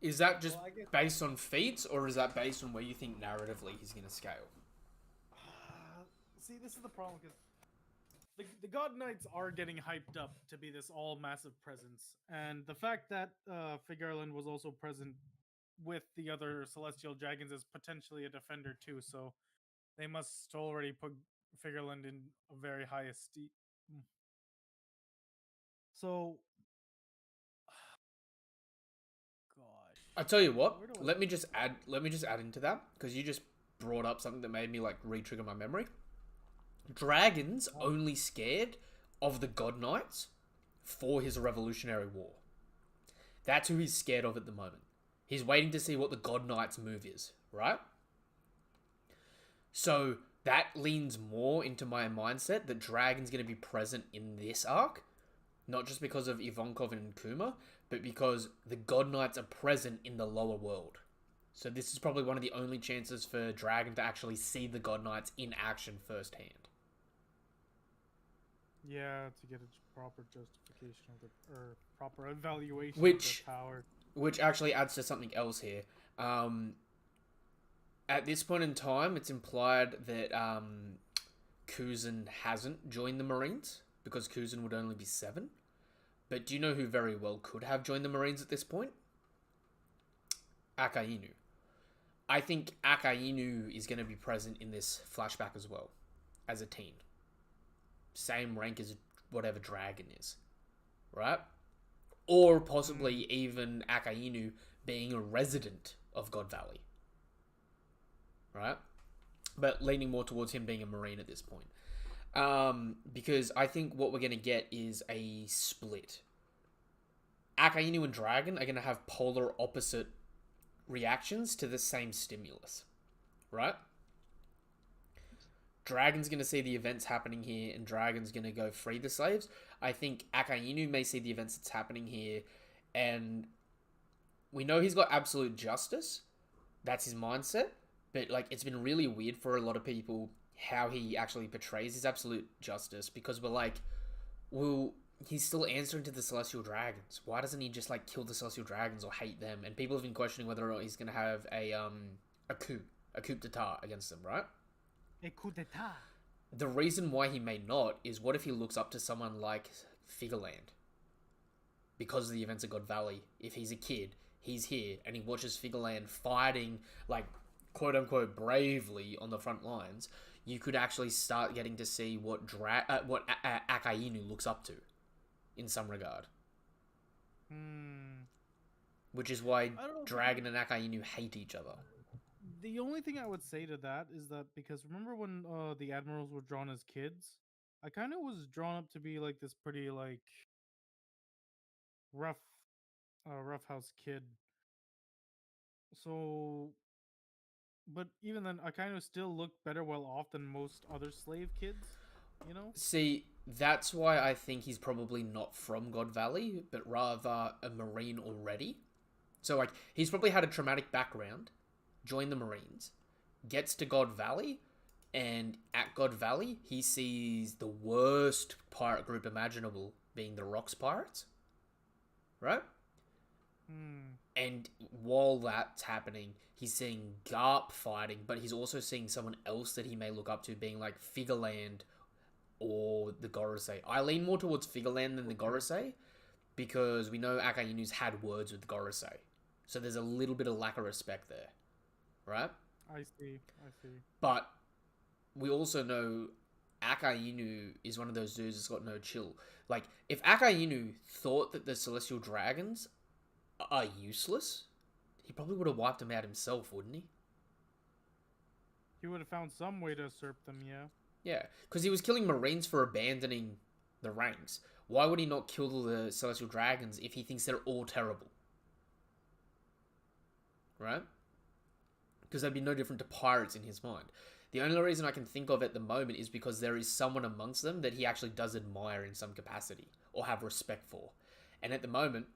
Is that just based on feats, or is that based on where you think narratively he's going to scale? See, this is the problem, because the God Knights are getting hyped up to be this all-massive presence. And the fact that Figureland was also present with the other Celestial Dragons is potentially a defender too, so they must already put Figureland in a very high esteem. So... I tell you what, let me just add into that, because you just brought up something that made me like re-trigger my memory. Dragon's only scared of the God Knights for his Revolutionary War. That's who he's scared of at the moment. He's waiting to see what the God Knights move is, right? So that leans more into my mindset that Dragon's going to be present in this arc, not just because of Ivankov and Kuma, but because the God Knights are present in the lower world. So this is probably one of the only chances for Dragon to actually see the God Knights in action firsthand. Yeah, to get a proper justification of the, or proper evaluation of the power. Which actually adds to something else here. At this point in time, it's implied that Kuzan hasn't joined the Marines, because Kuzan would only be 7. But do you know who very well could have joined the Marines at this point? Akainu. I think Akainu is going to be present in this flashback as well, as a teen. Same rank as whatever Dragon is, right? Or possibly even Akainu being a resident of God Valley, right? But leaning more towards him being a Marine at this point. Because I think what we're going to get is a split. Akainu and Dragon are going to have polar opposite reactions to the same stimulus, right? Dragon's going to see the events happening here, and Dragon's going to go free the slaves. I think Akainu may see the events that's happening here, and we know he's got absolute justice. That's his mindset. But like, it's been really weird for a lot of people how he actually portrays his absolute justice, because we're like, well, he's still answering to the Celestial Dragons. Why doesn't he just like kill the Celestial Dragons or hate them? And people have been questioning whether or not he's going to have a coup d'etat against them, right? A coup d'etat. The reason why he may not is, what if he looks up to someone like Figureland? Because of the events of God Valley, if he's a kid, he's here, and he watches Figureland fighting, like, quote-unquote, bravely on the front lines, you could actually start getting to see what Akainu looks up to, in some regard. Which is why Dragon and Akainu hate each other. The only thing I would say to that is that, because remember when the admirals were drawn as kids, I kind of was drawn up to be like this pretty like rough house kid. So, but even then, I kind of still looked better well off than most other slave kids, you know? See, that's why I think he's probably not from God Valley, but rather a Marine already. So like, he's probably had a traumatic background, joined the Marines, gets to God Valley, And at God Valley, he sees the worst pirate group imaginable being the Rocks Pirates. Right? And while that's happening, he's seeing Garp fighting, but he's also seeing someone else that he may look up to being like Figureland or the Gorosei. I lean more towards Figureland than the Gorosei because we know Akainu's had words with Gorosei. So there's a little bit of lack of respect there. Right? I see. But we also know Akainu is one of those dudes that's got no chill. Like, if Akainu thought that the Celestial Dragons are useless, he probably would have wiped them out himself, wouldn't he? He would have found some way to usurp them, yeah. Yeah, because he was killing Marines for abandoning the ranks. Why would he not kill the Celestial Dragons if he thinks they're all terrible? Right? Because they'd be no different to pirates in his mind. The only reason I can think of at the moment is because there is someone amongst them that he actually does admire in some capacity or have respect for. And at the moment,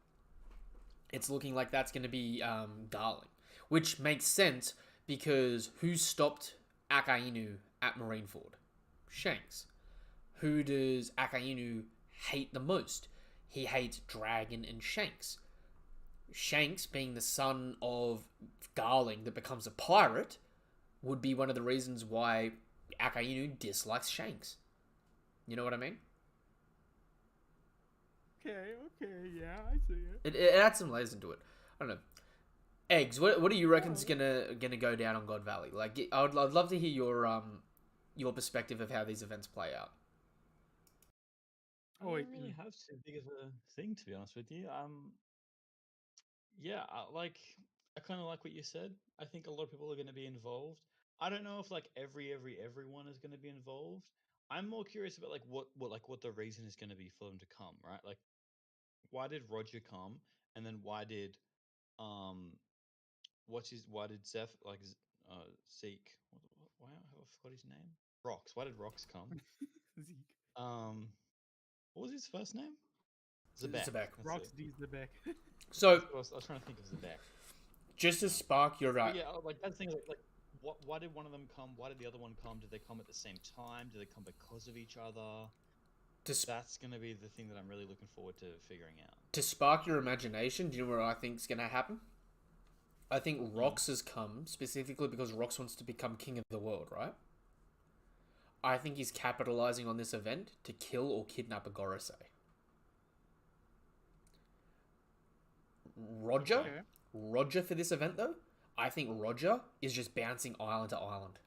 it's looking like that's going to be Darling. Which makes sense because who stopped Akainu at Marineford? Shanks. Who does Akainu hate the most? He hates Dragon and Shanks. Shanks, being the son of Darling that becomes a pirate, would be one of the reasons why Akainu dislikes Shanks. You know what I mean? Okay, yeah, I see it. It adds some layers into it. I don't know. Eggs, what do you reckon's gonna go down on God Valley? Like, I'd love to hear your perspective of how these events play out. I don't really have too big of a thing, to be honest with you. Yeah, I kind of like what you said. I think a lot of people are going to be involved. I don't know if like everyone is going to be involved. I'm more curious about like what the reason is going to be for them to come, right? Like, why did Roger come, and then why did why did Zeph Zeke? Why have I forgot his name? Rox. Why did Rox come? Zeke. What was his first name? Zebek. Rox D. Zebek. So I was trying to think of Zebek. Just to spark your yeah, like that's the thing. Like why did one of them come? Why did the other one come? Did they come at the same time? Did they come because of each other? That's going to be the thing that I'm really looking forward to figuring out. To spark your imagination, do you know what I think is going to happen? I think Rox has come specifically because Rox wants to become king of the world, right? I think he's capitalizing on this event to kill or kidnap a Gorosei. Roger for this event, though, I think Roger is just bouncing island to island.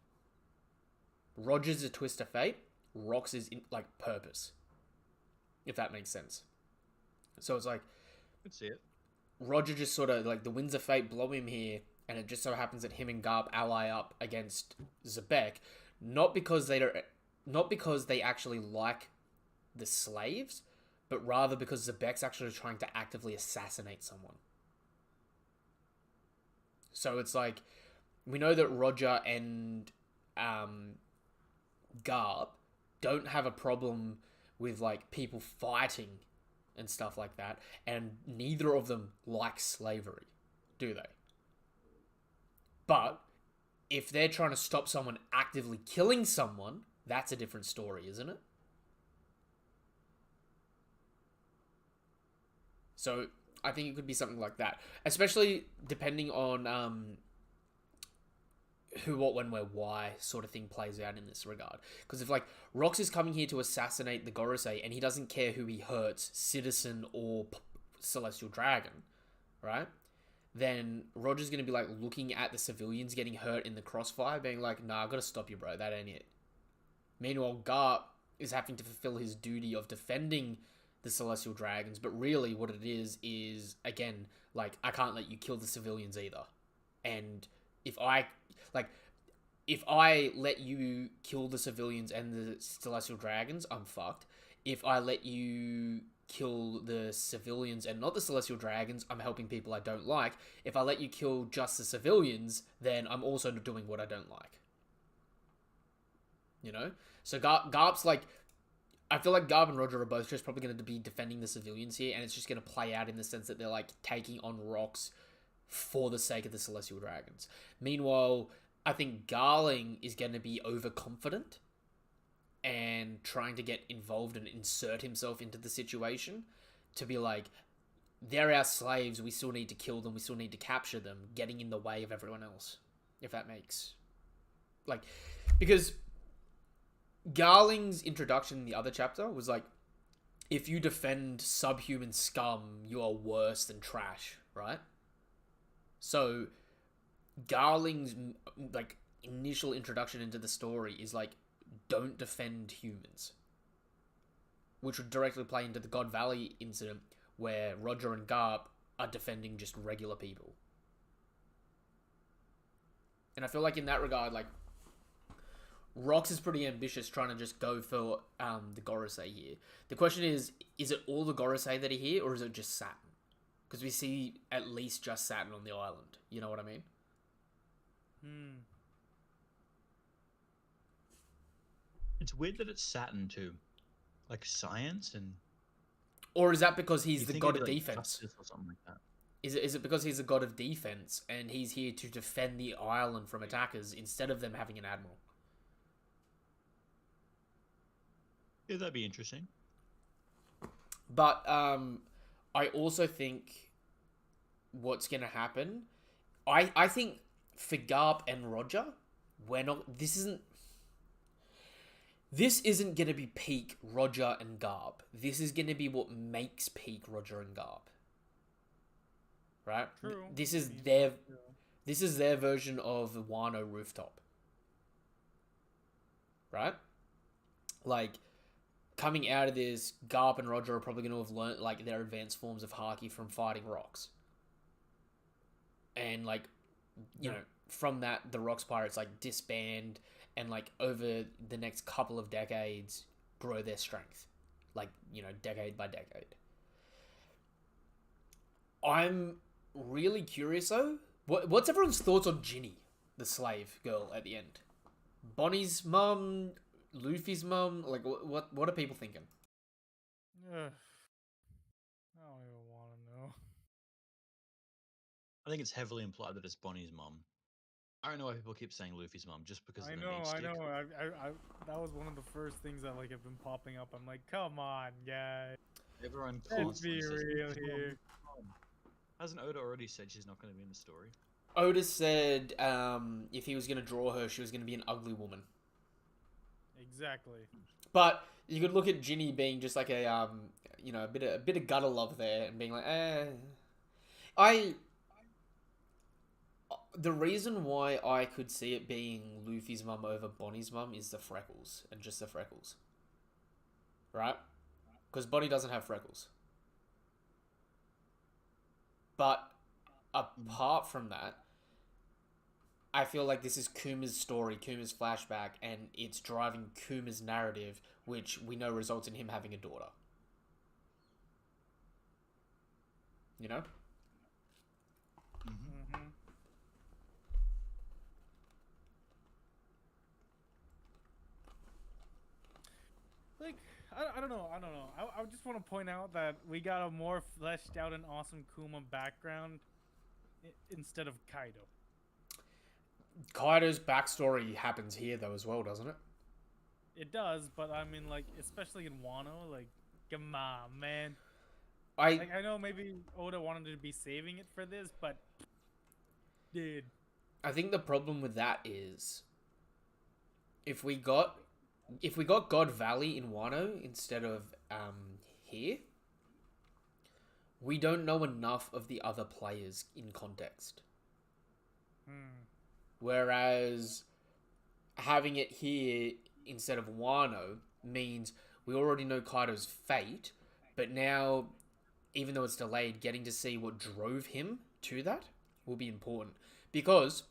Roger's a twist of fate. Rox is in, like, purpose. If that makes sense. So it's like... I could see it. Roger just sort of, like, the winds of fate blow him here, and it just so happens that him and Garp ally up against Zebek, not because they actually like the slaves, but rather because Zebek's actually trying to actively assassinate someone. So it's like, we know that Roger and Garp don't have a problem with, like, people fighting and stuff like that, and neither of them like slavery, do they? But if they're trying to stop someone actively killing someone, that's a different story, isn't it? So I think it could be something like that, especially depending on who, what, when, where, why sort of thing plays out in this regard. Because if, like, Rox is coming here to assassinate the Gorosei and he doesn't care who he hurts, Citizen or Celestial Dragon, right? Then Roger's going to be, like, looking at the civilians getting hurt in the crossfire, being like, nah, I gotta stop you, bro. That ain't it. Meanwhile, Garp is having to fulfill his duty of defending the Celestial Dragons, but really what it is, again, like, I can't let you kill the civilians either. And if I let you kill the civilians and the Celestial Dragons, I'm fucked. If I let you kill the civilians and not the Celestial Dragons, I'm helping people I don't like. If I let you kill just the civilians, then I'm also doing what I don't like. You know? So Garp's like... I feel like Garp and Roger are both just probably going to be defending the civilians here, and it's just going to play out in the sense that they're, like, taking on Rox for the sake of the Celestial Dragons. Meanwhile, I think Garling is going to be overconfident and trying to get involved and insert himself into the situation to be like, they're our slaves, we still need to kill them, we still need to capture them, getting in the way of everyone else. If that makes... Like, because Garling's introduction in the other chapter was like, if you defend subhuman scum, you are worse than trash, right? So, Garling's, like, initial introduction into the story is like, don't defend humans. Which would directly play into the God Valley incident, where Roger and Garp are defending just regular people. And I feel like in that regard, like, Rox is pretty ambitious trying to just go for the Gorosei here. The question is it all the Gorosei that are here, or is it just Saturn? Because we see at least just Saturn on the island. You know what I mean? It's weird that it's Saturn too. Like science and... Or is that because he's the god of like defense? Or something like that. Is it because he's the god of defense and he's here to defend the island from attackers instead of them having an admiral? Yeah, that'd be interesting. But I also think what's going to happen... I think for Garp and Roger, this isn't going to be peak Roger and Garp. This is going to be what makes peak Roger and Garp. Right? True. This is their version of the Wano rooftop. Right? Like, coming out of this, Garp and Roger are probably going to have learnt, like, their advanced forms of Haki from fighting rocks. And, like, you know, from that, the Rocks Pirates, like, disband and, like, over the next couple of decades, grow their strength. Like, you know, decade by decade. I'm really curious, though. What's everyone's thoughts on Ginny, the slave girl, at the end? Bonnie's mum, Luffy's mum? Like, what are people thinking? Ugh. I don't even want to know. I think it's heavily implied that it's Bonnie's mom. I don't know why people keep saying Luffy's mom, just because of the meat stick. I know. I that was one of the first things that like have been popping up. I'm like, come on, guys. Everyone Let's constantly be says, real "Luffy's here." mom." Hasn't Oda already said she's not going to be in the story? Oda said if he was going to draw her, she was going to be an ugly woman. Exactly. But you could look at Ginny being just like a you know, a bit of gutter love there and being like, the reason why I could see it being Luffy's mum over Bonnie's mum is the freckles, and just the freckles. Right? Because Bonnie doesn't have freckles. But apart from that, I feel like this is Kuma's story, Kuma's flashback, and it's driving Kuma's narrative, which we know results in him having a daughter. You know? Mm-hmm. Like, I don't know. I just want to point out that we got a more fleshed out and awesome Kuma background instead of Kaido. Kaido's backstory happens here, though, as well, doesn't it? It does, but I mean, like, especially in Wano, like, come on, man. I know maybe Oda wanted to be saving it for this, but dude, I think the problem with that is if we got God Valley in Wano instead of here, we don't know enough of the other players in context. Whereas having it here instead of Wano means we already know Kaido's fate, but now, even though it's delayed, getting to see what drove him to that will be important. Because,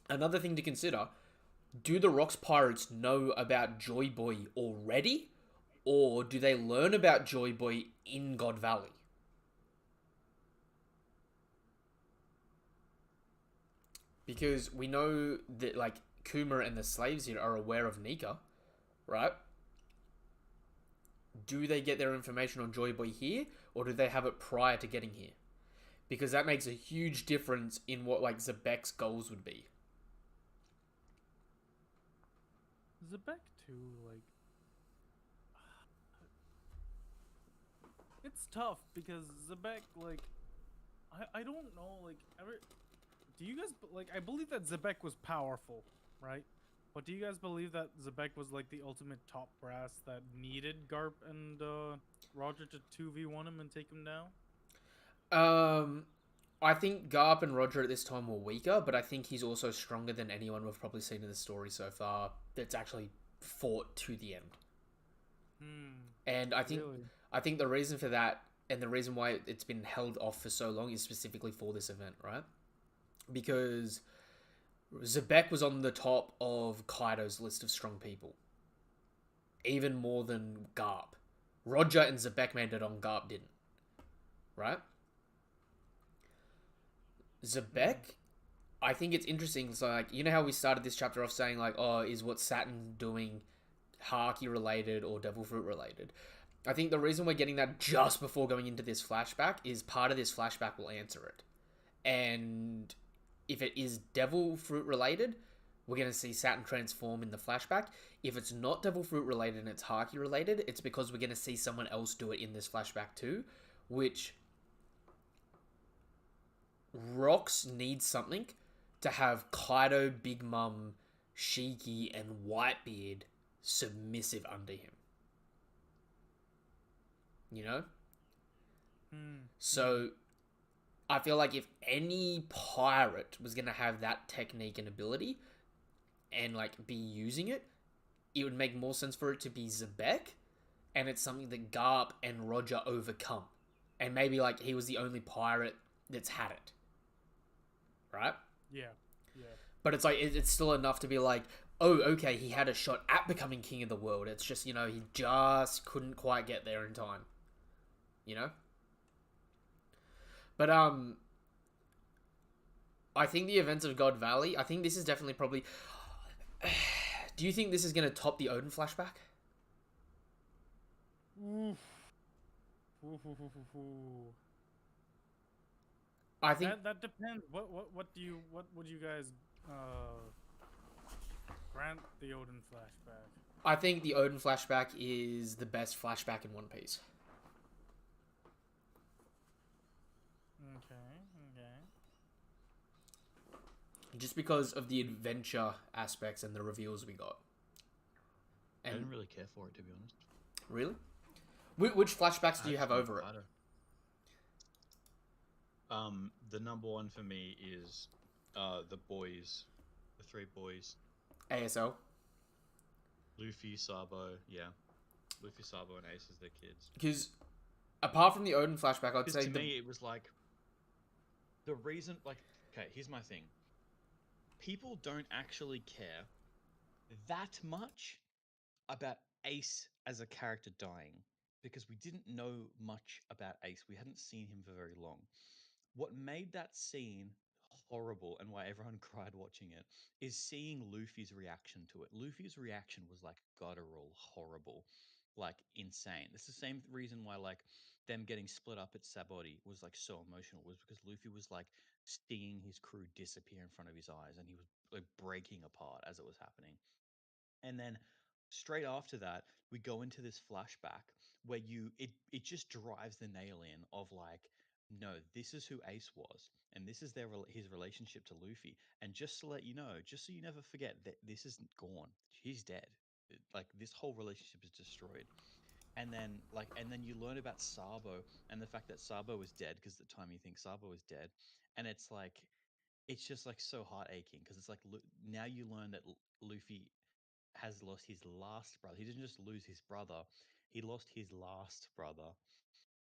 another thing to consider, do the Rocks Pirates know about Joy Boy already? Or do they learn about Joy Boy in God Valley? Because we know that, like, Kuma and the slaves here are aware of Nika, right? Do they get their information on Joy Boy here, or do they have it prior to getting here? Because that makes a huge difference in what, like, Zebek's goals would be. Zebek too, like it's tough because Zebek, like I don't know, like do you guys like? I believe that Zebek was powerful, right? But do you guys believe that Zebek was like the ultimate top brass that needed Garp and Roger to 2v1 him and take him down? I think Garp and Roger at this time were weaker, but I think he's also stronger than anyone we've probably seen in the story so far that's actually fought to the end. And Really? I think the reason for that and the reason why it's been held off for so long is specifically for this event, right? Because Zebek was on the top of Kaido's list of strong people, even more than Garp. Roger and Zebek made it on, Garp didn't, right? Zebek, I think it's interesting. So, like, you know how we started this chapter off saying, like, oh, is what Saturn doing Haki related or Devil Fruit related? I think the reason we're getting that just before going into this flashback is part of this flashback will answer it. And if it is Devil Fruit related, we're going to see Saturn transform in the flashback. If it's not Devil Fruit related and it's Haki related, it's because we're going to see someone else do it in this flashback too, which Rox needs something to have Kaido, Big Mom, Shiki, and Whitebeard submissive under him. You know? So, I feel like if any pirate was going to have that technique and ability and, like, be using it, it would make more sense for it to be Zebek, and it's something that Garp and Roger overcome. And maybe, like, he was the only pirate that's had it. Right? Yeah. But it's like, it's still enough to be like, oh, okay, he had a shot at becoming king of the world. It's just, you know, he just couldn't quite get there in time. You know? But, I think the events of God Valley, I think this is definitely probably... Do you think this is going to top the Odin flashback? I think that depends. What would you guys grant the Odin flashback? I think the Odin flashback is the best flashback in One Piece. Okay. Just because of the adventure aspects and the reveals we got. And I didn't really care for it, to be honest. Really? Which flashbacks do you have over it? The number one for me is the boys, the three boys. ASL. Luffy, Sabo, yeah. Luffy, Sabo, and Ace as their kids. Because apart from the Odin flashback, I'd say to me it was like the reason. Like, okay, here's my thing. People don't actually care that much about Ace as a character dying because we didn't know much about Ace. We hadn't seen him for very long. What made that scene horrible and why everyone cried watching it is seeing Luffy's reaction to it. Luffy's reaction was like guttural, horrible, like insane. It's the same reason why like them getting split up at Sabaody was like so emotional, was because Luffy was like seeing his crew disappear in front of his eyes and he was like breaking apart as it was happening. And then straight after that, we go into this flashback where it just drives the nail in of like, no, this is who Ace was, and this is his relationship to Luffy. And just to let you know, just so you never forget that this isn't gone. He's dead. Like this whole relationship is destroyed. And then you learn about Sabo and the fact that Sabo is dead because at the time you think Sabo is dead, and it's just like so heart aching because it's like now you learn that Luffy has lost his last brother. He didn't just lose his brother; he lost his last brother,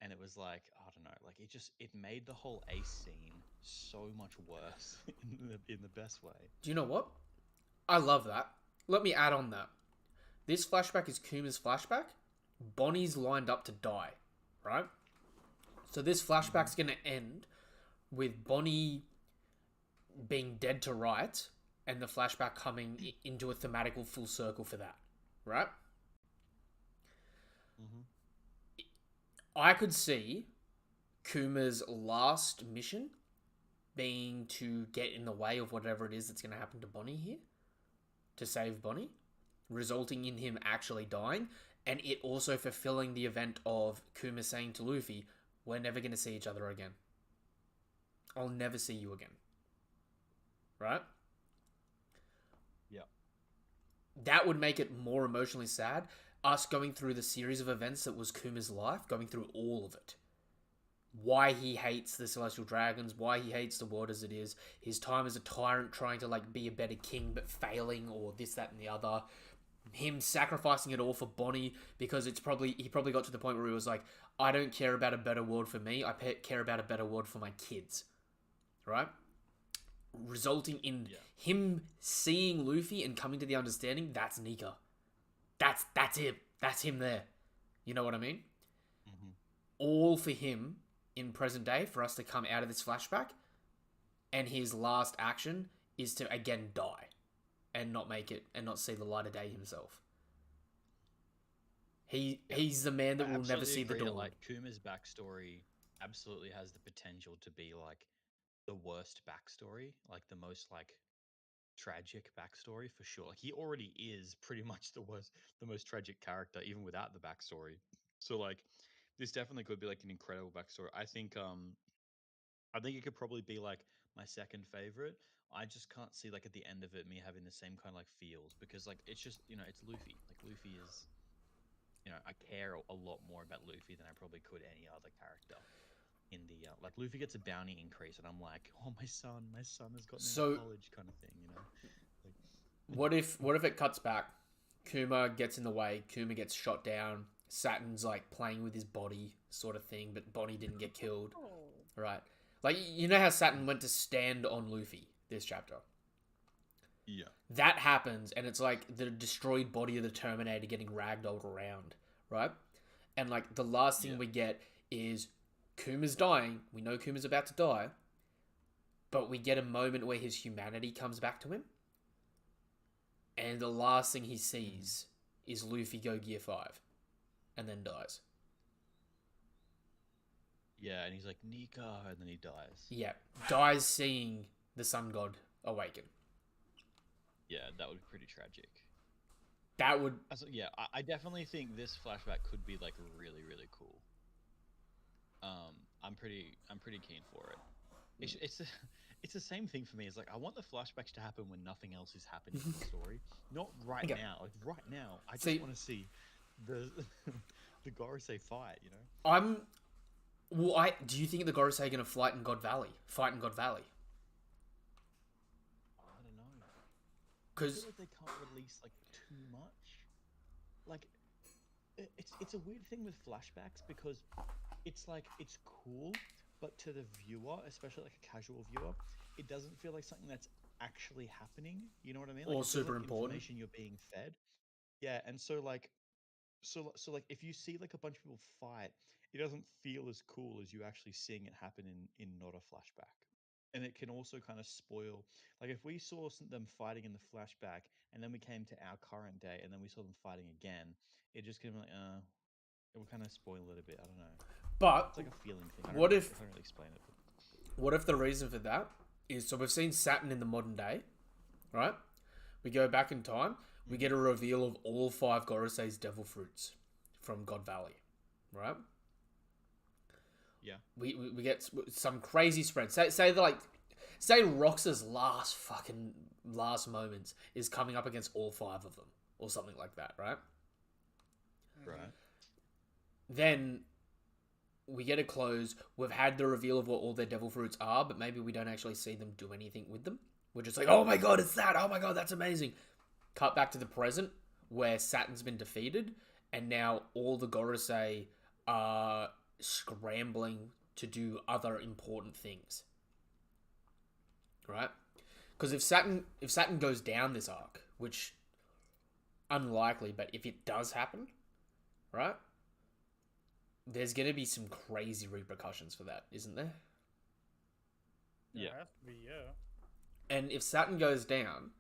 and it was like I don't know, like it made the whole Ace scene so much worse in the best way. Do you know what? I love that. Let me add on that. This flashback is Kuma's flashback. Bonnie's lined up to die, right? So this flashback's going to end with Bonnie being dead to rights and the flashback coming into a thematical full circle for that, right? I could see Kuma's last mission being to get in the way of whatever it is that's going to happen to Bonnie here, to save Bonnie. resulting in him actually dying, and it also fulfilling the event of Kuma saying to Luffy, we're never going to see each other again. I'll never see you again. Right? Yeah. That would make it more emotionally sad. Us going through the series of events that was Kuma's life, going through all of it. Why he hates the Celestial Dragons, why he hates the world as it is, his time as a tyrant trying to like be a better king but failing, or this, that, and the other. Him sacrificing it all for Bonnie because he probably got to the point where he was like, I don't care about a better world for me, I care about a better world for my kids. Right? Resulting in him seeing Luffy and coming to the understanding, that's Nika. That's him. That's him there. You know what I mean? Mm-hmm. All for him in present day for us to come out of this flashback, and his last action is to again die and not make it and not see the light of day himself. He's the man that will never see the dawn. Like Kuma's backstory absolutely has the potential to be like the worst backstory, like the most like tragic backstory for sure. Like he already is pretty much the most tragic character even without the backstory. So like this definitely could be like an incredible backstory. I think it could probably be like my second favorite. I just can't see like at the end of it me having the same kind of like feels because like it's just, you know, it's Luffy. Like Luffy is, you know, I care a lot more about Luffy than I probably could any other character. In the like Luffy gets a bounty increase and I'm like, oh my son has gotten into college kind of thing, you know. Like, what if it cuts back? Kuma gets in the way. Kuma gets shot down. Saturn's like playing with his body, sort of thing, but Bonnie didn't get killed. Right? Like you know how Saturn went to stand on Luffy this chapter. Yeah. That happens, and it's like the destroyed body of the Terminator getting ragdolled around, right? And like the last thing we get is Kuma's dying. We know Kuma's about to die. But we get a moment where his humanity comes back to him. And the last thing he sees is Luffy go Gear 5. And then dies. Yeah, and he's like, Nika, and then he dies. Yeah. Dies seeing the Sun God awaken. Yeah, that would be pretty tragic. That would... I definitely think this flashback could be like really, really cool. I'm pretty keen for it. It's the same thing for me. It's like I want the flashbacks to happen when nothing else is happening in the story, not right now. Like right now, I just want to see the the Gorosei fight. You know. Do you think the Gorosei are gonna fight in God Valley? I don't know. Because I feel like they can't release like too much. Like it's a weird thing with flashbacks because it's like it's cool, but to the viewer, especially like a casual viewer, it doesn't feel like something that's actually happening. You know what I mean? Like, or it feels super like important. Information you're being fed. Yeah, and so like if you see like a bunch of people fight, it doesn't feel as cool as you actually seeing it happen in not a flashback. And it can also kind of spoil, like if we saw them fighting in the flashback and then we came to our current day and then we saw them fighting again, it just kind of like it would kind of spoil it a bit. I don't know. But it's like a feeling thing. I can't really explain it. What if the reason for that is, so we've seen Saturn in the modern day, right? We go back in time, we get a reveal of all 5 Gorosei's devil fruits from God Valley, right? Yeah. We get some crazy spread. Say Rox's last moments is coming up against all 5 of them, or something like that, right? Right. Then we get a close. We've had the reveal of what all their devil fruits are, but maybe we don't actually see them do anything with them. We're just like, oh my god, it's that! Oh my god, that's amazing! Cut back to the present, where Saturn's been defeated, and now all the Gorosei are scrambling to do other important things. Right? Because if Saturn goes down this arc, which unlikely, but if it does happen, right? There's going to be some crazy repercussions for that, isn't there? Yeah. There has to be, yeah. And if Saturn goes down,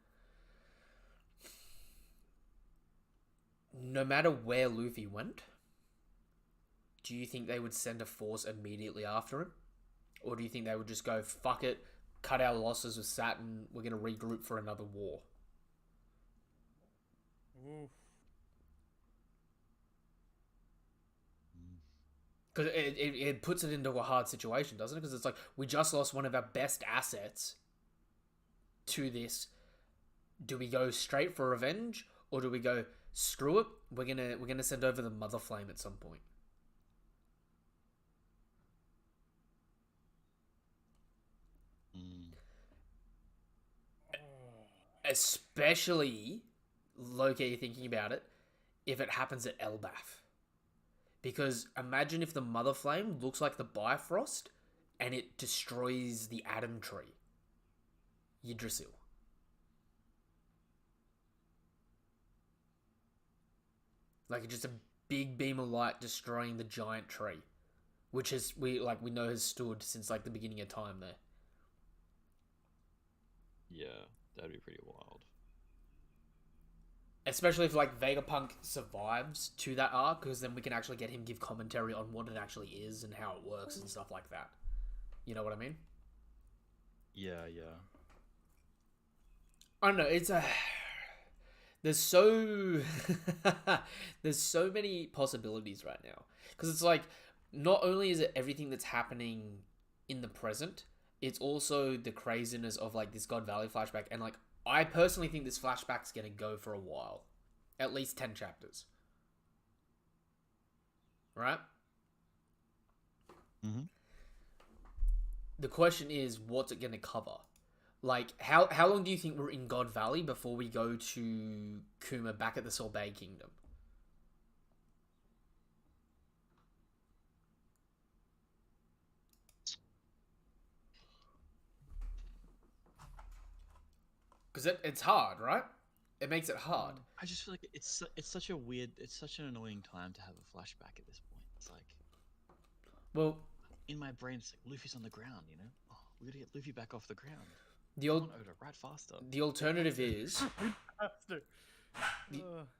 no matter where Luffy went, do you think they would send a force immediately after him? Or do you think they would just go, fuck it, cut our losses with Saturn, we're going to regroup for another war? Oof. Because it puts it into a hard situation, doesn't it? Because it's like, we just lost one of our best assets to this. Do we go straight for revenge, or do we go, screw it, we're gonna send over the Mother Flame at some point? Especially, low-key thinking about it, if it happens at Elbaf. Because imagine if the Mother Flame looks like the Bifrost and it destroys the Atom Tree. Yggdrasil. Like, just a big beam of light destroying the giant tree. Which we know has stood since like the beginning of time there. Yeah, that'd be pretty wild. Especially if like Vegapunk survives to that arc, because then we can actually get him give commentary on what it actually is and how it works and stuff like that. You know what I mean? Yeah. I don't know. It's a there's so there's so many possibilities right now, because it's like, not only is it everything that's happening in the present, it's also the craziness of like this God Valley flashback, and like, I personally think this flashback's gonna go for a while. At least 10 chapters. Right? Mm-hmm. The question is, what's it gonna cover? Like, how long do you think we're in God Valley before we go to Kuma back at the Sorbet Kingdom? Because it's hard, right? It makes it hard. I just feel like it's such an annoying time to have a flashback at this point. It's like, Well, in my brain, it's like Luffy's on the ground, you know? Oh, we gotta get Luffy back off the ground. the Come old on, Oda, ride faster. the alternative is Faster.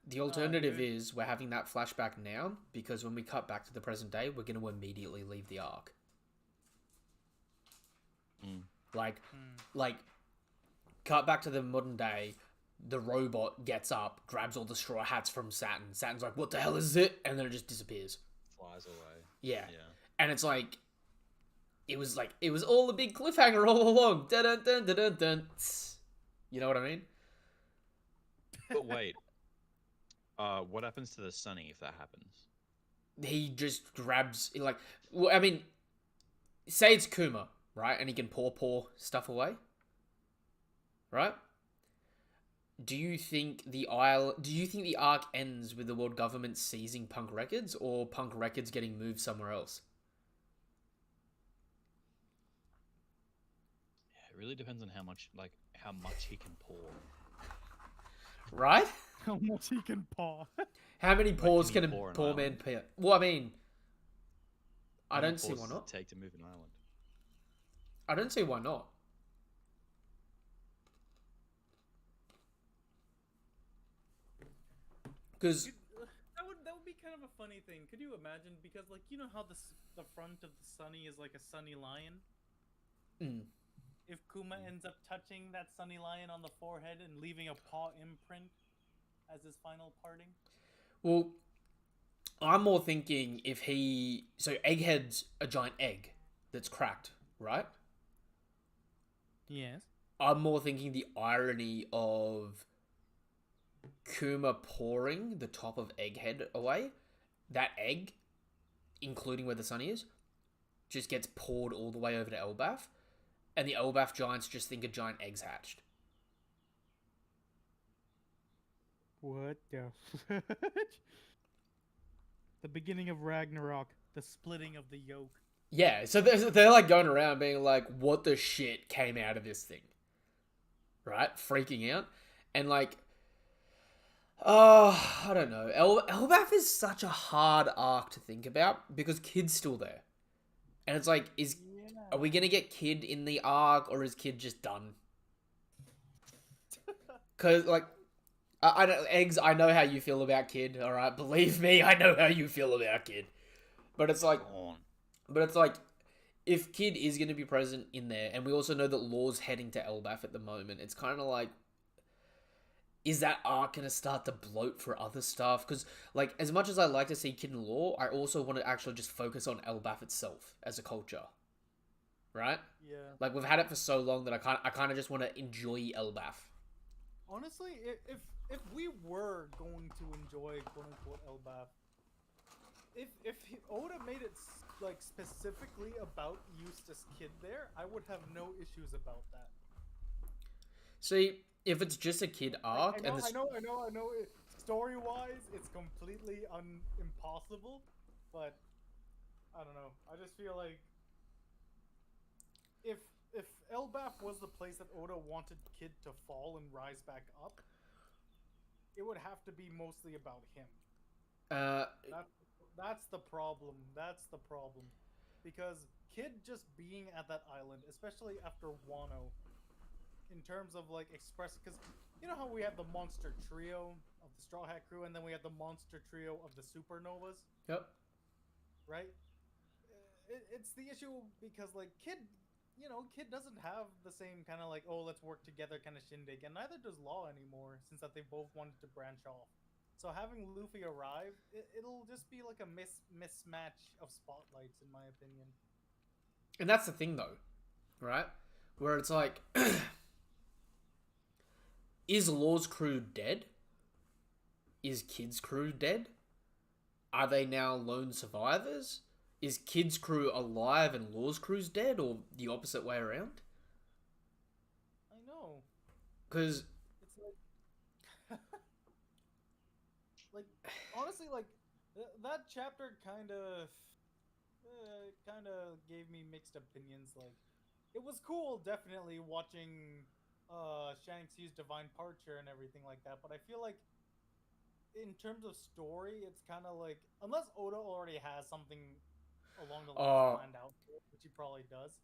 the alternative is we're having that flashback now, because when we cut back to the present day, we're going to immediately leave the arc. Like, cut back to the modern day, the robot gets up, grabs all the straw hats from Saturn. Saturn's like, what the hell is it? And then it just disappears. Flies away. Yeah. Yeah. And it's like, it was all a big cliffhanger all along. Dun dun dun dun dun dun. You know what I mean? But wait. What happens to the Sunny if that happens? He just grabs, like, well, I mean, say it's Kuma, right? And he can paw stuff away, right? Do you think the arc ends with the world government seizing Punk Records, or Punk Records getting moved somewhere else? Yeah, it really depends on how much he can pour. Right? How much he can paw. How many paws can can he a paw an poor man island? paw? Well, I mean, I How many don't see paws why does it not. take to move an island? I don't see why not. Because That would be kind of a funny thing. Could you imagine? Because like, you know how the front of the Sunny is like a Sunny lion. If Kuma ends up touching that Sunny lion on the forehead and leaving a paw imprint as his final parting. well, I'm more thinking if so Egghead's a giant egg that's cracked, right? Yes. I'm more thinking the irony of Kuma pouring the top of Egghead away. That egg, including where the sun is, just gets poured all the way over to Elbaf, and the Elbaf giants just think a giant egg's hatched. What the The beginning of Ragnarok, the splitting of the yoke. Yeah, so they're like going around being like, what the shit came out of this thing? Right? Freaking out. And like, I don't know. Elbaf is such a hard arc to think about because Kid's still there. And it's like, are we going to get Kid in the arc, or is Kid just done? Because, like, I don't, Eggs, I know how you feel about Kid, alright? Believe me, I know how you feel about Kid. But it's like, if Kid is going to be present in there, and we also know that Law's heading to Elbaf at the moment, it's kind of like, is that arc going to start to bloat for other stuff? Because, like, as much as I like to see Kid and Law, I also want to actually just focus on Elbaf itself as a culture. Right? Yeah. Like, we've had it for so long that I kind of just want to enjoy Elbaf. Honestly, if we were going to enjoy quote-unquote Elbaf, if Oda made it like specifically about Eustace Kid there, I would have no issues about that. See, if it's just a kid arc, I know. Story-wise, it's completely impossible, but I don't know. I just feel like if Elbaf was the place that Oda wanted Kid to fall and rise back up, it would have to be mostly about him. That's the problem. That's the problem. Because Kid just being at that island, especially after Wano, in terms of like express, because you know how we have the monster trio of the Straw Hat crew, and then we have the monster trio of the Supernovas. Yep. Right. It's the issue because like Kid doesn't have the same kind of like, oh, let's work together kind of shindig, and neither does Law anymore, since that they both wanted to branch off. So having Luffy arrive, it'll just be like a mismatch of spotlights, in my opinion. And that's the thing, though, right? Where it's like, is Law's crew dead? Is Kid's crew dead? Are they now lone survivors? Is Kid's crew alive and Law's crew's dead, or the opposite way around? I know. Because it's like honestly, like that chapter kind of gave me mixed opinions. Like, it was cool, definitely watching Shanks use Divine Parture and everything like that. But I feel like in terms of story, it's kind of like, unless Oda already has something along the lines planned out, which he probably does.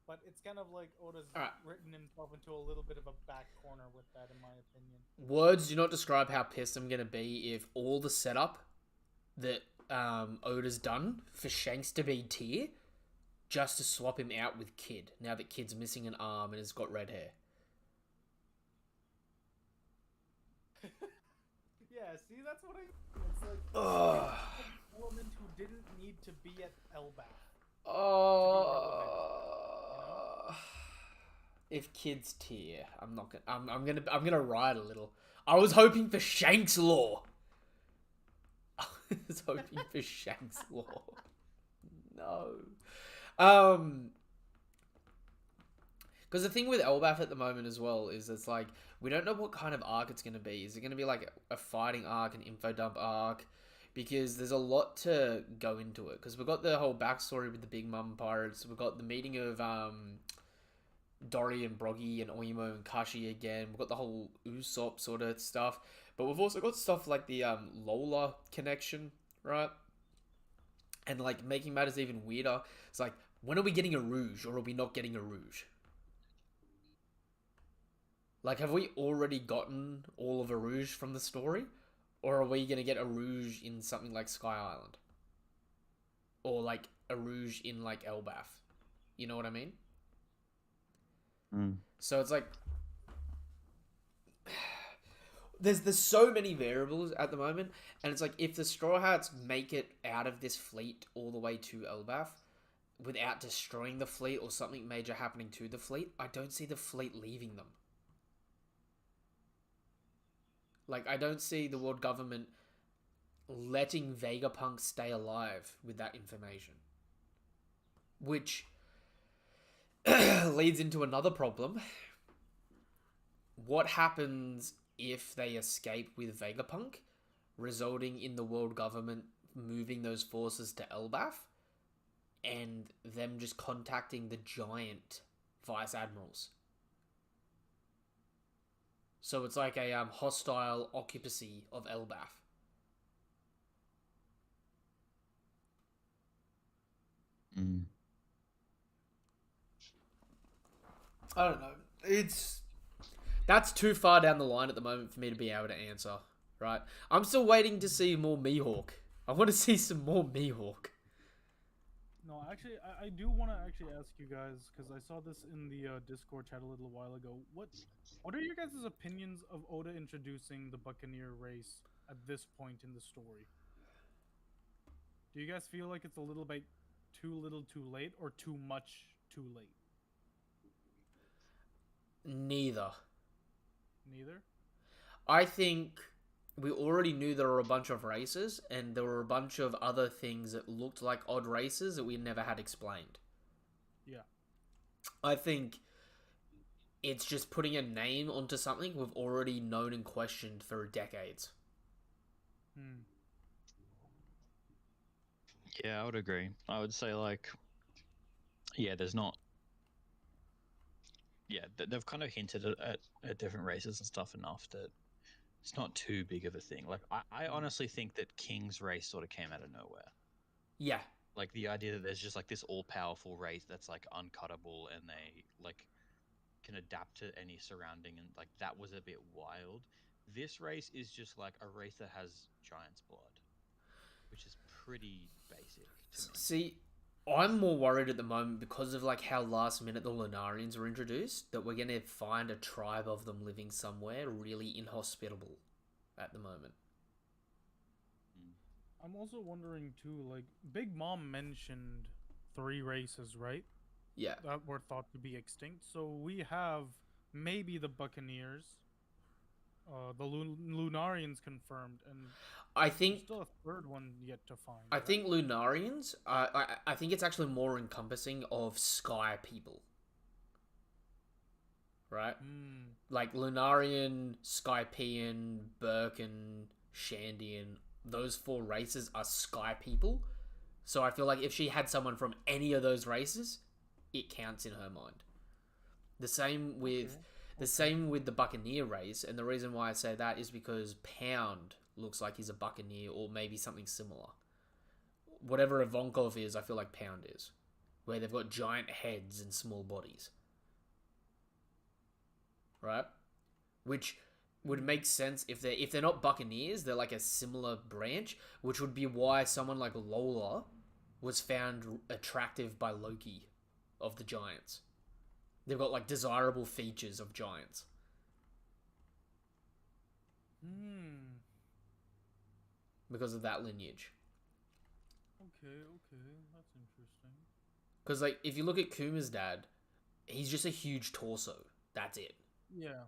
But it's kind of like Oda's written himself into a little bit of a back corner with that, in my opinion. Words do not describe how pissed I'm going to be if all the setup that Oda's done for Shanks to be tier, just to swap him out with Kid, now that Kid's missing an arm and has got red hair. Yeah, see, that's what I mean. It's like an element who didn't need to be at Elbaf. If Kid's tier, I'm gonna ride a little. I was hoping for Shanks Law. I was hoping for Shanks Law. No. Because the thing with Elbaf at the moment as well is it's like, we don't know what kind of arc it's going to be. Is it going to be like a fighting arc, an info dump arc? Because there's a lot to go into it. Because we've got the whole backstory with the Big Mum Pirates. We've got the meeting of Dory and Broggy and Oimo and Kashi again. We've got the whole Usopp sort of stuff. But we've also got stuff like the Lola connection, right? And like, making matters even weirder, it's like, when are we getting a Rouge, or are we not getting a Rouge? Like, have we already gotten all of a Rouge from the story? Or are we going to get a Rouge in something like Sky Island? Or like a Rouge in like Elbaf? You know what I mean? So it's like, there's so many variables at the moment, and it's like, if the Straw Hats make it out of this fleet all the way to Elbaf without destroying the fleet or something major happening to the fleet, I don't see the fleet leaving them. Like, I don't see the world government letting Vegapunk stay alive with that information. Which leads into another problem. What happens if they escape with Vegapunk, resulting in the world government moving those forces to Elbaf, and them just contacting the giant vice admirals? So it's like a hostile occupancy of Elbaf. I don't know. That's too far down the line at the moment for me to be able to answer, right? I'm still waiting to see more Mihawk. I want to see some more Mihawk. No, actually, I do want to actually ask you guys because I saw this in the Discord chat a little while ago. What are your guys' opinions of Oda introducing the Buccaneer race at this point in the story? Do you guys feel like it's a little bit too little, too late, or too much, too late? Neither. Neither. I think we already knew there were a bunch of races, and there were a bunch of other things that looked like odd races that we never had explained. Yeah. I think it's just putting a name onto something we've already known and questioned for decades. Hmm. Yeah, I would agree. I would say like, yeah, there's not. Yeah, they've kind of hinted at different races and stuff enough that it's not too big of a thing. Like, I honestly think that King's race sort of came out of nowhere. Yeah. Like the idea that there's just like this all powerful race that's like uncuttable and they like can adapt to any surrounding, and like that was a bit wild. This race is just like a race that has giant's blood, which is pretty basic to me. See, I'm more worried at the moment because of like how last minute the Lunarians were introduced that we're gonna find a tribe of them living somewhere really inhospitable at the moment. I'm also wondering too. Like, Big Mom mentioned 3 races, right? Yeah. That were thought to be extinct. So we have maybe the Buccaneers, the Lunarians confirmed, and I there's think still a third one yet to find. I right? think Lunarians. I think it's actually more encompassing of sky people, right? Like Lunarian, Skypean, Birkin, Shandian. Those 4 races are sky people. So I feel like if she had someone from any of those races, it counts in her mind. The same with the Buccaneer race, and the reason why I say that is because Pound looks like he's a Buccaneer or maybe something similar. Whatever Ivankov is, I feel like Pound is, where they've got giant heads and small bodies, right? Which would make sense if they're not Buccaneers, they're like a similar branch, which would be why someone like Lola was found attractive by Loki of the giants. They've got like desirable features of giants. Because of that lineage. Okay, that's interesting. Because like if you look at Kuma's dad, he's just a huge torso. That's it. Yeah.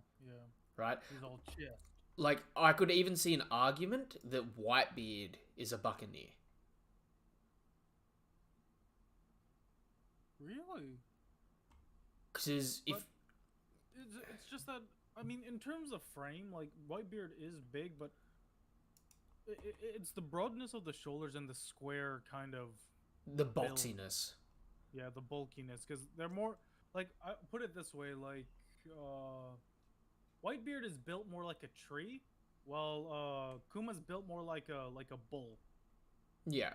Right? He's all chest. Like I could even see an argument that Whitebeard is a Buccaneer. Really? Because if it's just that, I mean, in terms of frame, like Whitebeard is big, but it's the broadness of the shoulders and the square kind of the boxiness. Yeah, the bulkiness, because they're more like, I put it this way, like Whitebeard is built more like a tree, while Kuma's built more like a bull. Yeah.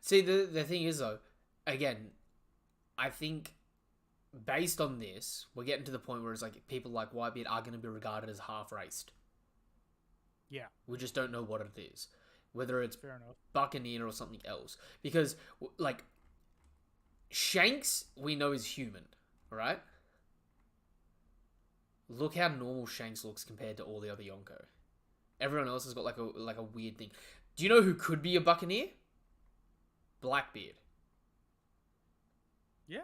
See, the thing is though, again, I think based on this, we're getting to the point where it's like people like Whitebeard are going to be regarded as half-raced. Yeah. We just don't know what it is. Whether it's fair enough, Buccaneer or something else. Because, like, Shanks, we know is human, right? Look how normal Shanks looks compared to all the other Yonko. Everyone else has got like a weird thing. Do you know who could be a Buccaneer? Blackbeard. Yeah.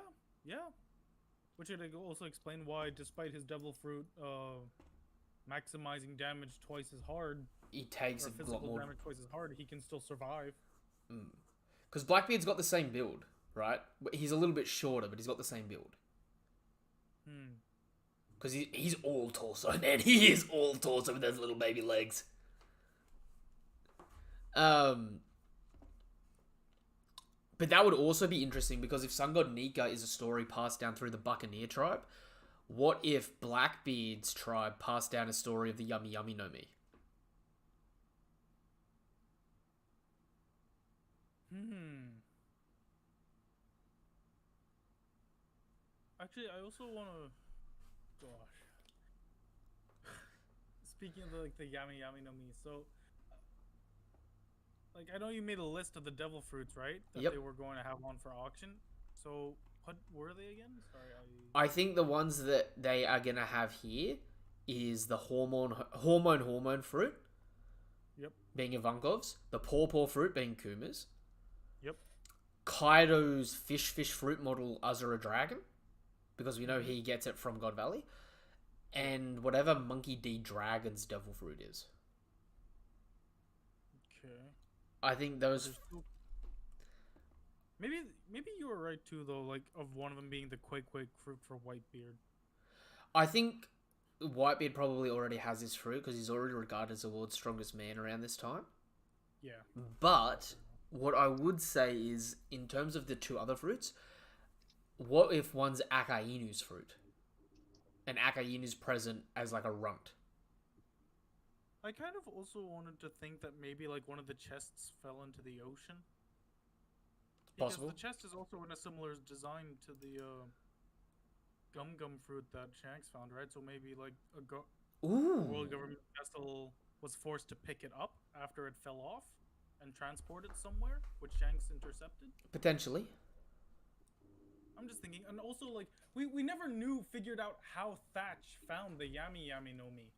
Which would also explain why, despite his devil fruit maximizing damage twice as hard, he takes a lot more damage twice as hard, he can still survive. Because Blackbeard's got the same build, right? He's a little bit shorter, but he's got the same build. Because he's all torso, man. He is all torso with those little baby legs. But that would also be interesting because if Sun God Nika is a story passed down through the Buccaneer tribe, what if Blackbeard's tribe passed down a story of the Yummy Yummy no Mi? Actually, I also want to... Gosh. Speaking of the Yummy Yummy no Mi, so... like I know you made a list of the devil fruits, right? That Yep. they were going to have on for auction. So what were they again? Sorry, I think the ones that they are gonna have here is the hormone fruit, Yep. being Ivankov's, the pawpaw fruit being Kuma's, Yep. Kaido's fish fruit model Azura Dragon, because we know he gets it from God Valley, and whatever Monkey D Dragon's devil fruit is. Okay. I think those. Maybe you were right too though. Like of one of them being the Quake fruit for Whitebeard. I think Whitebeard probably already has this fruit because he's already regarded as the world's strongest man around this time. Yeah. But what I would say is, in terms of the two other fruits, what if one's Akainu's fruit? And Akainu's present as like a runt. I kind of also wanted to think that maybe like one of the chests fell into the ocean. Because Possible. the chest is also in a similar design to the gum fruit that Shanks found, right? So maybe like a world government vessel was forced to pick it up after it fell off and transport it somewhere, which Shanks intercepted. Potentially. I'm just thinking, and also like we never figured out how Thatch found the Yami no Mi.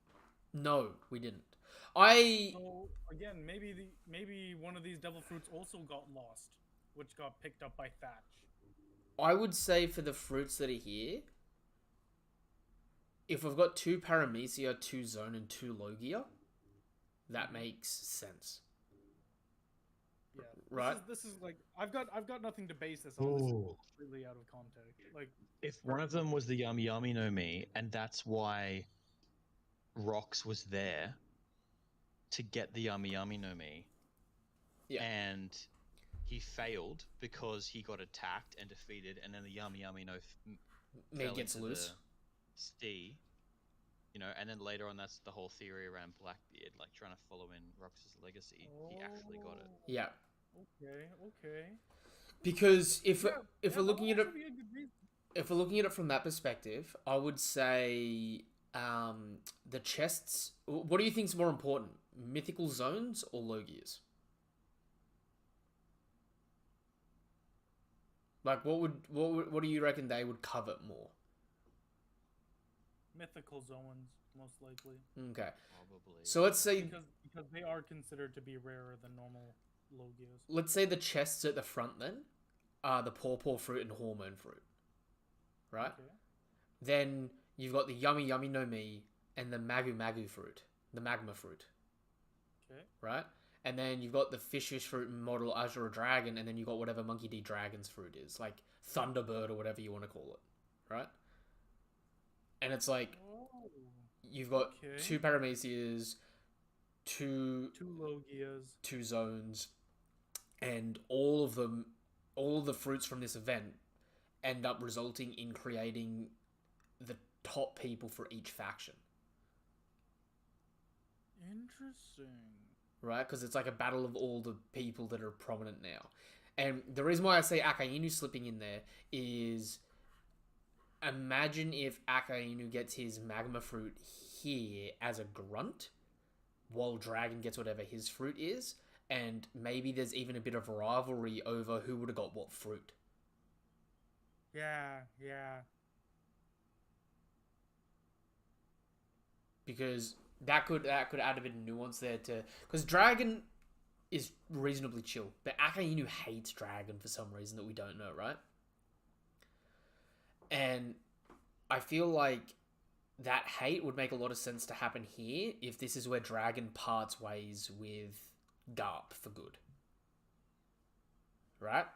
No, we didn't. So again, maybe one of these devil fruits also got lost, which got picked up by Thatch. I would say for the fruits that are here, if we've got 2 Paramecia, 2 Zone, and 2 Logia, that makes sense. Yeah, right. This is like I've got nothing to base this on. This is completely out of context. Like if one of them was the Yami no Mi, and that's why Rox was there to get the Yami no Mi, and he failed because he got attacked and defeated, and then the Yami no Mi gets loose. Sea, you know, and then later on, that's the whole theory around Blackbeard, like trying to follow in Rox's legacy. He actually got it. Yeah. Okay. Because if we're looking at it, if we're looking at it from that perspective, I would say the chests. What do you think is more important, mythical zones or Logias? Like, what do you reckon they would covet more? Mythical zones, most likely. Okay. Probably. So let's say because they are considered to be rarer than normal Logias. Let's say the chests at the front then are the pawpaw fruit and hormone fruit, right? Okay. Then you've got the Yummy no Mi and the Magu fruit, the magma fruit. Okay. Right? And then you've got the fish fruit model Azure Dragon, and then you've got whatever Monkey D Dragon's fruit is, like Thunderbird or whatever you want to call it, right? And it's like you've got 2 Paramecias, 2 Logias, 2 zones, and all of the fruits from this event end up resulting in creating the top people for each faction. Interesting. Right? Because it's like a battle of all the people that are prominent now. And the reason why I say Akainu slipping in there is, imagine if Akainu gets his magma fruit here as a grunt, while Dragon gets whatever his fruit is, and maybe there's even a bit of rivalry over who would have got what fruit. Yeah. Because that could add a bit of nuance there to, because Dragon is reasonably chill, but Akainu hates Dragon for some reason that we don't know, right? And I feel like that hate would make a lot of sense to happen here if this is where Dragon parts ways with Garp for good. Right?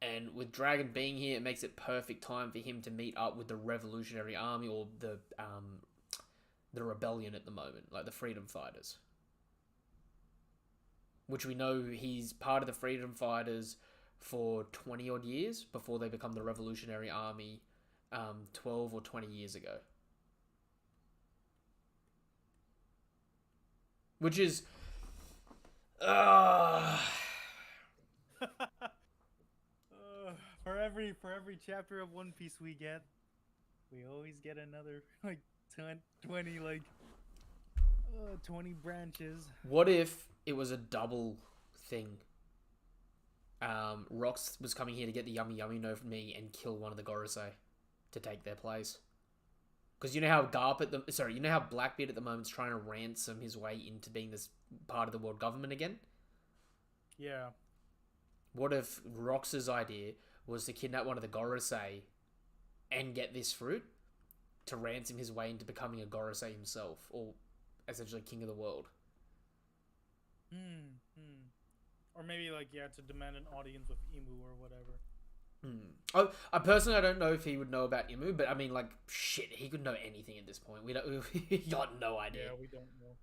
And with Dragon being here, it makes it perfect time for him to meet up with the Revolutionary Army, or the rebellion at the moment, like the Freedom Fighters. Which we know he's part of the Freedom Fighters for 20 odd years before they become the Revolutionary Army 12 or 20 years ago. Which is... For every chapter of One Piece we get, we always get another like 20 20 branches. What if it was a double thing. Rox was coming here to get the Yummy Yummy no from me and kill one of the Gorosei to take their place. Because you know how you know how Blackbeard at the moment's trying to ransom his way into being this part of the world government again? Yeah. What if Rox's idea was to kidnap one of the Gorosei and get this fruit to ransom his way into becoming a Gorosei himself, or essentially king of the world? Or maybe to demand an audience with Emu or whatever. I personally, I don't know if he would know about Imu, but I mean, shit, he could know anything at this point. We got no idea. Yeah, we don't know.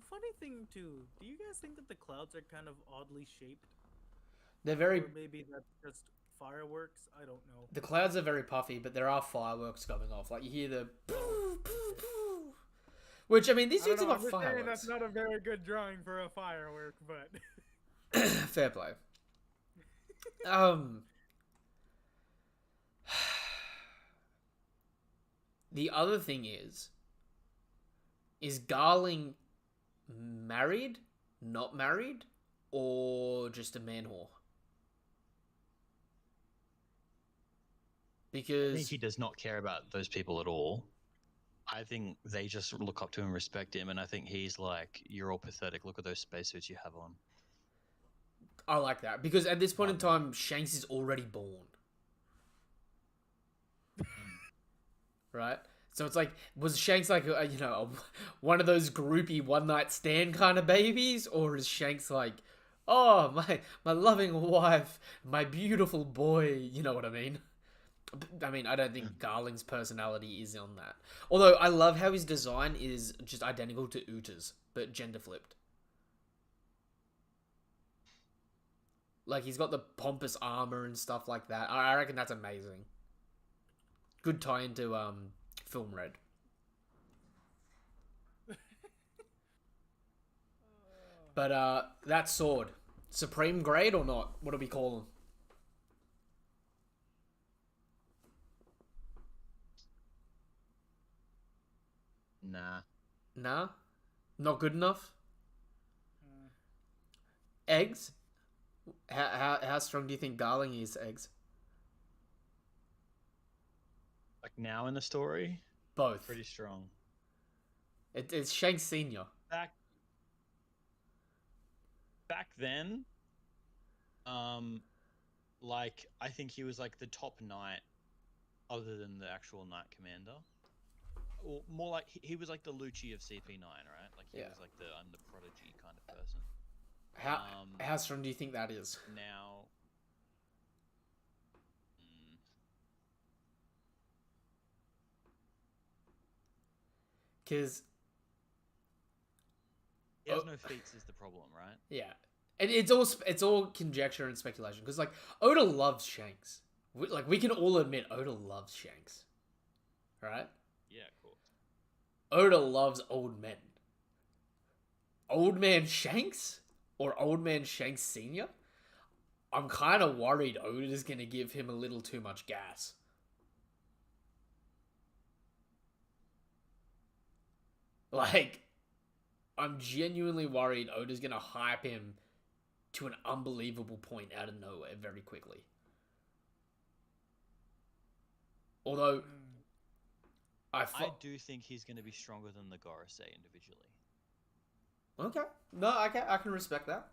Funny thing too, do you guys think that the clouds are kind of oddly shaped? They're very. Or maybe that's just fireworks. I don't know. The clouds are very puffy, but there are fireworks going off. Like you hear the. Which I mean, these dudes are not fireworks. That's not a very good drawing for a firework, but. Fair play. The other thing is Garling married, not married, or just a man whore? Because I think he does not care about those people at all. I think they just look up to him and respect him, and I think he's like, you're all pathetic. Look at those spacesuits you have on. I like that, because at this point in time, Shanks is already born. Right? So it's like, was Shanks like, one of those groupie one-night stand kind of babies? Or is Shanks like, oh, my loving wife, my beautiful boy, you know what I mean? I mean, I don't think Garling's personality is on that. Although, I love how his design is just identical to Uta's, but gender-flipped. Like, he's got the pompous armor and stuff like that. I reckon that's amazing. Good tie into, Film Red. But, that sword. Supreme grade or not? What do we call him? Nah? Not good enough? Eggs? How strong do you think Garling is, Eggs? Like now in the story? Both. Pretty strong. It's Shanks Senior. Back then, I think he was like the top knight, other than the actual knight commander. Or more like he was like the Lucci of CP9, right? Like he was like the under prodigy kind of person. How strong do you think that is? Now, because he has no feats is the problem, right? Yeah, and it's all conjecture and speculation. Because Oda loves Shanks. We can all admit Oda loves Shanks, right? Yeah, of course. Oda loves old men. Old man Shanks or old man Shanks Senior? I'm kind of worried Oda's going to give him a little too much gas. I'm genuinely worried Oda's going to hype him to an unbelievable point out of nowhere very quickly. Although, I do think he's going to be stronger than the Gorosei individually. Okay. No, I can respect that.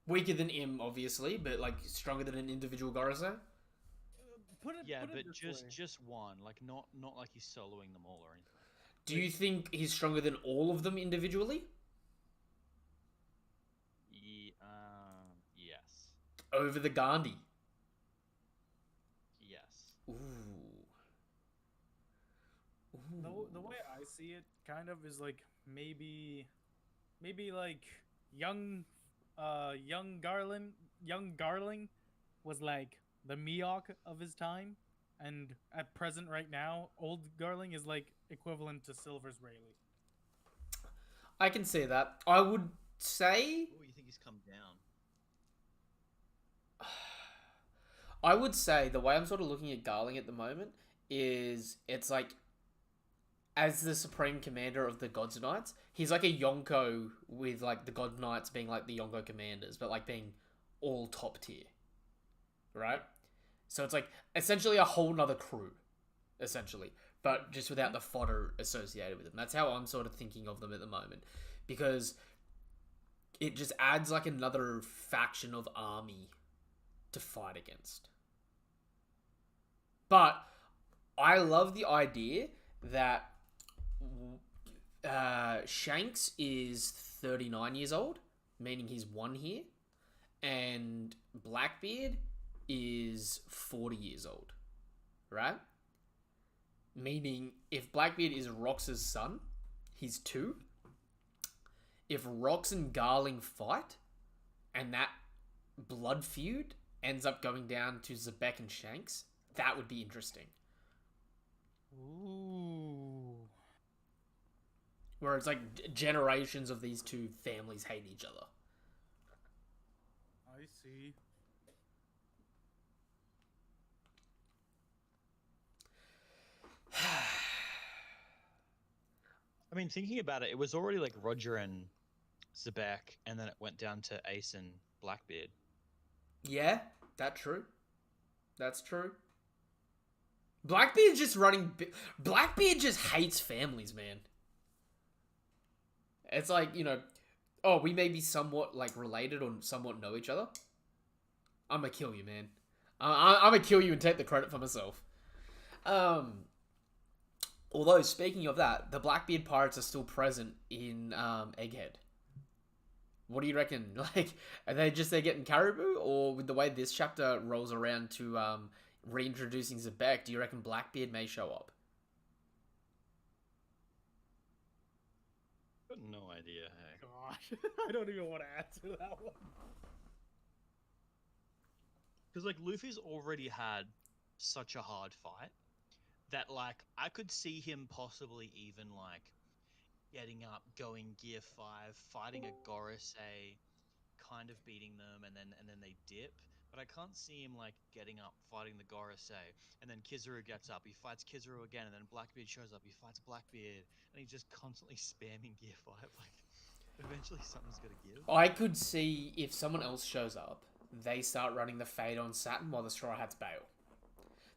Weaker than Im, obviously, but stronger than an individual Gorosei. Just one, not like he's soloing them all or anything. Do you think he's stronger than all of them individually? Yes. Over the Gandhi? Yes. Ooh. The way I see it, kind of, is maybe young Garling was the Miyok of his time, and at present right now, old Garling is equivalent to Silver's Rayleigh. I can see that. I would say... Oh, you think he's come down? I would say the way I'm sort of looking at Garling at the moment is it's as the supreme commander of the Gods Knights, he's like a Yonko with like the God Knights being like the Yonko commanders, but like being all top tier, right? So it's like essentially a whole nother crew, essentially, but just without the fodder associated with them. That's how I'm sort of thinking of them at the moment, because it just adds like another faction of army to fight against. But I love the idea that Shanks is 39 years old, meaning he's one here, and Blackbeard is 40 years old, right? Meaning if Blackbeard is Rox's son, he's 2. If Rox and Garling fight, and that blood feud ends up going down to Zebek and Shanks, that would be interesting. Ooh. Where it's like generations of these two families hate each other. I see. I mean, thinking about it, it was already like Roger and Zebek, and then it went down to Ace and Blackbeard. Yeah, that's true. That's true. Blackbeard's just running... Blackbeard just hates families, man. It's like, you know... Oh, we may be somewhat, like, related or somewhat know each other. I'm gonna kill you, man. I'm gonna kill you and take the credit for myself. Although, speaking of that, the Blackbeard pirates are still present in Egghead. What do you reckon? Like, are they just there getting caribou? Or with the way this chapter rolls around to reintroducing Zebek, do you reckon Blackbeard may show up? Got no idea. Hey. Gosh, I don't even want to answer that one. Because like Luffy's already had such a hard fight that like I could see him possibly even like getting up, going gear 5, fighting a Gorosei, kind of beating them, and then they dip. But I can't see him like getting up, fighting the Gorosei, and then Kizaru gets up, he fights Kizaru again, and then Blackbeard shows up, he fights Blackbeard, and he's just constantly spamming gear 5. Like, eventually something's gonna give. I could see if someone else shows up, they start running the Fade on Saturn while the Straw Hats bail.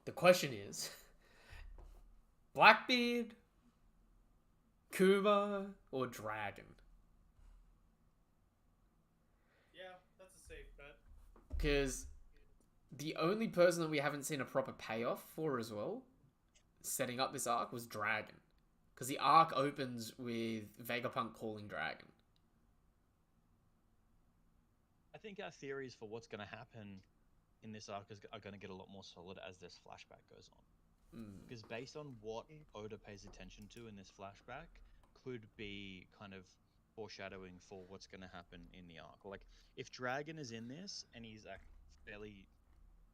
The question is, Blackbeard, Kuma, or Dragon? Yeah, that's a safe bet. Because the only person that we haven't seen a proper payoff for as well, setting up this arc, was Dragon. Because the arc opens with Vegapunk calling Dragon. I think our theories for what's going to happen in this arc are going to get a lot more solid as this flashback goes on. Because based on what Oda pays attention to in this flashback, could be kind of foreshadowing for what's going to happen in the arc. Like, if Dragon is in this and he's like fairly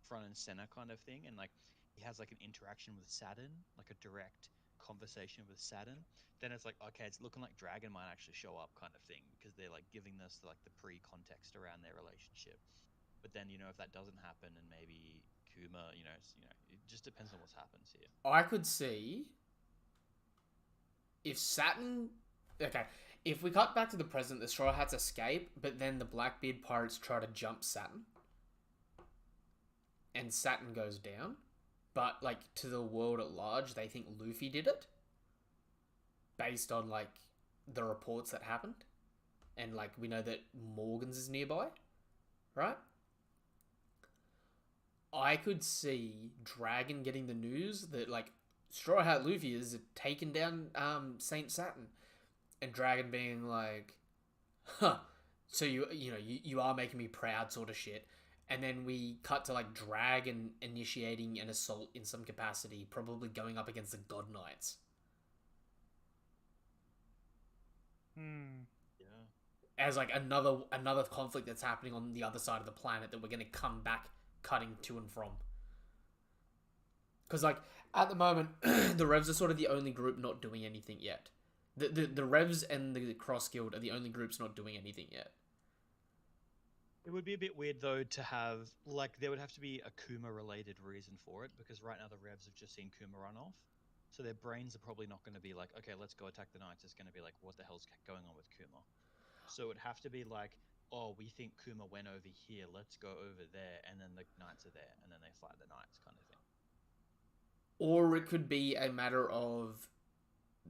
front and center kind of thing, and like he has like an interaction with Saturn, like a direct conversation with Saturn, then it's like, okay, it's looking like Dragon might actually show up kind of thing, because they're like giving us like the pre-context around their relationship. But then, you know, if that doesn't happen, and maybe Kuma, it just depends on what happens here. I could see if Saturn... Okay, if we cut back to the present, the Straw Hats escape, but then the Blackbeard pirates try to jump Saturn. And Saturn goes down. But, like, to the world at large, they think Luffy did it. Based on, like, the reports that happened. And, like, we know that Morgan's is nearby. Right? I could see Dragon getting the news that, like, Straw Hat Luffy has taken down Saint Saturn. And Dragon being like, huh, so you are making me proud sort of shit. And then we cut to, like, Dragon initiating an assault in some capacity, probably going up against the God Knights. Yeah. As, like, another conflict that's happening on the other side of the planet that we're going to come back cutting to and from. Because, like, at the moment, the Revs are sort of the only group not doing anything yet. The Revs and the Cross Guild are the only groups not doing anything yet. It would be a bit weird, though, to have, like, there would have to be a Kuma-related reason for it, because right now the Revs have just seen Kuma run off. So their brains are probably not going to be like, okay, let's go attack the knights. It's going to be like, what the hell's going on with Kuma? So it would have to be like, oh, we think Kuma went over here. Let's go over there, and then the knights are there, and then they fight the knights, kind of thing. Or it could be a matter of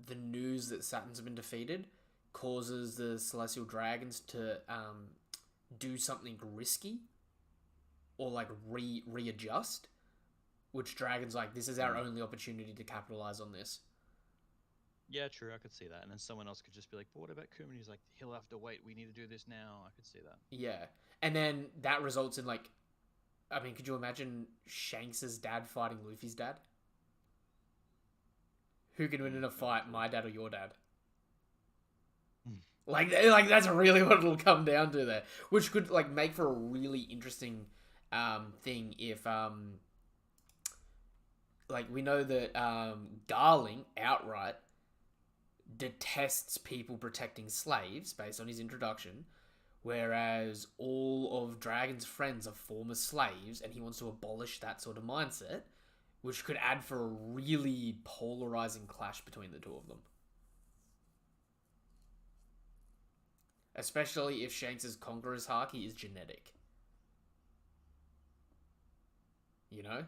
the news that Saturn's been defeated causes the celestial dragons to do something risky or like readjust, which Dragon's like, this is our only opportunity to capitalize on this. Yeah, true. I could see that. And then someone else could just be like, but what about Kuma? And he's like, he'll have to wait. We need to do this now. I could see that. Yeah. And then that results in like, I mean, could you imagine Shanks' dad fighting Luffy's dad? Who can win in a fight, my dad or your dad? Like that's really what it'll come down to there, which could like make for a really interesting thing if like we know that Garling outright detests people protecting slaves based on his introduction, whereas all of Dragon's friends are former slaves, and he wants to abolish that sort of mindset, which could add for a really polarizing clash between the two of them. Especially if Shanks' Conqueror's Haki is genetic. You know?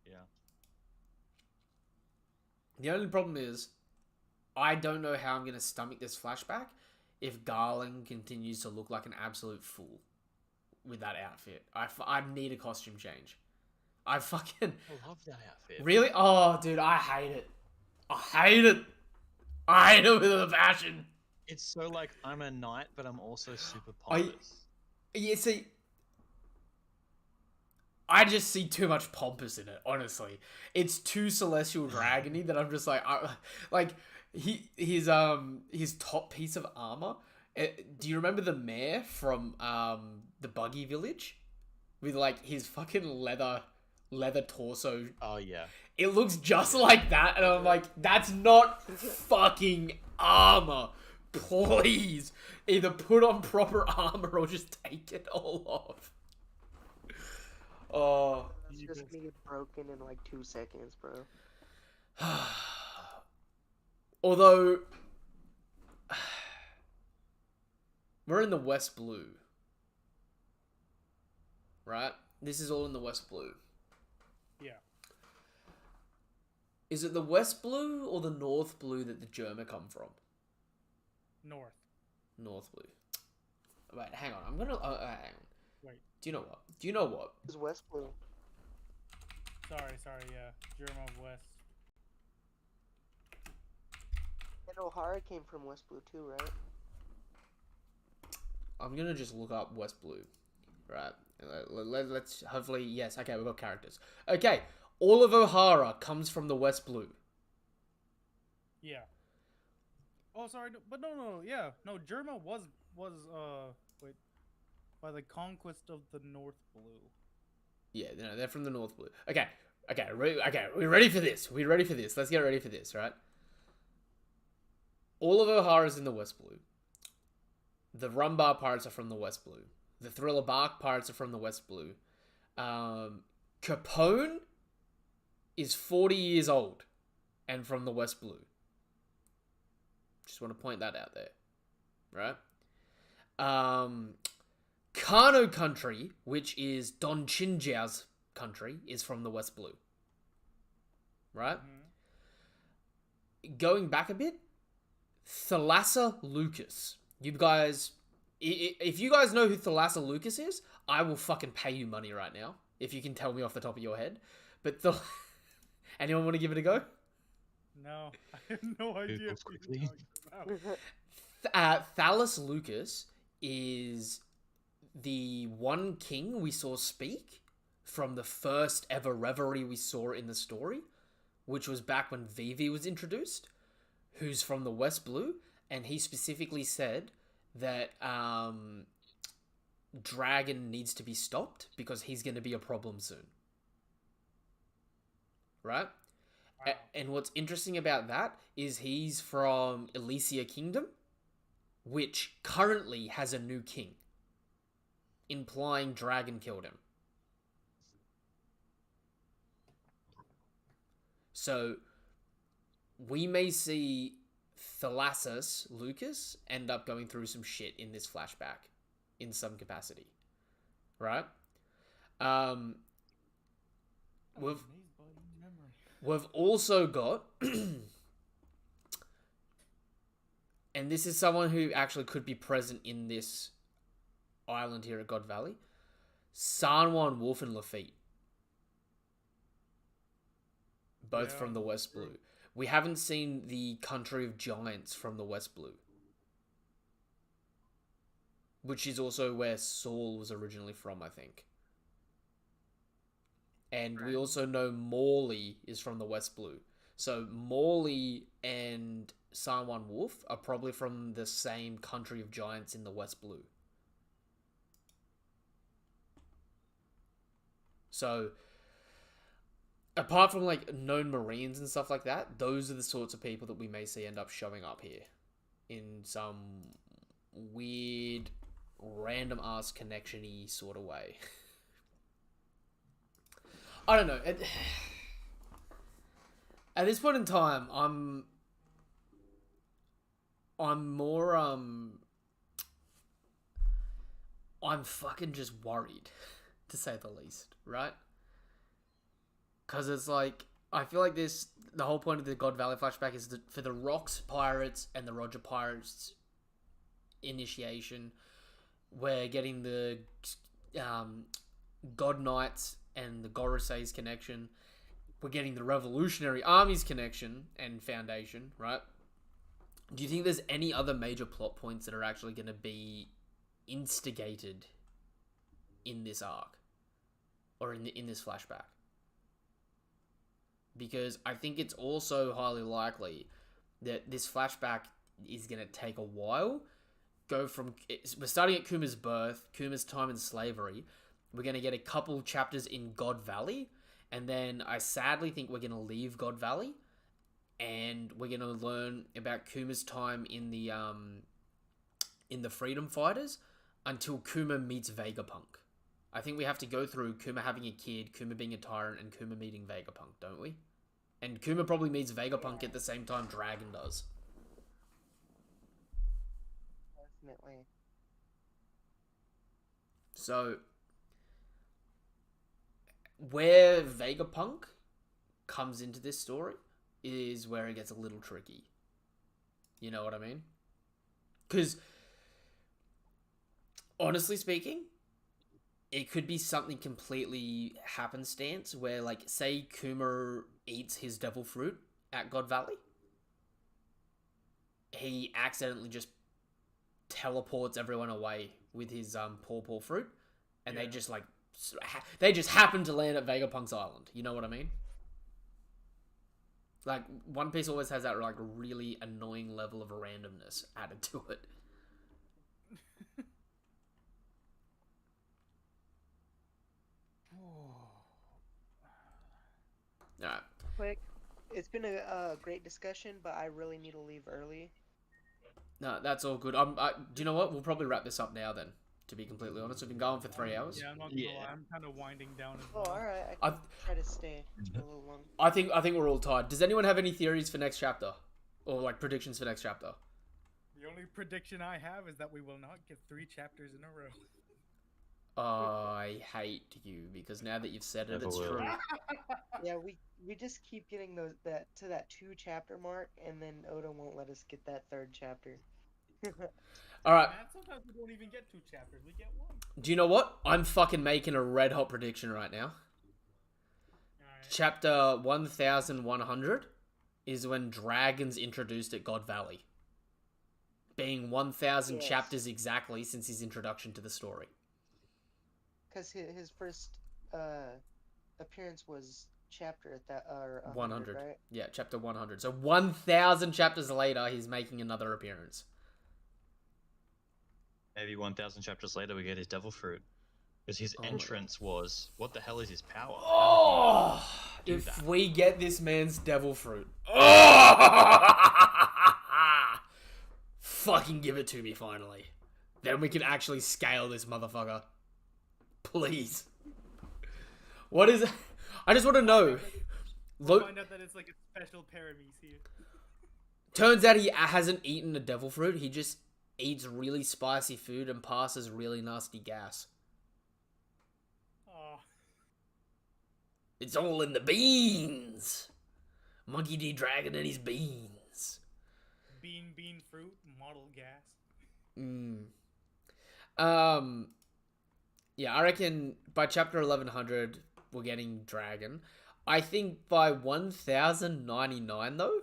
Yeah. The only problem is, I don't know how I'm going to stomach this flashback if Garland continues to look like an absolute fool with that outfit. I need a costume change. I love that outfit. Really? Oh, dude, I hate it. I hate it. I hate it with a passion. It's so like, I'm a knight, but I'm also super pompous. Yeah, see, I just see too much pompous in it, honestly. It's too celestial dragony that I'm just like, his top piece of armor. Do you remember the mayor from the Buggy Village? With like his fucking leather torso. Oh yeah. It looks just like that, and I'm like, that's not fucking armor. Please, either put on proper armor or just take it all off. Oh, It's just gonna get broken in like 2 seconds, bro. Although we're in the West Blue, right? This is all in the West Blue. Yeah. Is it the West Blue or the North Blue that the Germa come from? North. North Blue. Wait, hang on. I'm gonna hang on. Wait. Do you know what? It's West Blue. Sorry, yeah. Germa West. And O'Hara came from West Blue too, right? I'm gonna just look up West Blue, right? Let's hopefully, yes. Okay, we've got characters. Okay, all of O'Hara comes from the West Blue. Yeah. Oh, sorry, but no, yeah, no. Germa was wait, by the conquest of the North Blue. Yeah, no, they're from the North Blue. Okay, we're ready for this. Let's get ready for this, right? All of O'Hara's in the West Blue. The Rumbar pirates are from the West Blue. The Thriller Bark pirates are from the West Blue. Capone is 40 years old and from the West Blue. Just want to point that out there, right? Kano country, which is Don Chinjiao's country, is from the West Blue, right? Mm-hmm. Going back a bit, Thalassa Lucas. You guys, if you guys know who Thalassa Lucas is, I will fucking pay you money right now if you can tell me off the top of your head. But anyone want to give it a go? No, I have no idea. Quickly. Thallus Lucas is the one king we saw speak from the first ever reverie we saw in the story, which was back when Vivi was introduced, who's from the West Blue, and he specifically said that Dragon needs to be stopped because he's going to be a problem soon. Right? Wow. And what's interesting about that is he's from Elysia Kingdom, which currently has a new king, implying Dragon killed him. So we may see Thalasus Lucas end up going through some shit in this flashback in some capacity. Right? We've also got and this is someone who actually could be present in this island here at God Valley. Sanwan Wolf and Lafitte. Both from the West Blue. We haven't seen the Country of Giants from the West Blue. Which is also where Saul was originally from, I think. And we also know Morley is from the West Blue. So Morley and Sanwan Wolf are probably from the same Country of Giants in the West Blue. So, apart from like known Marines and stuff like that, those are the sorts of people that we may see end up showing up here in some weird, random ass connection-y sort of way. I don't know. At this point in time, I'm more I'm fucking just worried, to say the least, right? Because it's like, I feel like the whole point of the God Valley flashback is for the Rocks Pirates and the Roger Pirates initiation. We're getting the God Knights and the Gorisays connection. We're getting the Revolutionary Armies connection and foundation, right? Do you think there's any other major plot points that are actually going to be instigated in this arc? Or in this flashback? Because I think it's also highly likely that this flashback is going to take a while. We're starting at Kuma's birth, Kuma's time in slavery. We're going to get a couple chapters in God Valley. And then I sadly think we're going to leave God Valley. And we're going to learn about Kuma's time in the Freedom Fighters until Kuma meets Vegapunk. I think we have to go through Kuma having a kid, Kuma being a tyrant, and Kuma meeting Vegapunk, don't we? And Kuma probably meets Vegapunk at the same time Dragon does. Definitely. So, where Vegapunk comes into this story is where it gets a little tricky. You know what I mean? Because, honestly speaking, it could be something completely happenstance where, like, say Kuma eats his devil fruit at God Valley. He accidentally just teleports everyone away with his paw fruit. And they just, like, they just happen to land at Vegapunk's island. You know what I mean? Like, One Piece always has that, like, really annoying level of randomness added to it. Alright. Quick, it's been a great discussion, but I really need to leave early. No, that's all good. Do you know what? We'll probably wrap this up now then, to be completely honest. We've been going for 3 hours. Yeah, I'm not gonna lie. I'm kind of winding down as Oh, well. alright. I can try to stay a little long. I think we're all tired. Does anyone have any theories for next chapter? Or, like, predictions for next chapter? The only prediction I have is that we will not get 3 chapters in a row. I hate you, because now that you've said it, Never it's will. true. Yeah, we just keep getting that 2 chapter mark, and then Oda won't let us get that 3rd chapter. Alright, Man, sometimes we don't even get 2 chapters. We get 1. do you know what? I'm fucking making a red hot prediction right now. Alright. Chapter 1100 is when dragons introduced at God Valley. Being 1000 Yes. chapters exactly since his introduction to the story. Because his first appearance was chapter at that 100. right? Yeah, chapter 100. So 1000 chapters later, he's making another appearance. Maybe 1,000 chapters later, we get his devil fruit. Because his Oh my entrance was, what the hell is his power? Oh! do If that? we get this man's devil fruit. Oh! Fucking give it to me, finally. Then we can actually scale this motherfucker. Please. What is it? I just want to know. Lo- Find out that it's like a special Paramis here. Turns out he hasn't eaten a devil fruit. He just eats really spicy food and passes really nasty gas. Oh, It's all in the beans. Monkey D. Dragon and his beans. bean fruit model gas. Yeah, I reckon by chapter 1100 we're getting dragon. I think by 1099 though.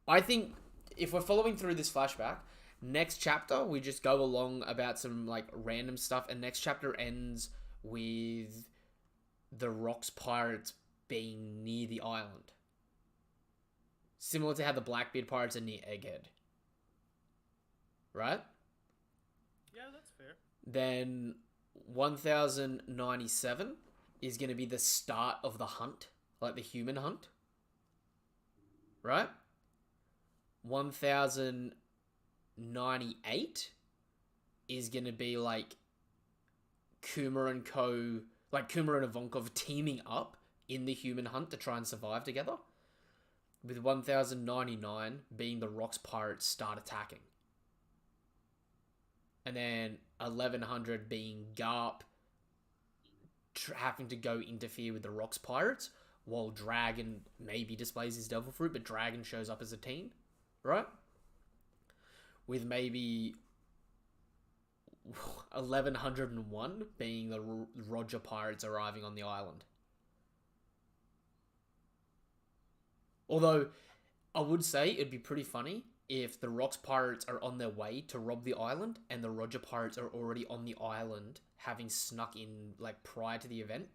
I think if we're following through this flashback, next chapter we just go along about some like random stuff, and next chapter ends with the Rocks pirates being near the island. Similar to how the Blackbeard pirates are near Egghead. Right? Yeah, that's fair. Then 1097 is going to be the start of the hunt, like the human hunt. Right? 1098 is going to be like Kuma and Co, like Kuma and Ivankov teaming up in the human hunt to try and survive together. With 1099 being the Rocks pirates start attacking. And then 1100 being Garp having to go interfere with the Rocks pirates, while Dragon maybe displays his devil fruit, but Dragon shows up as a team, right? With maybe 1101 being the Roger pirates arriving on the island. Although, I would say it'd be pretty funny if the Rocks pirates are on their way to rob the island and the Roger pirates are already on the island, having snuck in like prior to the event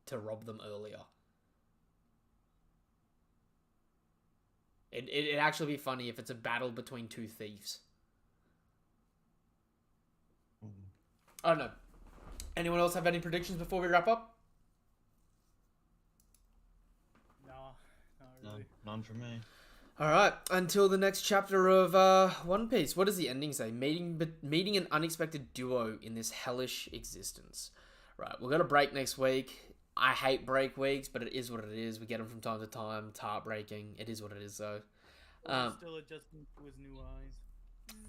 to rob them earlier. It'd actually be funny if it's a battle between two thieves. I don't know. Anyone else have any predictions before we wrap up? No, not really. None for me. Alright, until the next chapter of One Piece. What does the ending say? Meeting an unexpected duo in this hellish existence. Right, we've got a break next week. I hate break weeks, but it is what it is. We get them from time to time. It's heartbreaking. It is what it is, though. Still adjusting to his new eyes.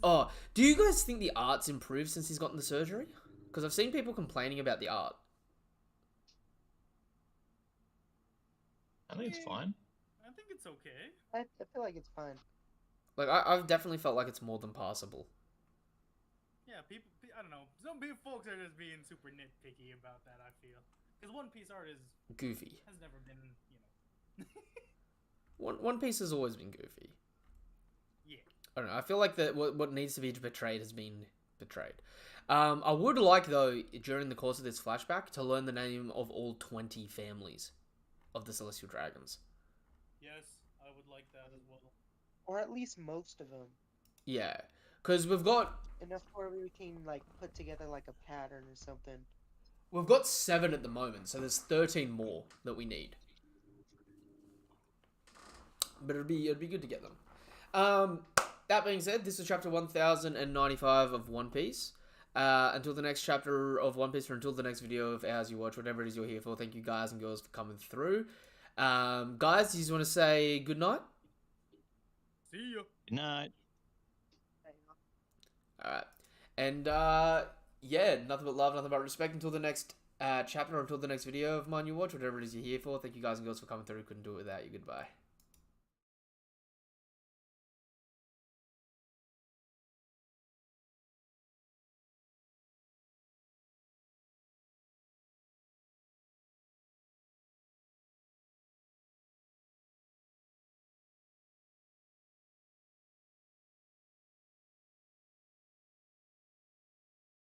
Oh, do you guys think the art's improved since he's gotten the surgery? Because I've seen people complaining about the art. I think it's fine. I think it's okay. I feel like it's fine. Like, I've definitely felt like it's more than passable. Yeah, people. I don't know. Some people, folks are just being super nitpicky about that. I feel because One Piece art is Goofy. has never been, One Piece has always been goofy. Yeah. I don't know. I feel like that what needs to be betrayed has been betrayed. I would like, though, during the course of this flashback, to learn the name of all 20 families of the Celestial Dragons. Yes, I would like that as well. Or at least most of them. Yeah, because we've got Enough where we can like put together like a pattern or something. 7 at the moment, so there's 13 more that we need. But it'd be good to get them. That being said, this is chapter 1095 of One Piece. Until the next chapter of One Piece, or until the next video of ours you watch, whatever it is you're here for, thank you guys and girls for coming through. Guys, you just want to say good night? See ya. Good night. Alright. And, yeah, nothing but love, nothing but respect until the next chapter, or until the next video of mine you watch, whatever it is you're here for. Thank you guys and girls for coming through. Couldn't do it without you. Goodbye.